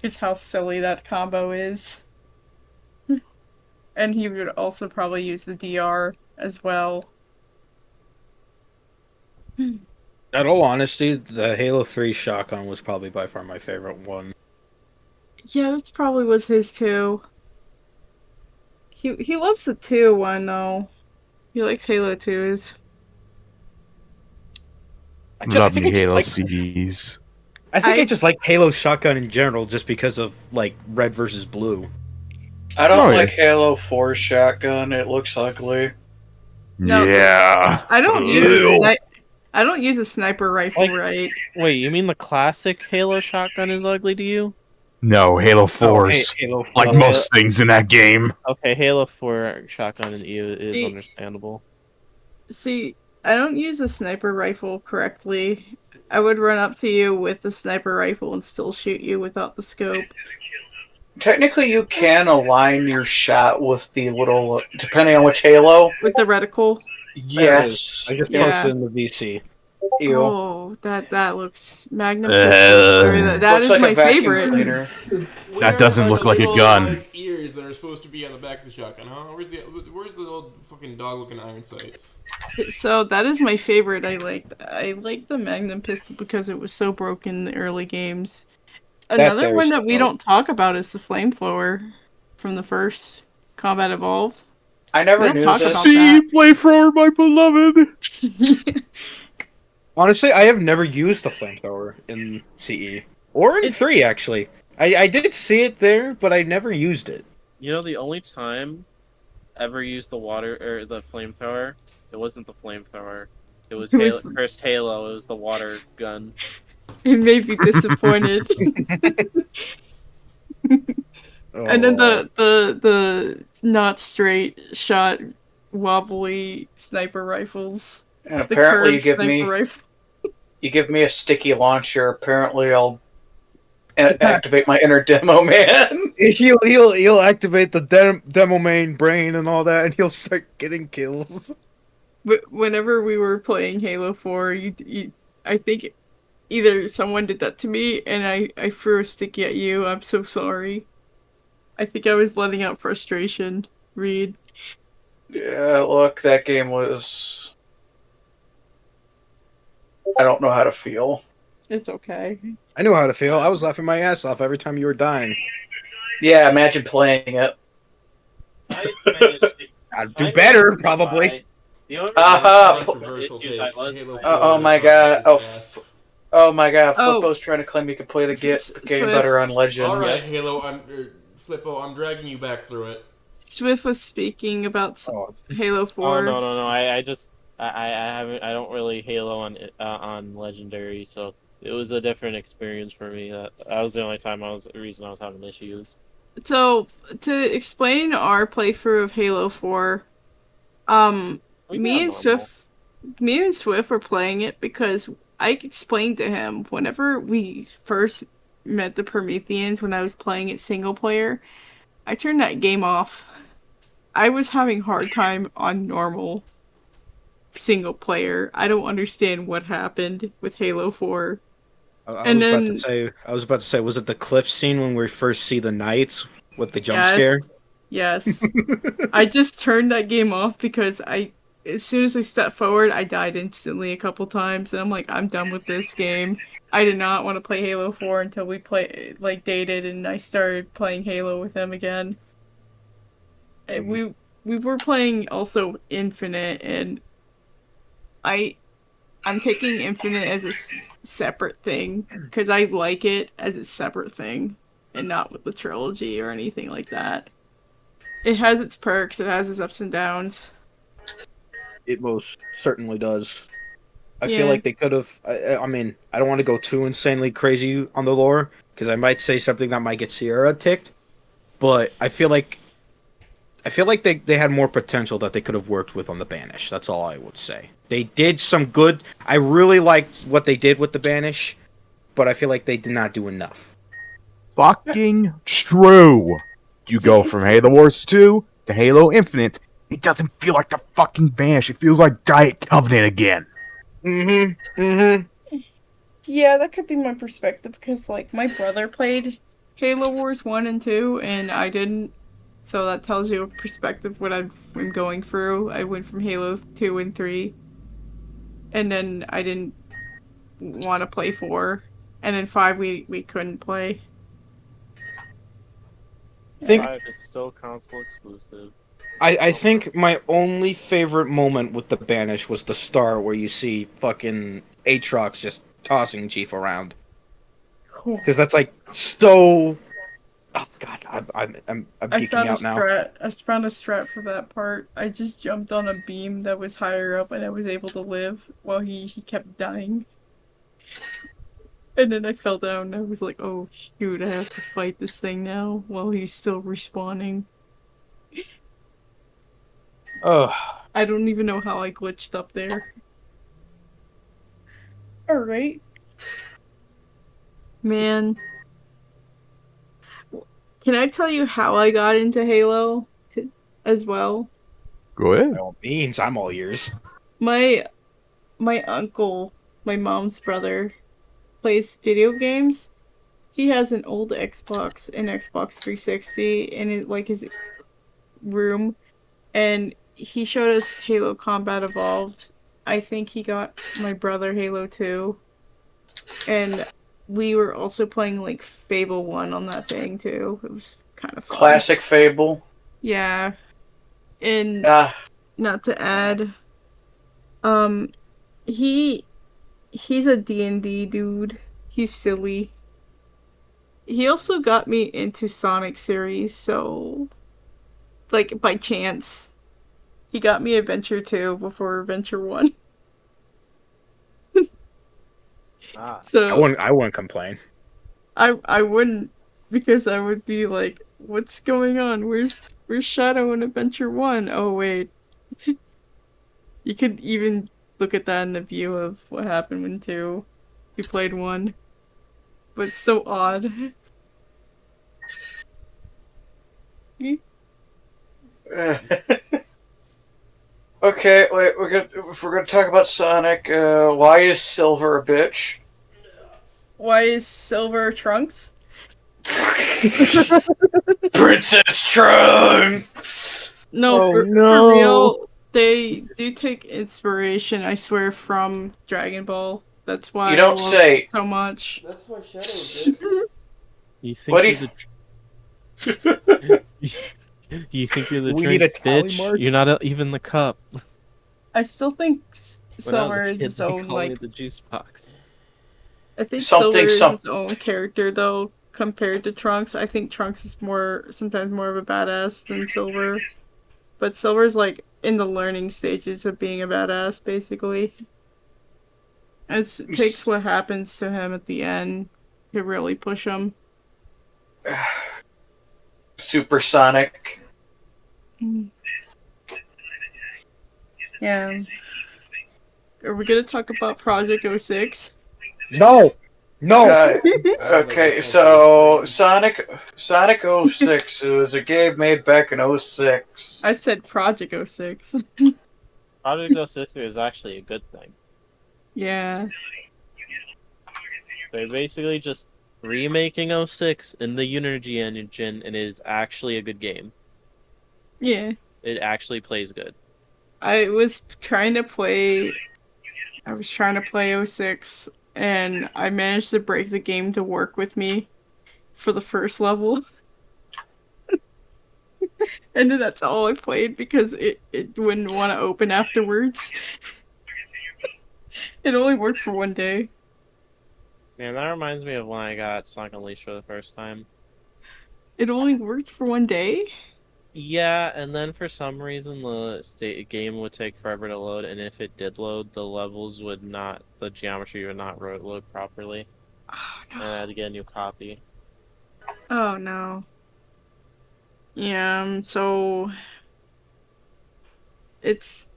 Is how silly that combo is. And he would also probably use the DR as well. in all honesty, the Halo 3 shotgun was probably by far my favorite one. Yeah, that probably was his too. He loves the 2 one though. He likes Halo 2s. Love think you, I just Halo like- CDs. I think I I- just like Halo shotgun in general, just because of like red versus blue. I don't Oh, yeah. like Halo 4 shotgun. It looks ugly. No, Yeah. I don't use I don't use a sniper rifle, Like- right? Wait, you mean the classic Halo shotgun is ugly to you? No, Halo 4's Halo 4. like most things in that game. Okay, Halo 4 shotgun is See- understandable. See, I don't use a sniper rifle correctly. I would run up to you with the sniper rifle and still shoot you without the scope. Technically, you can align your shot with the little, depending on which Halo. With the reticle. Yes. I just Yeah. posted in the VC. Ew. Oh, that looks Magnum pistol. That Looks is like my a vacuum favorite. cleaner. That doesn't look like a little, gun. like, ears that are supposed to be on the back of the shotgun, huh? Where's the old fucking dog-looking iron sights? So that is my favorite. I like the Magnum pistol because it was so broken in the early games. Another there one is that we dope. don't talk about is the flamethrower from the first Combat Evolved. I never We don't knew talk this. about See, flamethrower, my beloved. Honestly, I have never used the flamethrower in CE or in 3. Actually, I did see it there, but I never used it. You know, the only time ever used the water or the flamethrower, it wasn't the flamethrower. It was It was- first Halo. It was the water gun. It made me disappointed. And then the not straight shot wobbly sniper rifles. And The apparently, curved sniper rifle. you give me a sticky launcher. Apparently, I'll activate my inner demo man. He'll activate the demo main brain and all that, and he'll start getting kills. Whenever we were playing Halo 4, I think either someone did that to me and I threw a sticky at you. I'm so sorry. I think I was letting out frustration. Reed. Yeah, look, that game was. I don't know how to feel. It's okay. I knew how to feel. I was laughing my ass off every time you were dying. Yeah, imagine playing it. I managed to- I'd I do better, managed to probably. buy- The only Aha, reason pu- I used I was Halo Oh 4 my is god! fast. Oh my god! Oh. Flippo's trying to claim he can play the game Swift. better on Legend. All right, Halo, Flippo, I'm dragging you back through it. Swift was speaking about Oh, Halo 4. Oh no! I haven't. I don't really Halo on Legendary, so it was a different experience for me. That was the only reason I was having issues. So, to explain our playthrough of Halo 4, We me got and normal. Swift were playing it because I explained to him whenever we first met the Prometheans when I was playing it single player, I turned that game off. I was having a hard time on normal single player. I don't understand what happened with Halo 4. I And was about to then- say. I was about to say. Was it the cliff scene when we first see the knights with the jump scare? Yes. I just turned that game off because as soon as I stepped forward, I died instantly a couple times, and I'm like, I'm done with this game. I did not want to play Halo 4 until we dated, and I started playing Halo with him again. And we were playing also Infinite, and I'm taking Infinite as a separate thing because I like it as a separate thing, and not with the trilogy or anything like that. It has its perks, it has its ups and downs. It most certainly does. I Yeah. feel like they could have. I mean, I don't want to go too insanely crazy on the lore because I might say something that might get Sierra ticked. But I feel like they had more potential that they could have worked with on the Banish. That's all I would say. They did some good. I really liked what they did with the Banish, but I feel like they did not do enough. Fucking true. You go from Halo Wars 2 to Halo Infinite. It doesn't feel like the fucking Banish. It feels like Diet Covenant again. Yeah, that could be my perspective because, like, my brother played Halo Wars 1 and 2, and I didn't. So that tells you a perspective what I'm going through. I went from Halo 2 and 3, and then I didn't want to play 4, and then 5 we couldn't play. I think 5 is still console exclusive. I think my only favorite moment with the Banish was the start where you see fucking Aatrox just tossing Chief around. Because that's like so. Oh god, I'm geeking out now. I found a strat for that part. I just jumped on a beam that was higher up, and I was able to live while he kept dying. And then I fell down. And I was like, "Oh shoot! I have to fight this thing now while he's still respawning." Oh, I don't even know how I glitched up there. All right, man. Can I tell you how I got into Halo as well? Go ahead. by all means, I'm all ears. My uncle, my mom's brother, plays video games. He has an old Xbox, an Xbox 360 in his room, and he showed us Halo Combat Evolved. I think he got my brother Halo 2, and we were also playing like Fable 1 on that thing too. It was kind of fun. Classic Fable. Yeah. And not to add, he's a D&D dude. He's silly. He also got me into Sonic series, so like by chance. He got me Adventure 2 before Adventure 1. So I wouldn't complain. I wouldn't, because I would be like, what's going on? Where's Shadow in Adventure 1? Oh wait. You could even look at that in the view of what happened when 2. You played 1. But it's so odd. Okay, wait. If we're gonna talk about Sonic, why is Silver a bitch? Why is Silver Trunks? Princess Trunks. No, Oh, for no. real, they do take inspiration, I swear, from Dragon Ball. That's why You don't I love say. it so much. That's why Shadow exists. You think What do you think you're the We need a drink, tally bitch? mark? You're not even the cup. I still think When I was Silver a is kid, his they own, called me like... the juice box. I think Something, Silver is his something. own character, though, compared to Trunks. I think Trunks is sometimes more of a badass than Silver. But Silver's, like, in the learning stages of being a badass, basically. It takes what happens to him at the end to really push him. Supersonic. Yeah. Are we gonna talk about Project 06? No. Okay, so Sonic 06 was a game made back in 06. I said Project 06. Project 06 is actually a good thing. Yeah. They're basically just remaking 06 in the Unity engine, and it is actually a good game. Yeah. It actually plays good. I was trying to play 06, and I managed to break the game to work with me for the first level. And then that's all I played because it wouldn't want to open afterwards. It only worked for one day. Man, that reminds me of when I got Sonic Unleashed for the first time. It only worked for one day? Yeah, and then for some reason the game would take forever to load, and if it did load, the geometry would not load properly. Oh And I had to get a new copy. Oh no. Yeah, so it's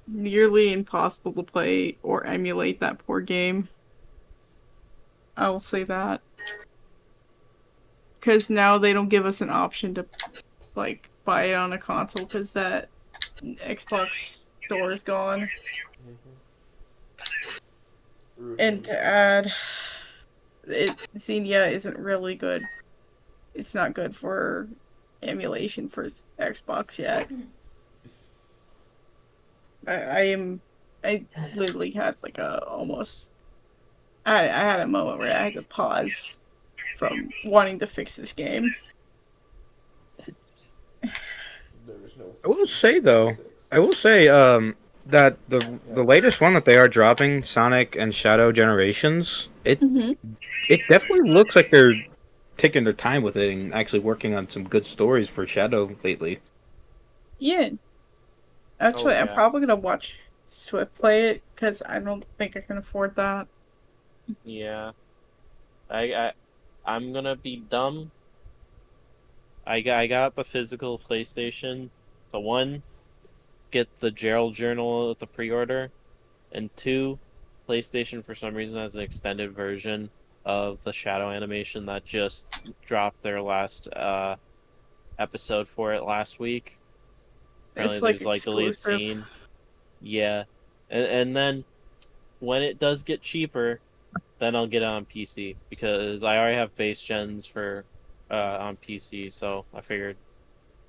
nearly impossible to play or emulate that poor game. I will say that. Because now they don't give us an option to, like, buy it on a console because that Xbox store is gone. And to add, Xenia isn't really good. It's not good for emulation for Xbox yet. I literally had like I had a moment where I had to pause from wanting to fix this game. I will say that the latest one that they are dropping, Sonic and Shadow Generations, it definitely looks like they're taking their time with it and actually working on some good stories for Shadow lately. Yeah. Actually, Oh, I'm yeah. probably gonna watch Swift play it because I don't think I can afford that. Yeah. I'm gonna be dumb. I got the physical PlayStation to 1, get the Gerald Journal at the pre-order, and 2, PlayStation for some reason has an extended version of the Shadow animation that just dropped their last episode for it last week. Apparently It's like there's like deleted exclusive. scene. Yeah. And then when it does get cheaper, then I'll get it on PC because I already have base gens for on PC, so I figured.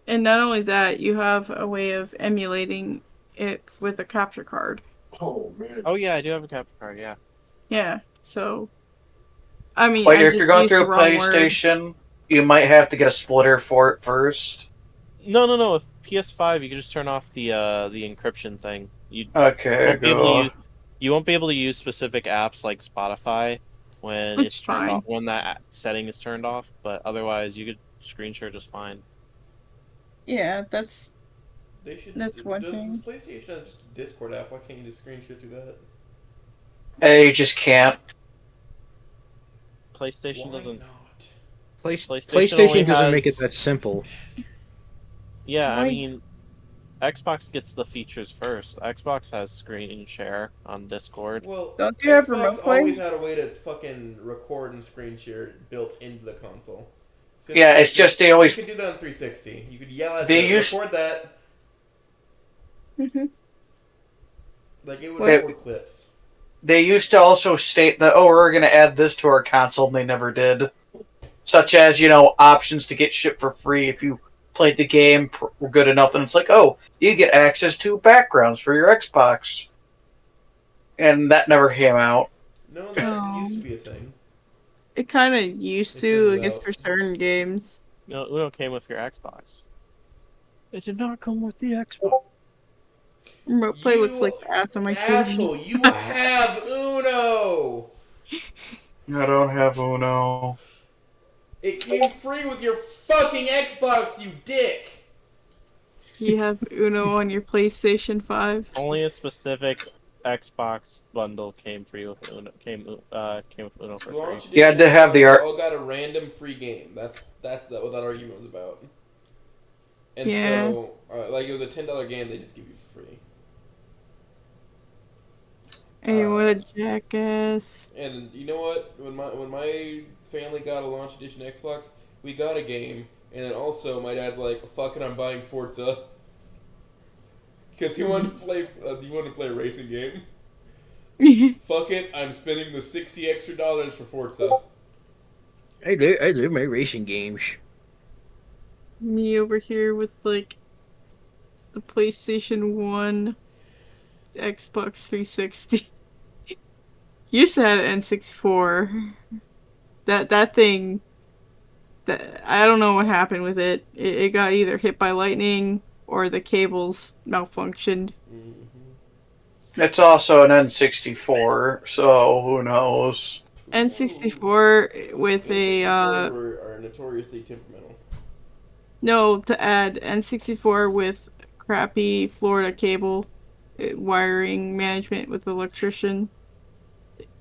And not only that, you have a way of emulating it with a capture card. Oh man. Oh yeah, I do have a capture card, yeah. Yeah, so I mean, But I if just you're going used through the a wrong word. PlayStation, you might have to get a splitter for it first. No. With PS5 you can just turn off the encryption thing. Okay, You won't be able to use specific apps like Spotify when That's it's turned fine. off, when that setting is turned off, but otherwise you could screen share just fine. Yeah, that's That's one thing. PlayStation have just a Discord app? Why can't you just screen share through that? You just can't. PlayStation Why doesn't. not? PlayStation only doesn't make has- it that simple. Yeah, I Why- mean, Xbox gets the features first. Xbox has screen share on Discord. Well, Don't you have Xbox remote play? always had a way to fucking record and screen share built into the console. Since Yeah, it's just they always You could do that on 360. You could yell at They them, used- record that. Mhm. Like, it would They- record clips. They used to also state that, oh, we're going to add this to our console, and they never did. Such as, options to get shit for free if you played the game good enough, and it's like, oh, you get access to backgrounds for your Xbox. And that never came out. No, that used to be a thing. It kind of used It to, I turns guess, out. for certain games. No, Uno came with your Xbox. It did not come with the Xbox. Remote play looks You like ass on my TV. Asshole, you have Uno! I don't have Uno. It came free with your fucking Xbox, you dick! You have Uno on your PlayStation 5. Only a specific Xbox bundle came free with Uno. Came with Uno for Launch free. edition You had to have the Xbox art- all got a random free game. That's what that argument was about. And Yeah. so, like, it was a $10 game they just give you for free. Hey, what a jackass. And you know what? When my family got a launch edition Xbox, we got a game, and then also my dad's like, "Fuck it, I'm buying Forza," because he wanted to play a racing game. Fuck fuck it, I'm spending the $60 extra for Forza. I love my racing games. Me over here with like the PlayStation 1, Xbox 360. You said N64. That thing. That I don't know what happened with it. It got either hit by lightning or the cables malfunctioned. It's also an N64, so who knows? N64 with a are notoriously temperamental. no, to add N64 with crappy Florida cable wiring management with the electrician.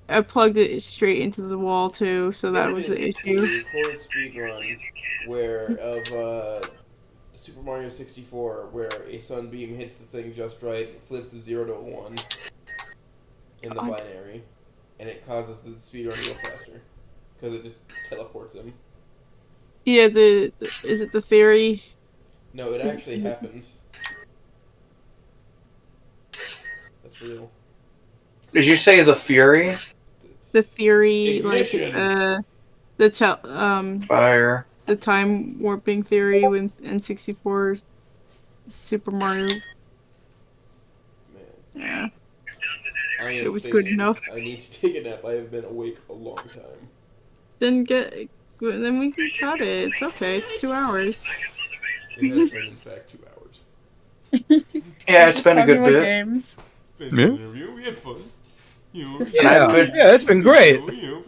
I plugged it straight into the wall too, so that was the issue. Record speedrun of Super Mario 64, where a sunbeam hits the thing just right, flips a 0 to a 1 in the binary, and it causes the speedrun to go faster because it just teleports him. Yeah, is it the theory? No, it actually happened. That's real. Did you say the Fury? The theory, Ignition. Fire. the time warping theory with N64 Super Mario. Man, Yeah. it was good enough. I need to take a nap. I have been awake a long time. Then we can cut it. It's okay. It's 2 hours. It has been, in fact, 2 hours. Yeah, it's been a good Talking about bit. games. It's been an interview. We had fun. You know, Yeah, it's been great. you know,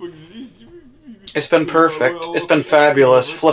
It's been perfect. It's been fabulous. Flip